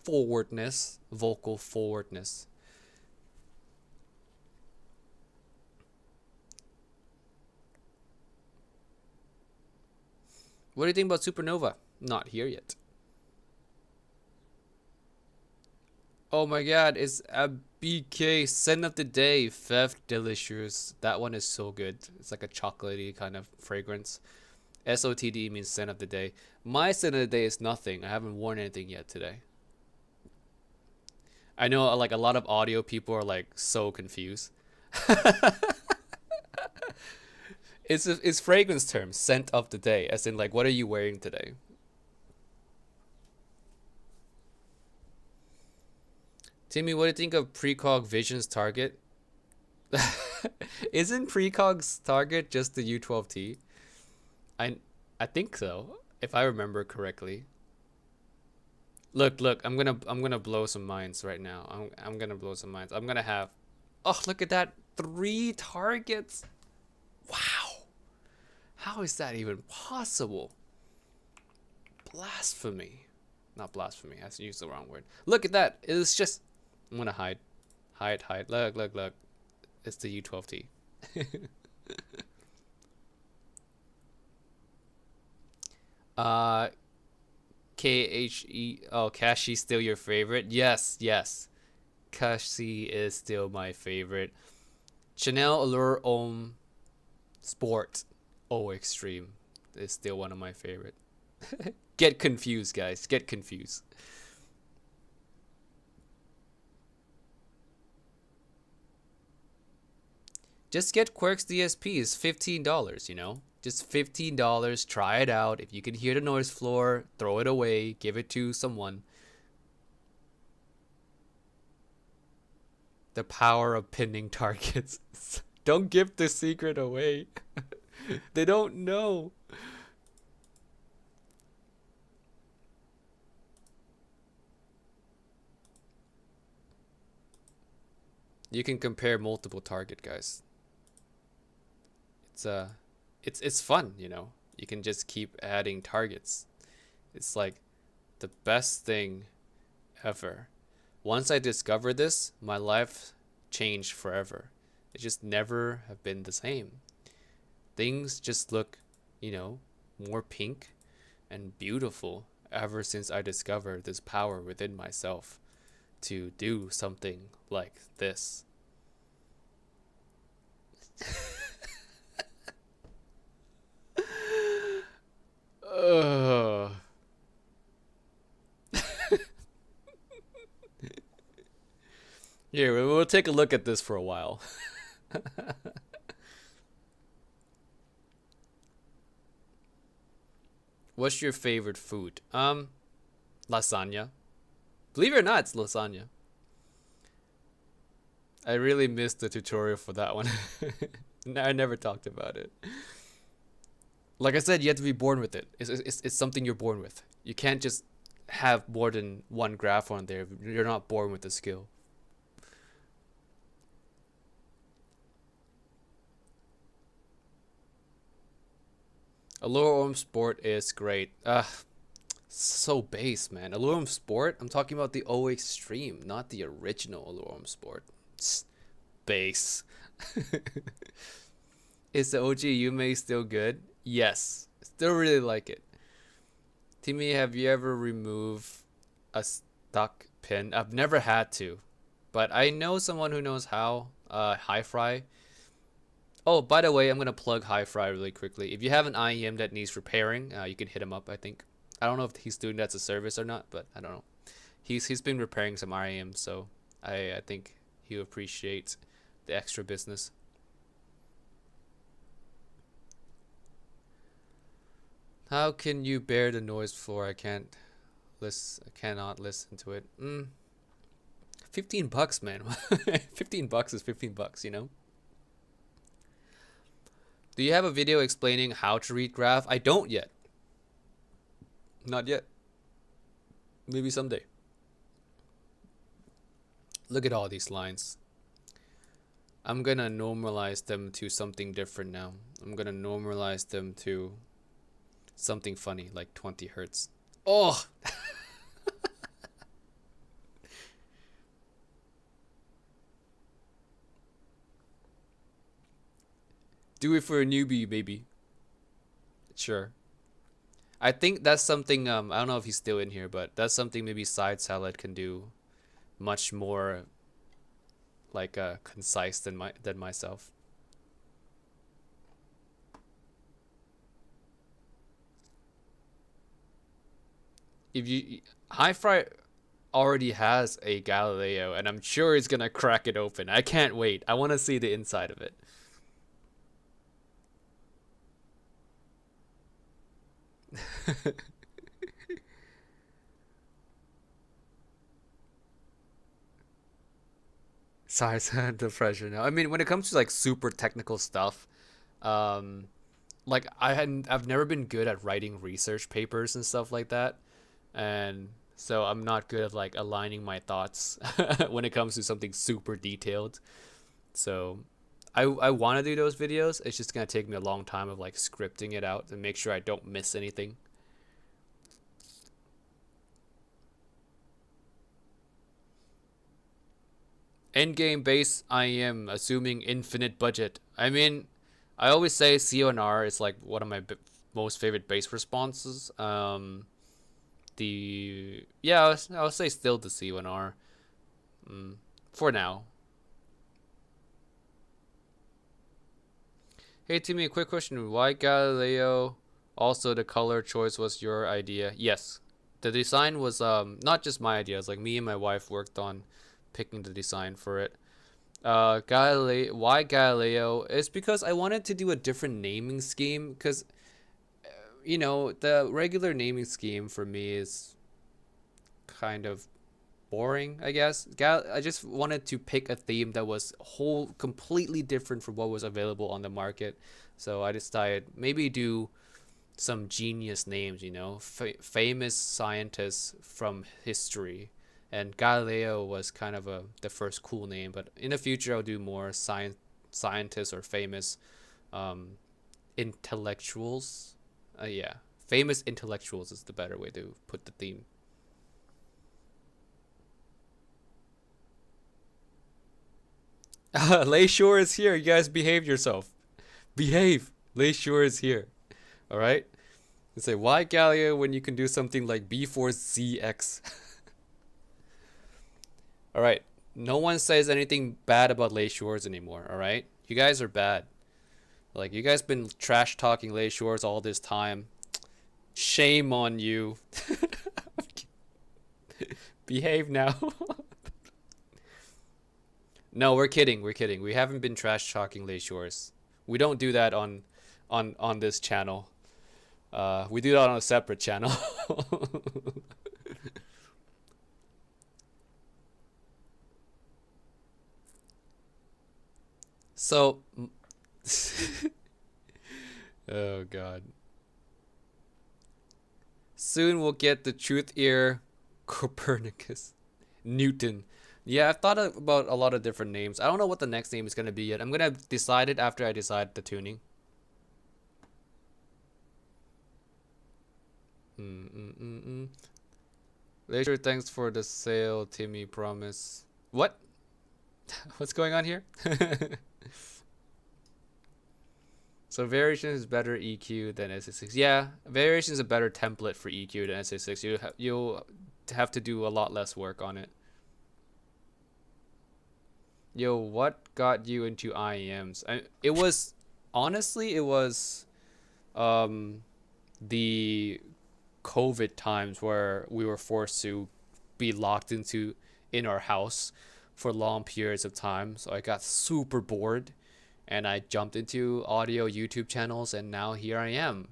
forwardness, vocal forwardness. What do you think about Supernova? Not here yet. Oh my god, it's a BK scent of the day, Fev Delicious. That one is so good. It's like a chocolatey kind of fragrance. SOTD means scent of the day. My scent of the day is nothing. I haven't worn anything yet today. I know like a lot of audio people are like so confused. It's fragrance term, scent of the day, as in like what are you wearing today? Timmy, what do you think of Precog Vision's target? Isn't Precog's target just the U12T? I think so, if I remember correctly. Look, I'm gonna blow some minds right now. I'm gonna blow some minds. I'm gonna have, oh, look at that, 3 targets. Wow, how is that even possible? Blasphemy. Not blasphemy, I used the wrong word. Look at that. It's just, I'm gonna hide. Look. It's the U12T. KHE. Oh, Kashi still your favorite? Yes. Kashi is still my favorite. Chanel Allure Homme Sport O Extreme is still one of my favorite. Get confused, guys. Get confused. Just get Quirk's DSPs, $15, Just $15, try it out. If you can hear the noise floor, throw it away, give it to someone. The power of pinning targets. Don't give the secret away. They don't know. You can compare multiple target, guys. It's fun, You can just keep adding targets. It's like The best thing ever. Once I discovered this, my life changed forever. It just never have been the same. Things just look, more pink and beautiful ever since I discovered this power within myself to do something like this. Ugh. Here, we'll take a look at this for a while. What's your favorite food? Lasagna. Believe it or not, it's lasagna. I really missed the tutorial for that one. I never talked about it. Like I said, you have to be born with it. It's something you're born with. You can't just have more than one graph on there. You're not born with the skill. Allure Orm Sport is great. So base, man. Allure Orm Sport? I'm talking about the O Extreme, not the original Allure Orm Sport. Base. Is the OG Yume still good? Yes. Still really like it. Timmy, have you ever removed a stuck pin? I've never had to, but I know someone who knows how. High Fry. Oh, by the way, I'm gonna plug High Fry really quickly. If you have an IEM that needs repairing, you can hit him up. I think. I don't know if he's doing that as a service or not, but I don't know. He's been repairing some IEM, so I think he'll appreciate the extra business. How can you bear the noise floor? I cannot listen to it. $15, man. $15 is $15, Do you have a video explaining how to read graph? I don't yet. Not yet. Maybe someday. Look at all these lines. I'm gonna normalize them to something different now. I'm gonna normalize them to something funny, like 20 hertz. Oh! Do it for a newbie, baby. Sure. I think that's something, I don't know if he's still in here, but that's something maybe Side Salad can do much more, like, concise than myself. If you Hi-Fi already has a Galileo, and I'm sure he's gonna crack it open. I can't wait. I want to see the inside of it. Sorry, the pressure now. I mean, when it comes to like super technical stuff, um, like I've never been good at writing research papers and stuff like that, and so I'm not good at like aligning my thoughts when it comes to something super detailed. So I want to do those videos. It's just gonna take me a long time of like scripting it out and make sure I don't miss anything. Endgame base, I am assuming infinite budget. I mean, I always say CONR is like one of my most favorite base responses. I'll say still the CONR. For now. Hey Timmy, a quick question. Why Galileo? Also, the color choice was your idea. Yes, the design was not just my idea. It's like me and my wife worked on picking the design for it. Galileo. Why Galileo? It's because I wanted to do a different naming scheme. Because the regular naming scheme for me is kind of boring, I guess. I just wanted to pick a theme that was completely different from what was available on the market. So I decided maybe do some genius names, famous scientists from history. And Galileo was kind of the first cool name, but in the future I'll do more scientists or famous intellectuals. Yeah, famous intellectuals is the better way to put the theme. Layshore is here. You guys behave yourself. Behave. Layshore is here. All right. You say why Gallia when you can do something like B4ZX. All right. No one says anything bad about Layshores anymore. All right. You guys are bad. Like you guys been trash talking Layshores all this time. Shame on you. Behave now. No, we're kidding. We're kidding. We haven't been trash talking Layshores. We don't do that on this channel. We do that on a separate channel. So, oh god. Soon we'll get the truth ear, Copernicus, Newton. Yeah, I've thought about a lot of different names. I don't know what the next name is gonna be yet. I'm gonna decide it after I decide the tuning. Later, thanks for the sale, Timmy. Promise. What? What's going on here? So variation is better EQ than SA6. Yeah, variation is a better template for EQ than SA6. You'll have to do a lot less work on it. Yo, what got you into IEMs? It was honestly it was the COVID times where we were forced to be locked in our house for long periods of time. So I got super bored and I jumped into audio YouTube channels, and now here I am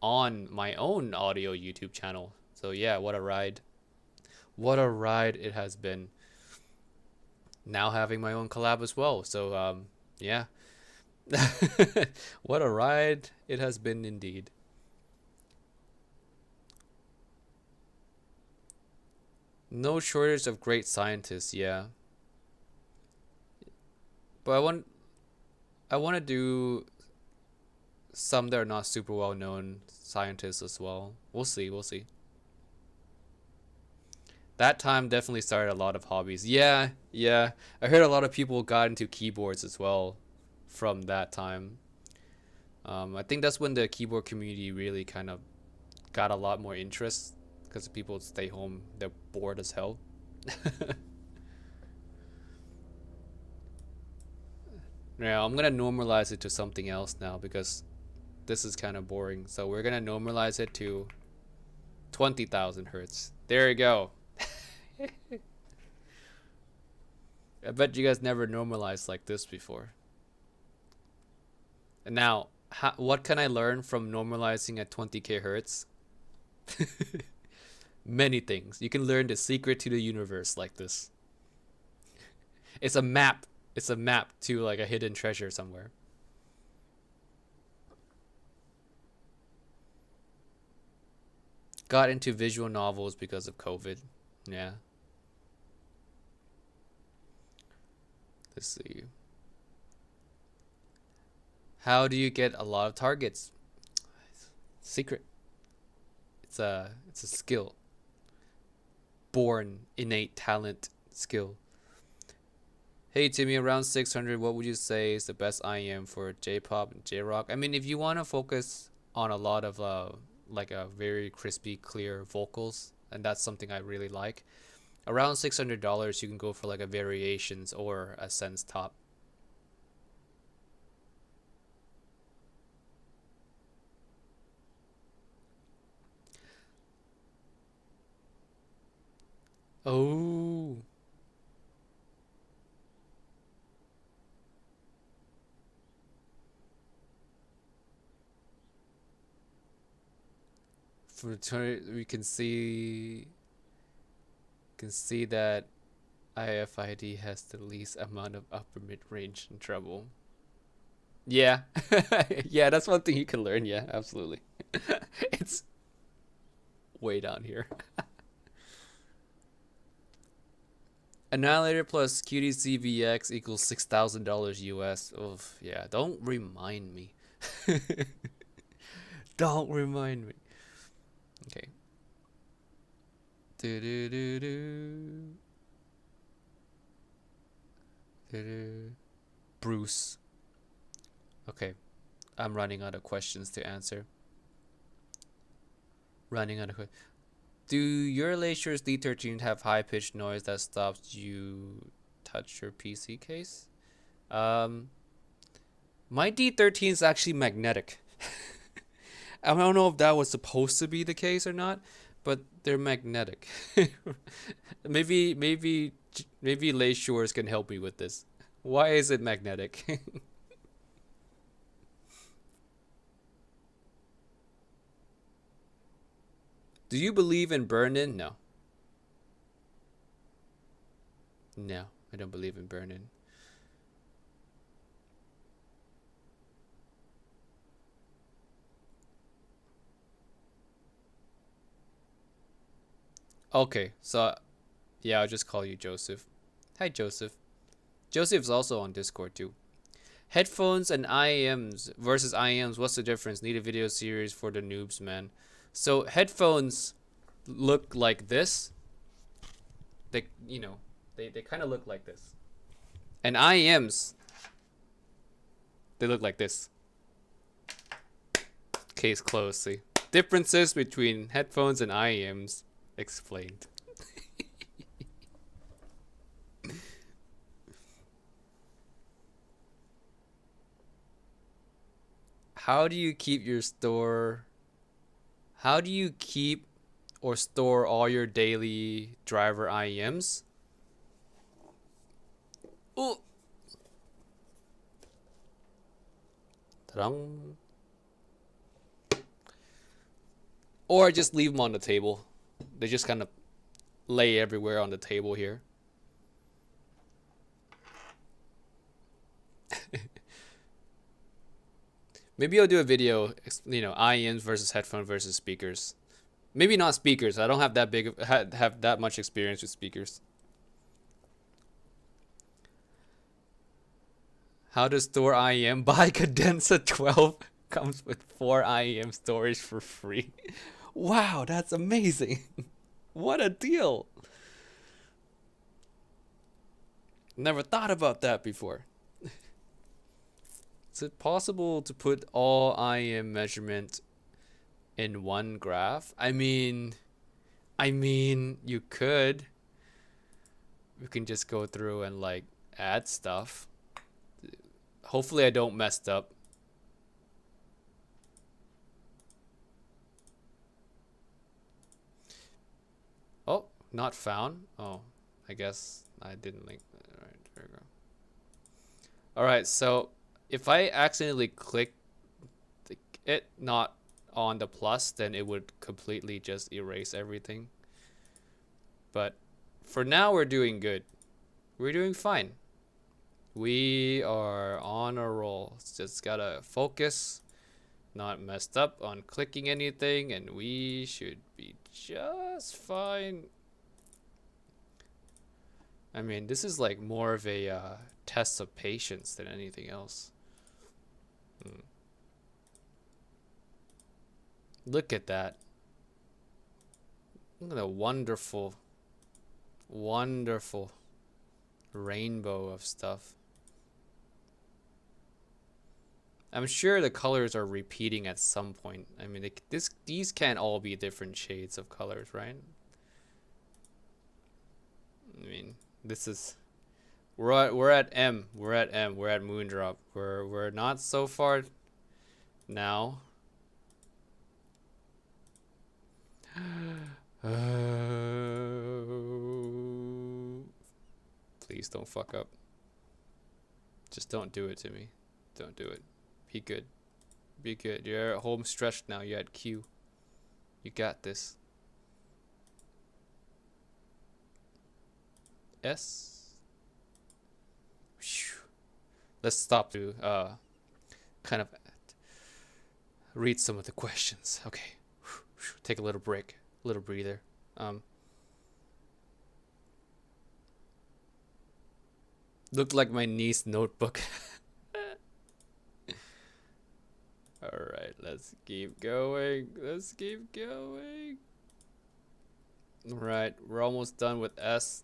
on my own audio YouTube channel. So yeah, what a ride. What a ride it has been. Now having my own collab as well. So yeah. What a ride it has been indeed. No shortage of great scientists, yeah. But I want to do some that are not super well known scientists as well. We'll see, we'll see. That time definitely started a lot of hobbies. Yeah, yeah. I heard a lot of people got into keyboards as well from that time. I think that's when the keyboard community really kind of got a lot more interest because people stay home, they're bored as hell. Now I'm gonna normalize it to something else now because this is kind of boring. So we're gonna normalize it to 20,000 hertz. There you go. I bet you guys never normalized like this before. And now, what can I learn from normalizing at 20k hertz? Many things. You can learn the secret to the universe like this. It's a map. It's a map to like a hidden treasure somewhere. Got into visual novels because of COVID. Yeah. Let's see. How do you get a lot of targets? Secret. It's a skill. Born innate talent skill. Hey Timmy, around 600, what would you say is the best IEM for J-pop and J-rock? I mean, if you want to focus on a lot of like a very crispy, clear vocals, and that's something I really like, around $600 you can go for like a Variations or a Sense Top. Oh. For we can see that IFID has the least amount of upper mid range and treble. Yeah. Yeah, that's one thing you can learn. Yeah, absolutely. It's way down here. Annihilator plus QDCVX equals $6,000 US. Oof, yeah, don't remind me. Don't remind me. Okay. Do do do do. Do do. Bruce. Okay, I'm running out of questions to answer. Running out of questions. Do your Leisure's D13 have high-pitched noise that stops you touch your PC case? Um, my D13 is actually magnetic. I don't know if that was supposed to be the case or not, but they're magnetic. maybe Leisures can help me with this. Why is it magnetic? Do you believe in burn-in? No. No, I don't believe in burn-in. Okay, so yeah, I'll just call you Joseph. Hi, Joseph. Joseph's also on Discord too. Headphones and IEMs versus IEMs. What's the difference? Need a video series for the noobs, man. So headphones look like this. They, they kind of look like this. And IEMs, they look like this. Case closed. See, differences between headphones and IEMs explained. How do you keep your store? How do you keep or store all your daily driver IEMs? Oh. Ta-dang. Or just leave them on the table. They just kind of lay everywhere on the table here. Maybe I'll do a video, IEMs versus headphones versus speakers. Maybe not speakers. I don't have that have that much experience with speakers. How to store IEM? Buy Cadenza 12. Comes with 4 IEM storage for free. Wow, that's amazing. What a deal. Never thought about that before. Is it possible to put all IEM measurement in one graph? I mean, you could. We can just go through and like add stuff. Hopefully I don't mess up. Oh, not found. Oh, I guess I didn't link. All right, there we go. All right, so if I accidentally click it not on the plus, then it would completely just erase everything. But for now, we're doing good. We're doing fine. We are on a roll. Just gotta focus, not messed up on clicking anything, and we should be just fine. I mean, this is like more of a test of patience than anything else. Look at that. Look at a wonderful, wonderful rainbow of stuff. I'm sure the colors are repeating at some point. I mean, these can't all be different shades of colors, right? I mean, this is we're at M. We're at M. We're at Moondrop. We're not so far now. Please don't fuck up. Just don't do it to me. Don't do it. Be good. Be good. You're at home stretch now. You're at Q. You got this. S. Let's stop to kind of read some of the questions. Okay. Take a little break. A little breather. Looked like my niece's notebook. Alright, let's keep going. Let's keep going. Alright, we're almost done with S.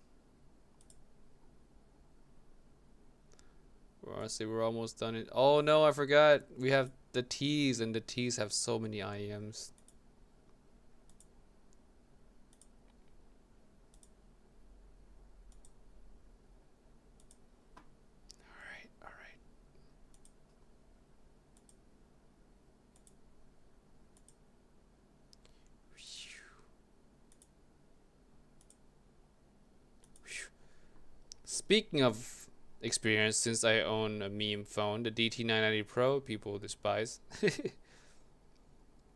Honestly, we're almost done. It. Oh no, I forgot. We have the T's, and the T's have so many IEMs. All right, all right. Speaking of experience, since I own a meme phone, the DT990 Pro, people despise.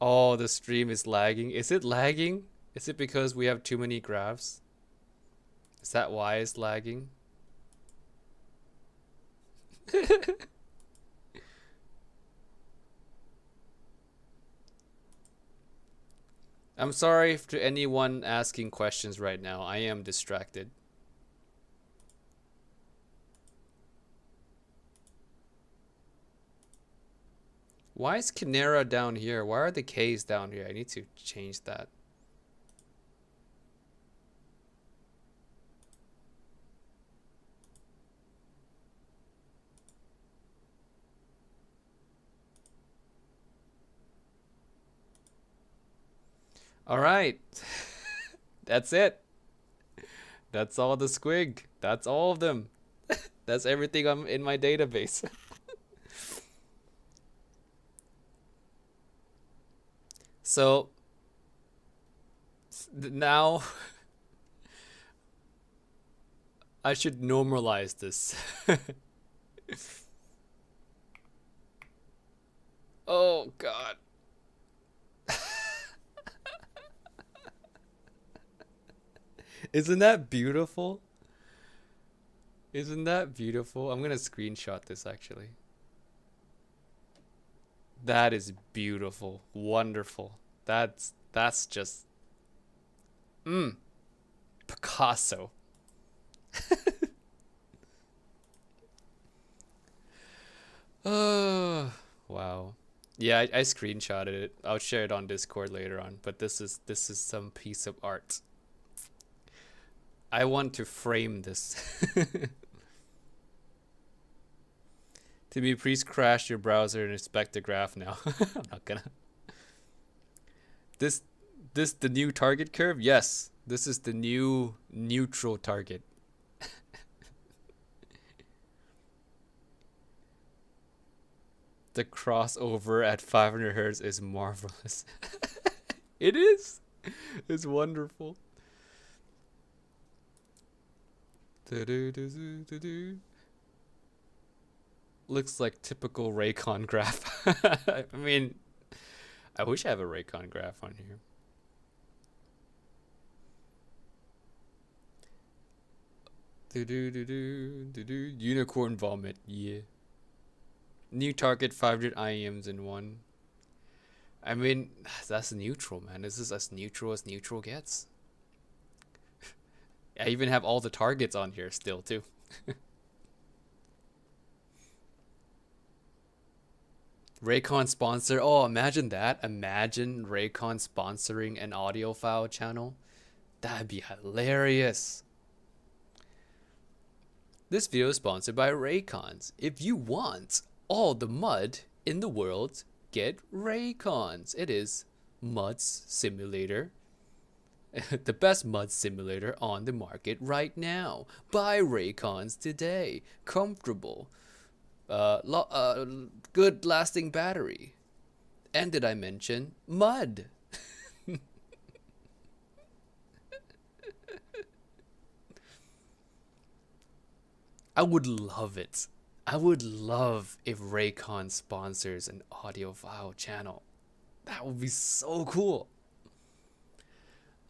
Oh, the stream is lagging. Is it lagging? Is it because we have too many graphs? Is that why it's lagging? I'm sorry to anyone asking questions right now. I am distracted. Why is Kinera down here? Why are the K's down here? I need to change that. All right. That's it. That's all the squig. That's all of them. That's everything I'm in my database. So now I should normalize this. Oh God. Isn't that beautiful? Isn't that beautiful? I'm gonna screenshot this actually. That is beautiful. Wonderful. That's just Picasso. Oh wow. Yeah, I screenshotted it. I'll share it on Discord later on, but this is some piece of art. I want to frame this. Timmy, please crash your browser and inspect the graph now. I'm not gonna. This the new target curve? Yes. This is the new neutral target. The crossover at 500 hertz is marvelous. It is. It's wonderful. Looks like typical Raycon graph. I mean, I wish I have a Raycon graph on here. Unicorn vomit, yeah. New target 500 IEMs in one. I mean, that's neutral, man. This is as neutral gets. I even have all the targets on here still, too. Raycon sponsor. Oh, imagine that. Imagine Raycon sponsoring an audiophile channel. That'd be hilarious. This video is sponsored by Raycons. If you want all the mud in the world, get Raycons. It is Mud's Simulator. The best mud simulator on the market right now. Buy Raycons today. Comfortable. Good lasting battery. And did I mention mud? I would love it. I would love if Raycon sponsors an audiophile channel. That would be so cool.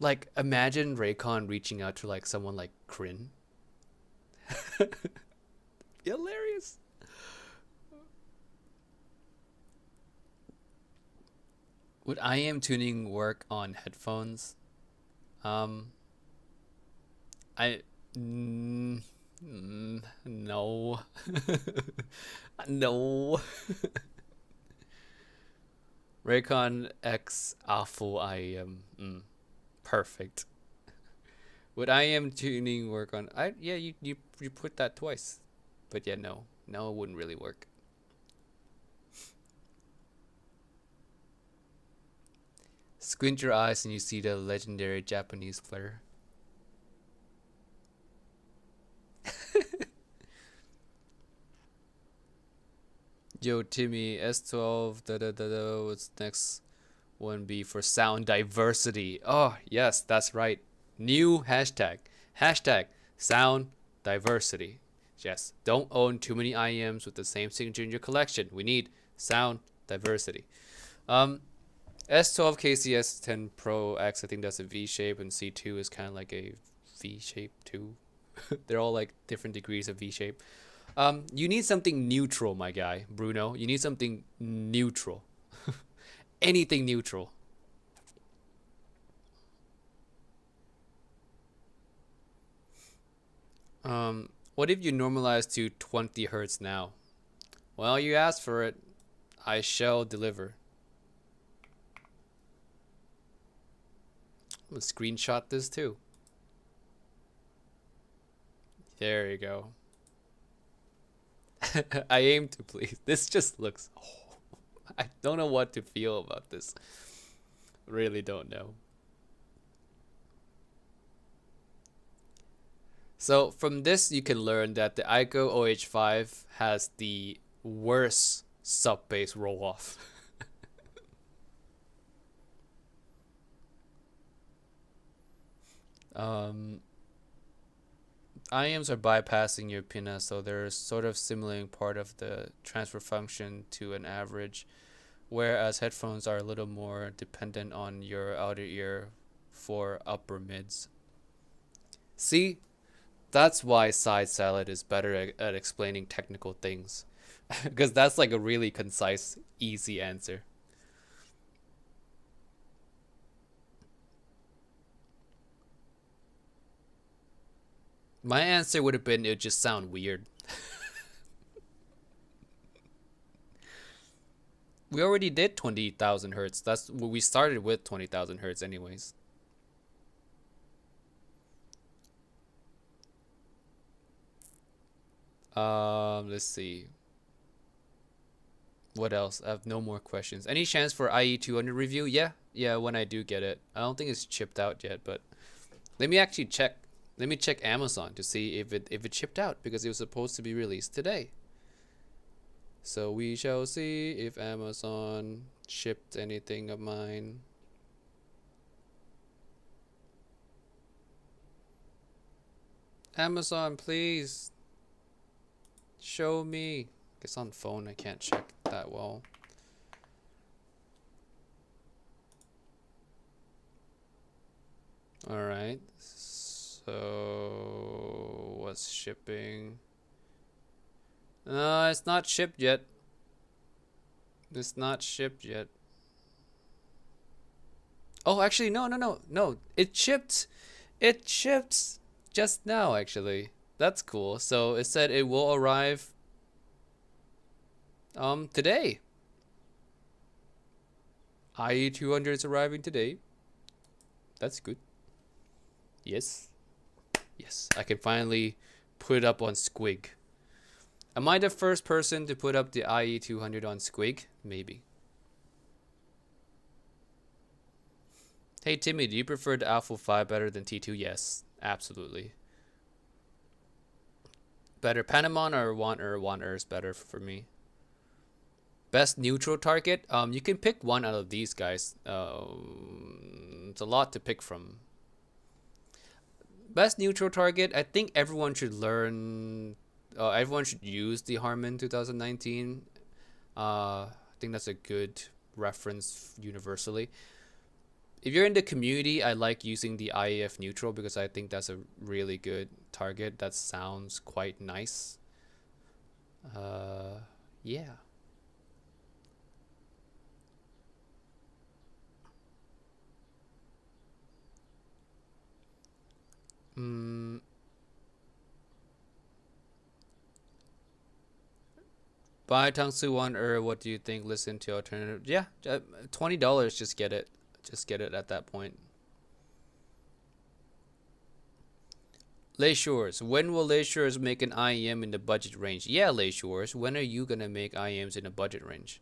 Like, imagine Raycon reaching out to like someone like Kryn. Hilarious. Would IM tuning work on headphones? I no. No. Raycon X Awful IM. Perfect. Would IM tuning work on? Yeah, you put that twice, but yeah, no. No, it wouldn't really work. Squint your eyes and you see the legendary Japanese player. Yo, Timmy, S12, da da da da. What's next one be for sound diversity? Oh, yes, that's right. New hashtag. Hashtag sound diversity. Yes, don't own too many IEMs with the same signature in your collection. We need sound diversity. S12 KCS 10 Pro X, I think that's a V shape, and C2 is kind of like a V shape too. They're all like different degrees of V shape. You need something neutral, my guy, Bruno. You need something neutral. Anything neutral. What if you normalize to 20 hertz now? Well, you asked for it. I shall deliver. I'm gonna screenshot this too. There you go. I aim to please. This just looks. Oh, I don't know what to feel about this. Really don't know. So from this, you can learn that the Ico OH5 has the worst sub bass roll off. IAMs are bypassing your pinna, so they're sort of simulating part of the transfer function to an average, whereas headphones are a little more dependent on your outer ear for upper mids. See, that's why Side Salad is better at explaining technical things, because that's like a really concise, easy answer. My answer would have been it would just sound weird. We already did 20,000 hertz. That's what we started with, 20,000 hertz anyways. Let's see. What else? I have no more questions. Any chance for IE 200 review? Yeah, when I do get it. I don't think it's chipped out yet, but let me actually check. Let me check Amazon to see if it shipped out, because it was supposed to be released today. So we shall see if Amazon shipped anything of mine. Amazon, please show me. It's on phone. I can't check that well. All right. So what's shipping? It's not shipped yet. It's not shipped yet. Oh, actually, no. It shipped. It shipped just now, actually. That's cool. So it said it will arrive today. IE 200 is arriving today. That's good. Yes. Yes, I can finally put it up on Squig. Am I the first person to put up the IE 200 on Squig? Maybe. Hey Timmy, do you prefer the Alpha 5 better than T2? Yes, absolutely. Better Panamon or Wanter? Wanter is better for me. Best neutral target? You can pick one out of these guys. It's a lot to pick from. Best neutral target, I think everyone should learn. Everyone should use the Harman 2019. I think that's a good reference universally. If you're in the community, I like using the IAF neutral because I think that's a really good target. That sounds quite nice. Yeah. Buy Tangsu One, or what do you think? Listen to alternative. Yeah, $20. Just get it. Just get it at that point. Shores, when will Lay Shores make an IEM in the budget range? Yeah, Lay Shores, when are you gonna make IEMs in a budget range?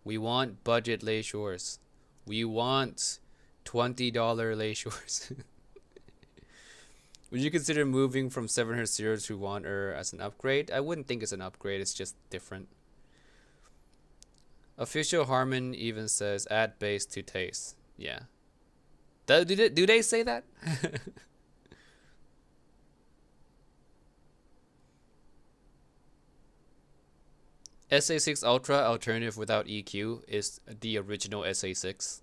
We want budget Lay Shores. We want $20 Lay Shores. Would you consider moving from 700 to 1 as an upgrade? I wouldn't think it's an upgrade, it's just different. Official Harmon even says add bass to taste. Yeah. Do they say that? SA6 Ultra alternative without EQ is the original SA6.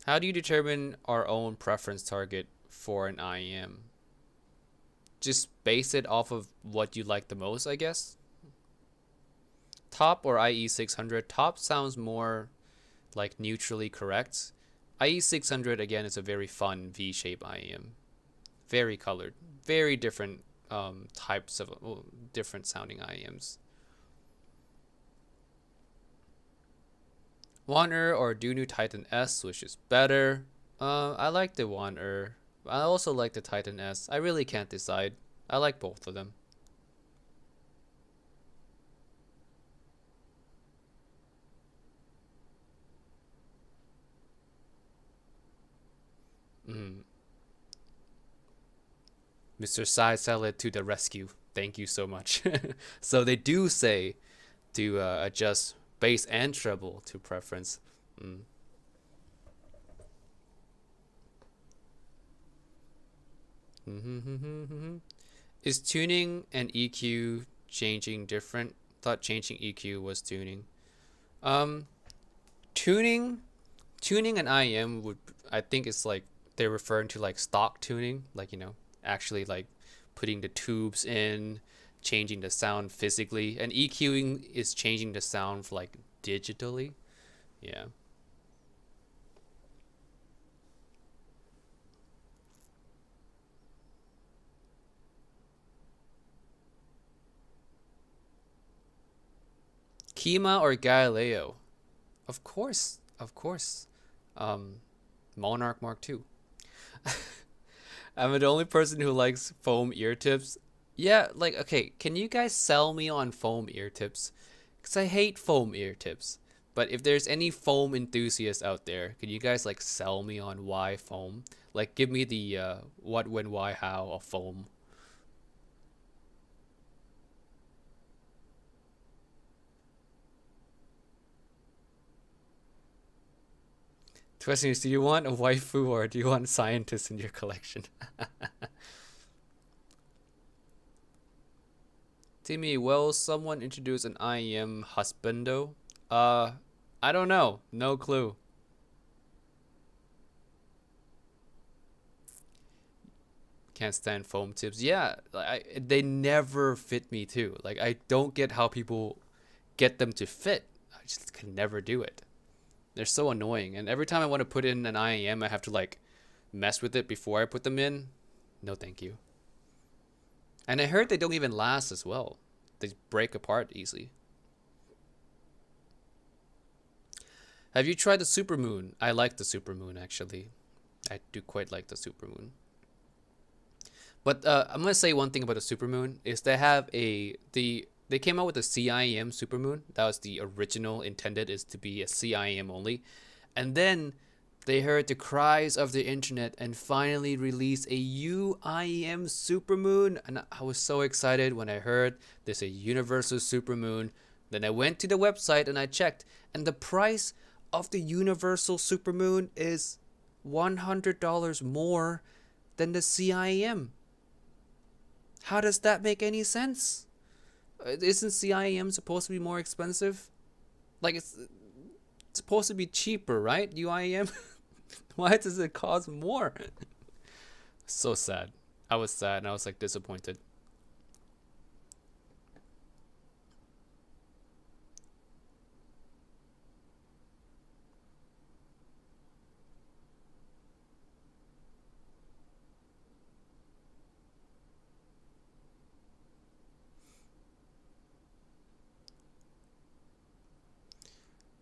How do you determine our own preference target for an IEM? Just base it off of what you like the most, I guess. Top or IE600? Top sounds more like neutrally correct. IE600 again is a very fun V-shape IEM. Very colored. Very different types of different sounding IEMs. One or Dunu Titan S, which is better. I like the One. I also like the Titan S. I really can't decide. I like both of them. Mm. Mr. Side Salad to the rescue. Thank you so much. So they do say to adjust bass and treble to preference. Mm. Is tuning and EQ changing different? Thought changing EQ was tuning. Um, tuning, tuning and IEM would, I think it's like they're referring to like stock tuning, like actually like putting the tubes in, changing the sound physically, and EQing is changing the sound like digitally. Yeah. Kima or Galileo? Of course, of course. Um, Monarch Mark II. I'm the only person who likes foam ear tips. Yeah, like, okay, can you guys sell me on foam ear tips? Because I hate foam ear tips. But if there's any foam enthusiasts out there, can you guys, like, sell me on why foam? Like, give me the what, when, why, how of foam. The question is, do you want a waifu or do you want a scientist in your collection? Timmy, will someone introduce an IEM husbando? Uh, I don't know. No clue. Can't stand foam tips. Yeah, they never fit me too. Like, I don't get how people get them to fit. I just can never do it. They're so annoying. And every time I want to put in an IEM, I have to like mess with it before I put them in. No, thank you. And I heard they don't even last as well. They break apart easily. Have you tried the supermoon? I like the supermoon actually. I do quite like the supermoon. But I'm gonna say one thing about the supermoon is they came out with a CIM supermoon. That was the original intended is to be a CIM only, and then they heard the cries of the internet and finally released a UIM supermoon. And I was so excited when I heard there's a universal supermoon. Then I went to the website and I checked, and the price of the universal supermoon is $100 more than the CIM. How does that make any sense? Isn't CIM supposed to be more expensive? Like it's supposed to be cheaper, right? UIM. Why does it cost more? So sad. I was sad and I was like disappointed.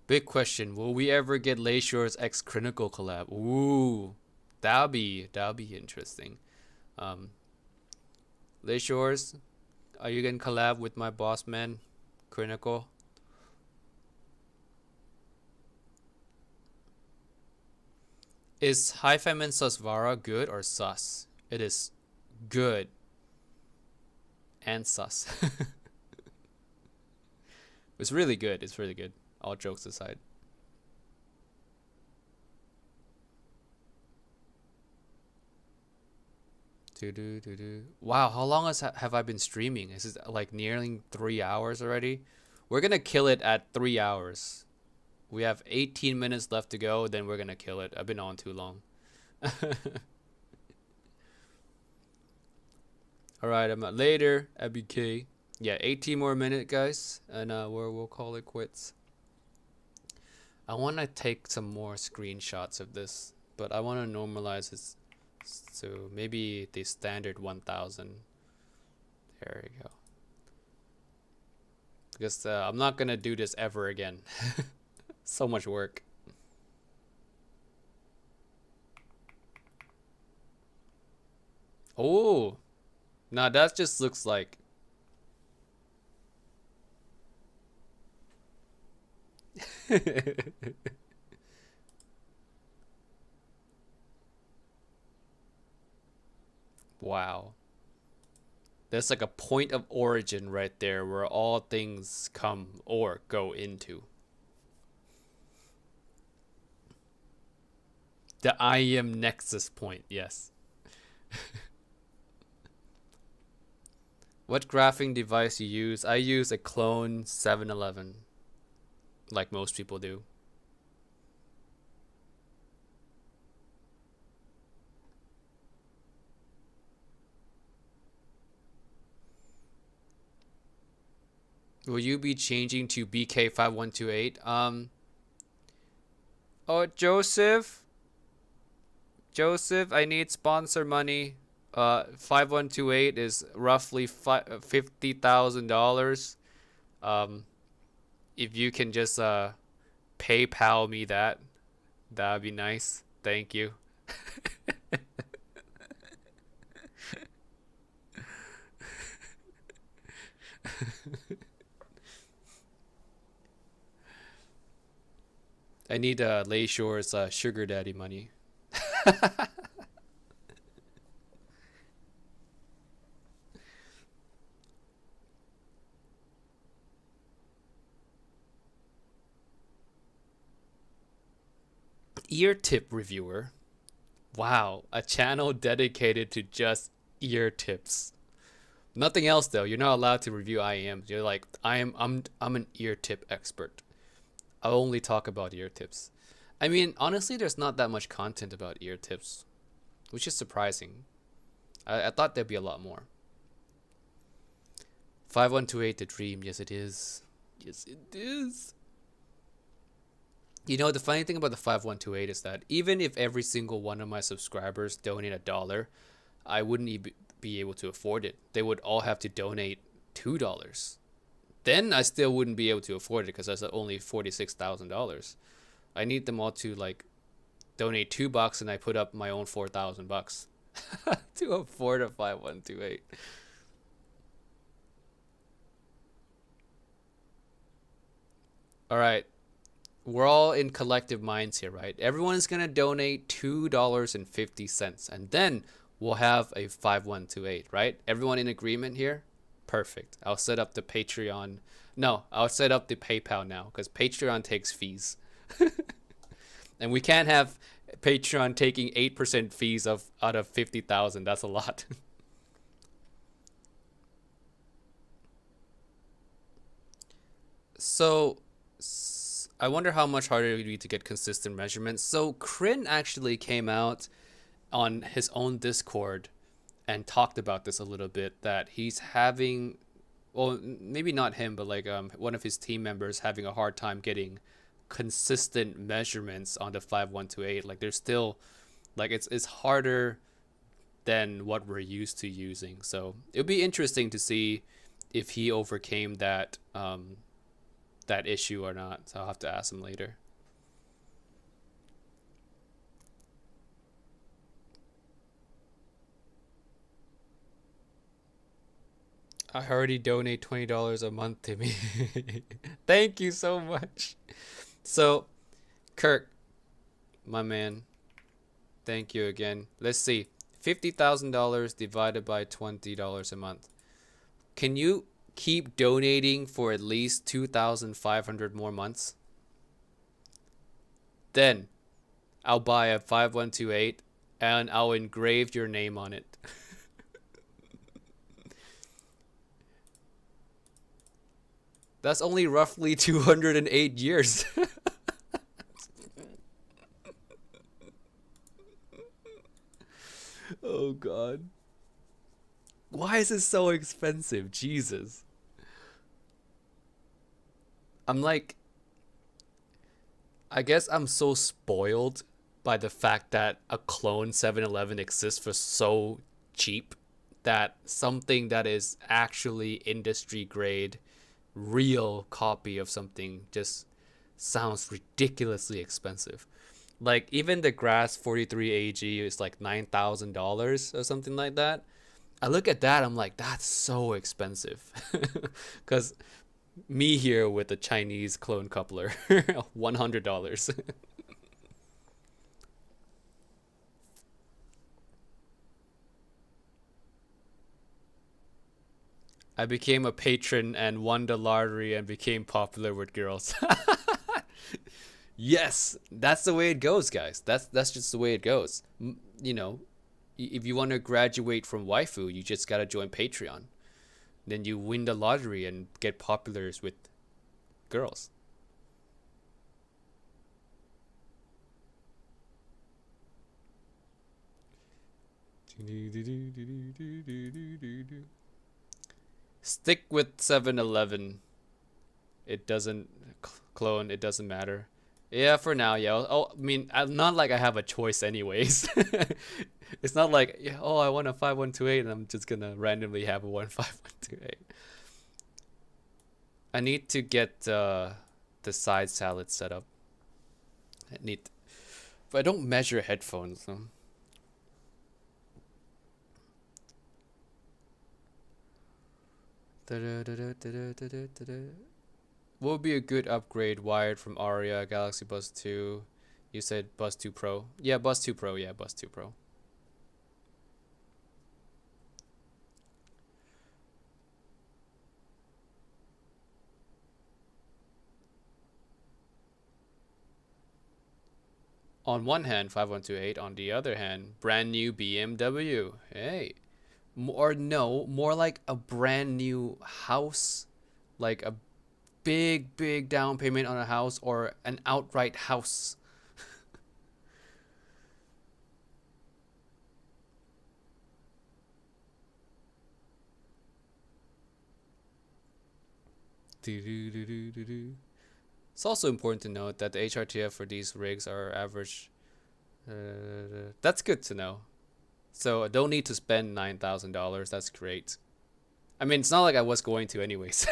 Big question. Will we ever get Leishore's X Clinical collab? Ooh, That'll be interesting. Um, Lay Shores, are you gonna collab with my boss man, Critical? Is Hyphaman Susvara good or sus? It is good and sus. It's really good. It's really good. All jokes aside. Wow, how long have I been streaming? Is it like nearing 3 hours already? We're gonna kill it at 3 hours. We have 18 minutes left to go, then we're gonna kill it. I've been on too long. Alright, I'm at later, ABK. Yeah, 18 more minutes, guys, and we'll call it quits. I want to take some more screenshots of this, but I want to normalize this to maybe the standard 1000. There we go. Because I'm not gonna do this ever again. So much work. Oh, now that just looks like. Wow. There's like a point of origin right there where all things come or go into. The I am Nexus point, yes. What graphing device you use? I use a clone 711, like most people do. Will you be changing to BK5128? Oh, Joseph, I need sponsor money. 5128 is roughly $50,000. If you can just PayPal me that'd be nice. Thank you. I need Lay Shore's sugar daddy money. Ear tip reviewer. Wow, a channel dedicated to just ear tips. Nothing else though. You're not allowed to review IEMs. You're like, I'm an ear tip expert. I'll only talk about ear tips. I mean, honestly, there's not that much content about ear tips, which is surprising. I thought there'd be a lot more. 5128 the dream. Yes, it is. Yes, it is. You know, the funny thing about the 5128 is that even if every single one of my subscribers donate $1, I wouldn't be able to afford it. They would all have to donate $2. Then I still wouldn't be able to afford it because that's only $46,000. I need them all to like donate $2 and I put up my own $4,000 to afford a 5128. All right. We're all in collective minds here, right? Everyone's going to donate $2.50 and then we'll have a 5128, right? Everyone in agreement here? Perfect. I'll set up the Patreon. No, I'll set up the PayPal now because Patreon takes fees. And we can't have Patreon taking 8% fees out of 50,000. That's a lot. So I wonder how much harder it would be to get consistent measurements. So Kryn actually came out on his own Discord and talked about this a little bit, that he's having, well, maybe not him, but like one of his team members having a hard time getting consistent measurements on the 5128. Like there's still, like it's harder than what we're used to using. So it would be interesting to see if he overcame that that issue or not. So I'll have to ask him later. I already donate $20 a month to me. Thank you so much. So, Kirk, my man, thank you again. Let's see. $50,000 divided by $20 a month. Can you keep donating for at least 2,500 more months? Then I'll buy a 5128 and I'll engrave your name on it. That's only roughly 208 years. Oh god. Why is it so expensive? Jesus. I'm like, I guess I'm so spoiled by the fact that a clone 7-Eleven exists for so cheap that something that is actually industry grade, real copy of something just sounds ridiculously expensive. Like even the Grass 43AG is like $9,000 or something like that. I look at that, I'm like, that's so expensive. Because me here with a Chinese clone coupler, $100. I became a patron and won the lottery and became popular with girls. Yes, that's the way it goes, guys. That's just the way it goes. You know, if you want to graduate from waifu, you just gotta join Patreon. Then you win the lottery and get popular with girls. Stick with 7-Eleven. It doesn't clone. It doesn't matter. Yeah, for now, yeah. Oh, I mean, not like I have a choice anyways. It's not like, yeah, oh, I want a 5128 and I'm just gonna randomly have a 15128. I need to get the side salad set up. I need, but I don't measure headphones. So. What would be a good upgrade wired from Aria Galaxy Buds 2? You said Buds 2 Pro. Yeah, Buds 2 Pro. Yeah, Buds 2 Pro. On one hand, 5128. On the other hand, brand new BMW. Hey. Or no, more like a brand new house. Like a big down payment on a house or an outright house. It's also important to note that the HRTF for these rigs are average. That's good to know. So I don't need to spend $9,000. That's great. I mean, it's not like I was going to anyways.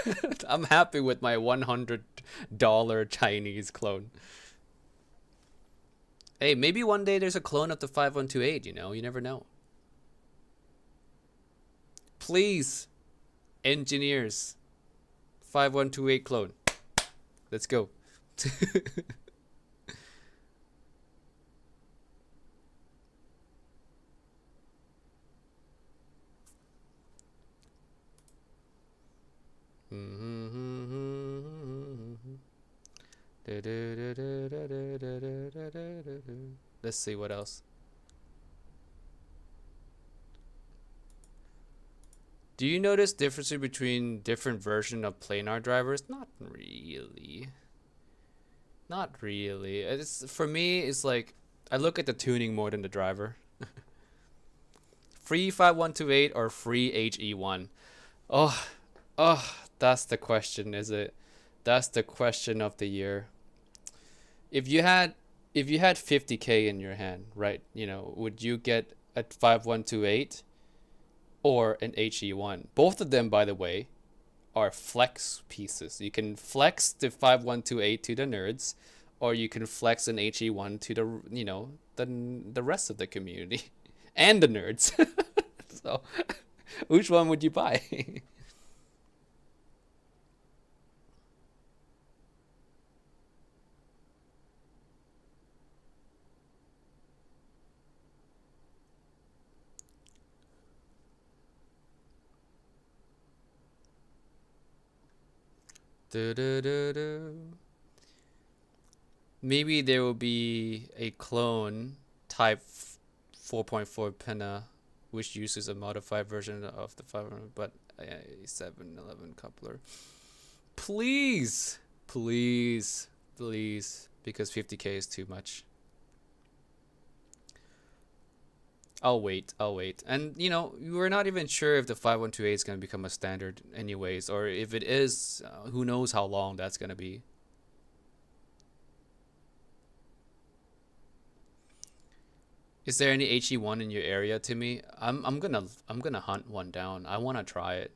I'm happy with my $100 Chinese clone. Hey, maybe one day there's a clone of the 5128, you know? You never know. Please, engineers, 5128 clone. Let's go. Let's see what else. Do you notice differences between different version of planar drivers? Not really. Not really. It's for me. It's like I look at the tuning more than the driver. Free 5128 or free HE1? Oh, that's the question, is it? That's the question of the year. If you had 50K in your hand, right? You know, would you get a 5128 or an HE1? Both of them, by the way, are flex pieces. You can flex the 5128 to the nerds, or you can flex an HE1 to the, you know, the rest of the community and the nerds. So, which one would you buy? Du-du-du-du. Maybe there will be a clone type 4.4 Penna, which uses a modified version of the 500, but a 711 coupler. Please, please, please, because 50k is too much. I'll wait. And we're not even sure if the 5128 is going to become a standard anyways, or if it is, who knows how long that's going to be. Is there any HE1 in your area, Timmy? I'm gonna hunt one down. I want to try it.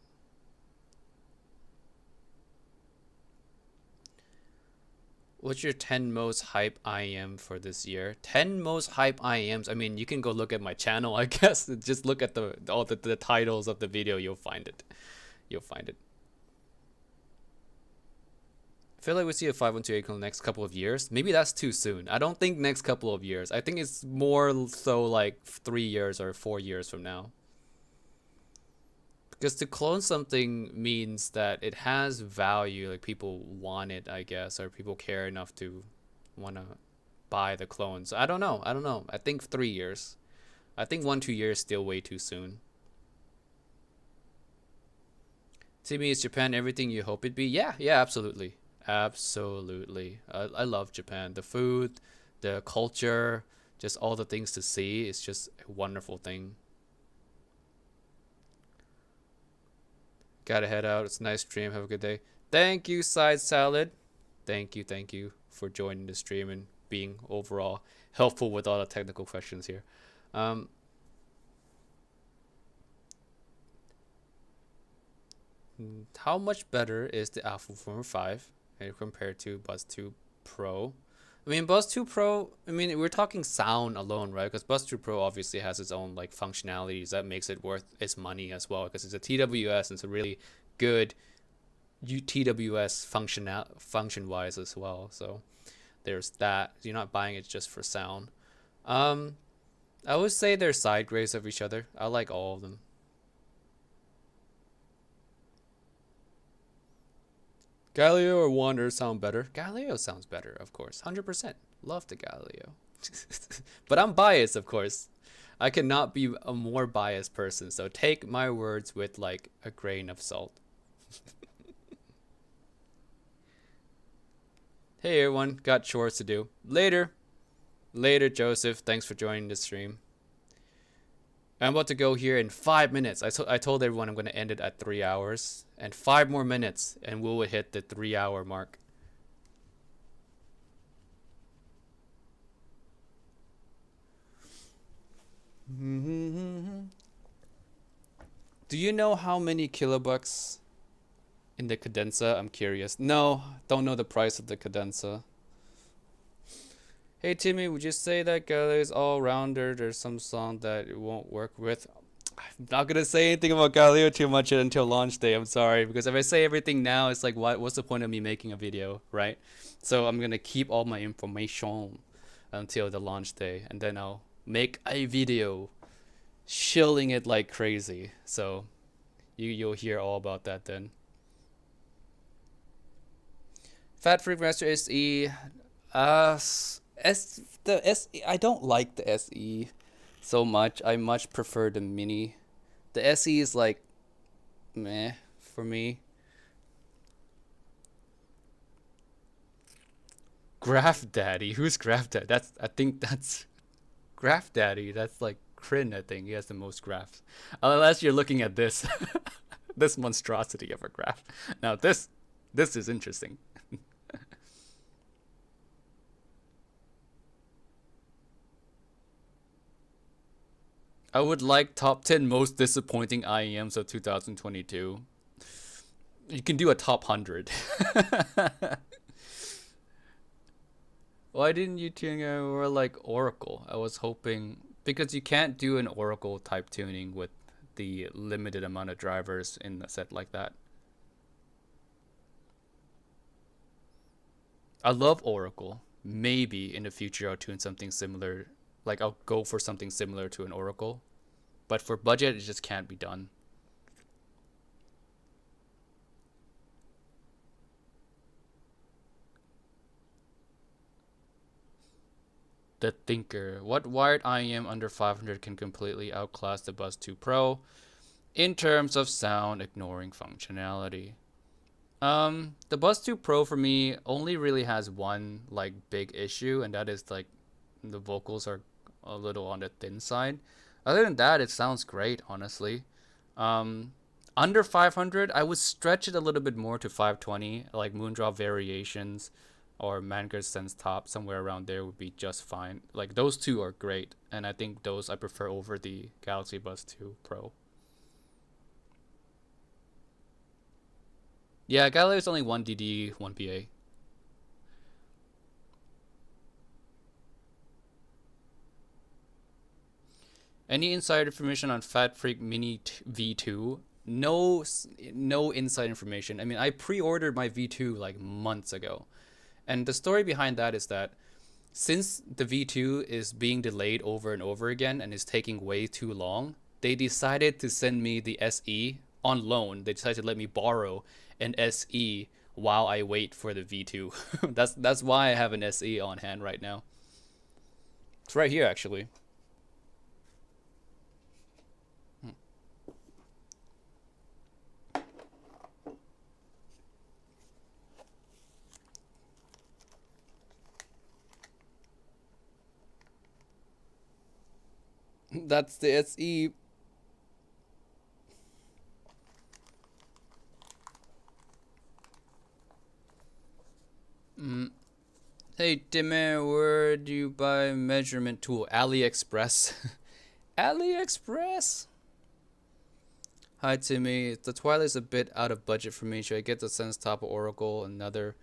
What's your 10 most hype IM for this year? 10 most hype IMs. I mean, you can go look at my channel, I guess. Just look at all the titles of the video. You'll find it. You'll find it. I feel like we see a 5128 in the next couple of years. Maybe that's too soon. I don't think next couple of years. I think it's more so like 3 years or 4 years from now. Because to clone something means that it has value, like people want it, I guess, or people care enough to want to buy the clones. I don't know. I think 3 years. I think 1-2 years still way too soon. Timmy, is Japan everything you hope it'd be? Yeah, absolutely. Absolutely. I love Japan. The food, the culture, just all the things to see. It's just a wonderful thing. Gotta head out. It's a nice stream. Have a good day. Thank you, Side Salad. Thank you for joining the stream and being overall helpful with all the technical questions here. How much better is the Alpha Form 5 compared to Buzz 2 Pro? I mean, Buzz 2 Pro, we're talking sound alone, right? Because Buzz 2 Pro obviously has its own like functionalities that makes it worth its money as well, because it's a TWS and it's a really good TWS function-wise as well. So there's that. You're not buying it just for sound. I would say they're side grades of each other. I like all of them. Galileo or Wander sound better? Galileo sounds better, of course. 100%. Love the Galileo. But I'm biased, of course. I cannot be a more biased person, so take my words with like a grain of salt. Hey everyone, got chores to do. Later, Joseph. Thanks for joining the stream. I'm about to go here in 5 minutes. I told everyone I'm going to end it at 3 hours. And 5 more minutes, and we'll hit the 3-hour mark. Do you know how many kilobucks in the cadenza? I'm curious. No, don't know the price of the cadenza. Hey Timmy, would you say that Galileo is all-rounder? There's some song that it won't work with. I'm not gonna say anything about Galileo too much until launch day. I'm sorry, because if I say everything now, it's like what's the point of me making a video, right? So I'm gonna keep all my information until the launch day, and then I'll make a video shilling it like crazy. So you'll hear all about that then. Fat Freak Master SE. The SE, I don't like the SE so much. I much prefer the Mini. The SE is like meh for me. Graph Daddy, who's Graph Daddy? I think that's Graph Daddy. That's like Kryn. I think he has the most graphs, unless you're looking at this this monstrosity of a graph. Now this is interesting. I would like top 10 most disappointing IEMs of 2022. You can do a top 100. Why didn't you tune more like Oracle? I was hoping, because you can't do an Oracle type tuning with the limited amount of drivers in a set like that. I love Oracle. Maybe in the future I'll tune something similar. Like I'll go for something similar to an Oracle. But for budget, it just can't be done. The Thinker. What wired IEM under 500 can completely outclass the Buzz 2 Pro in terms of sound, ignoring functionality? The Buzz 2 Pro for me only really has one like big issue, and that is like the vocals are a little on the thin side. Other than that, it sounds great, honestly. Um, Under 500, I would stretch it a little bit more to 520, like Moondrop Variations or Manger's Sense Top, somewhere around there would be just fine. Like those two are great, and I think those I prefer over the Galaxy Buds 2 Pro. Yeah, Galaxy is only one DD, one PA. Any inside information on Fat Freak Mini V2? No, no inside information. I mean, I pre-ordered my V2 like months ago, and the story behind that is that since the V2 is being delayed over and over again and is taking way too long, they decided to send me the SE on loan. They decided to let me borrow an SE while I wait for the V2. That's why I have an SE on hand right now. It's right here actually. That's the SE. Mm. Hey Timmy, where do you buy measurement tool? AliExpress. AliExpress. Hi Timmy, the Twilight's a bit out of budget for me. Should I get the Sense Top Oracle? Another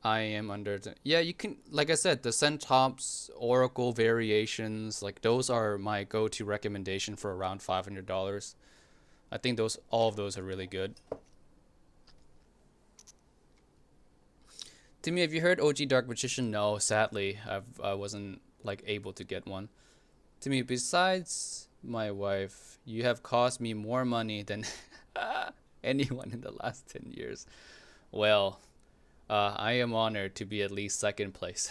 I am under yeah, you can, like I said, the Centops Oracle variations, like those are my go-to recommendation for around $500. I think those, all of those are really good. Timmy, have you heard OG Dark Magician? No, sadly, I wasn't like able to get one. Timmy, besides my wife, you have cost me more money than anyone in the last 10 years. Well, I am honored to be at least second place.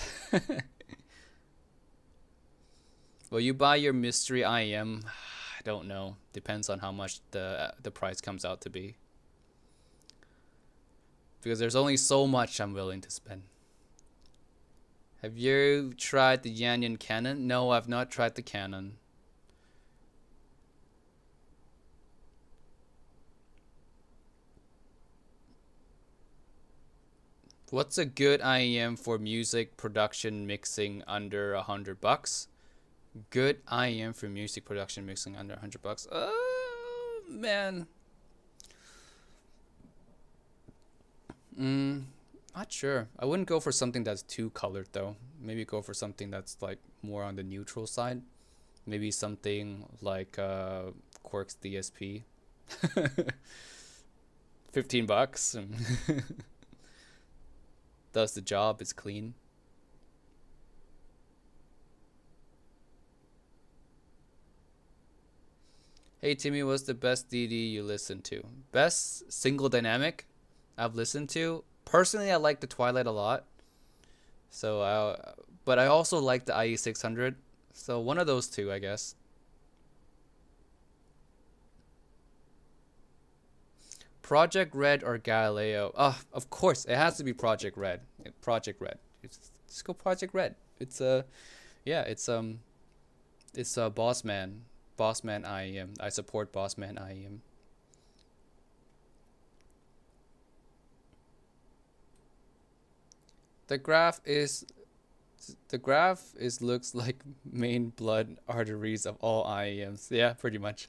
Will you buy your mystery IM? I don't know. Depends on how much the price comes out to be. Because there's only so much I'm willing to spend. Have you tried the Yanyan Canon? No, I've not tried the Canon. What's a good IEM for music production mixing under $100? Good IEM for music production mixing under $100. Man. Not sure. I wouldn't go for something that's too colored though. Maybe go for something that's like more on the neutral side. Maybe something like Quark's DSP. $15. Does the job, it's clean. Hey Timmy, what's the best DD you listen to? Best single dynamic I've listened to? Personally, I like the Twilight a lot. But I also like the IE600. So one of those two, I guess. Project Red or Galileo? Of course, it has to be Project Red. Project Red. Just go Project Red. Yeah, it's Bossman. Bossman IEM. I support Bossman IEM. The graph is looks like main blood arteries of all IEMs. Yeah, pretty much.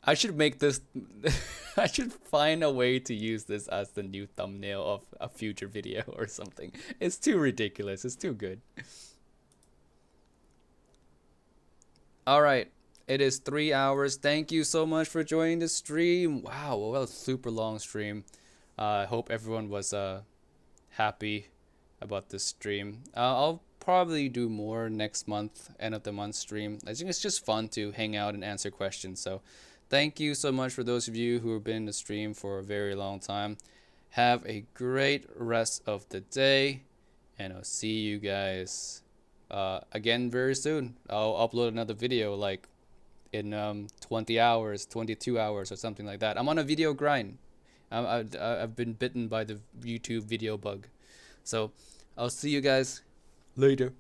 I should make this I should find a way to use this as the new thumbnail of a future video or something. It's too ridiculous. It's too good. All right. It is 3 hours. Thank you so much for joining the stream. Wow, well, that was a super long stream. I hope everyone was happy about this stream. I'll probably do more next month, end of the month stream. I think it's just fun to hang out and answer questions. So thank you so much for those of you who have been in the stream for a very long time. Have a great rest of the day, and I'll see you guys again very soon. I'll upload another video like in 20 hours, 22 hours, or something like that. I'm on a video grind. I've been bitten by the YouTube video bug. So I'll see you guys later.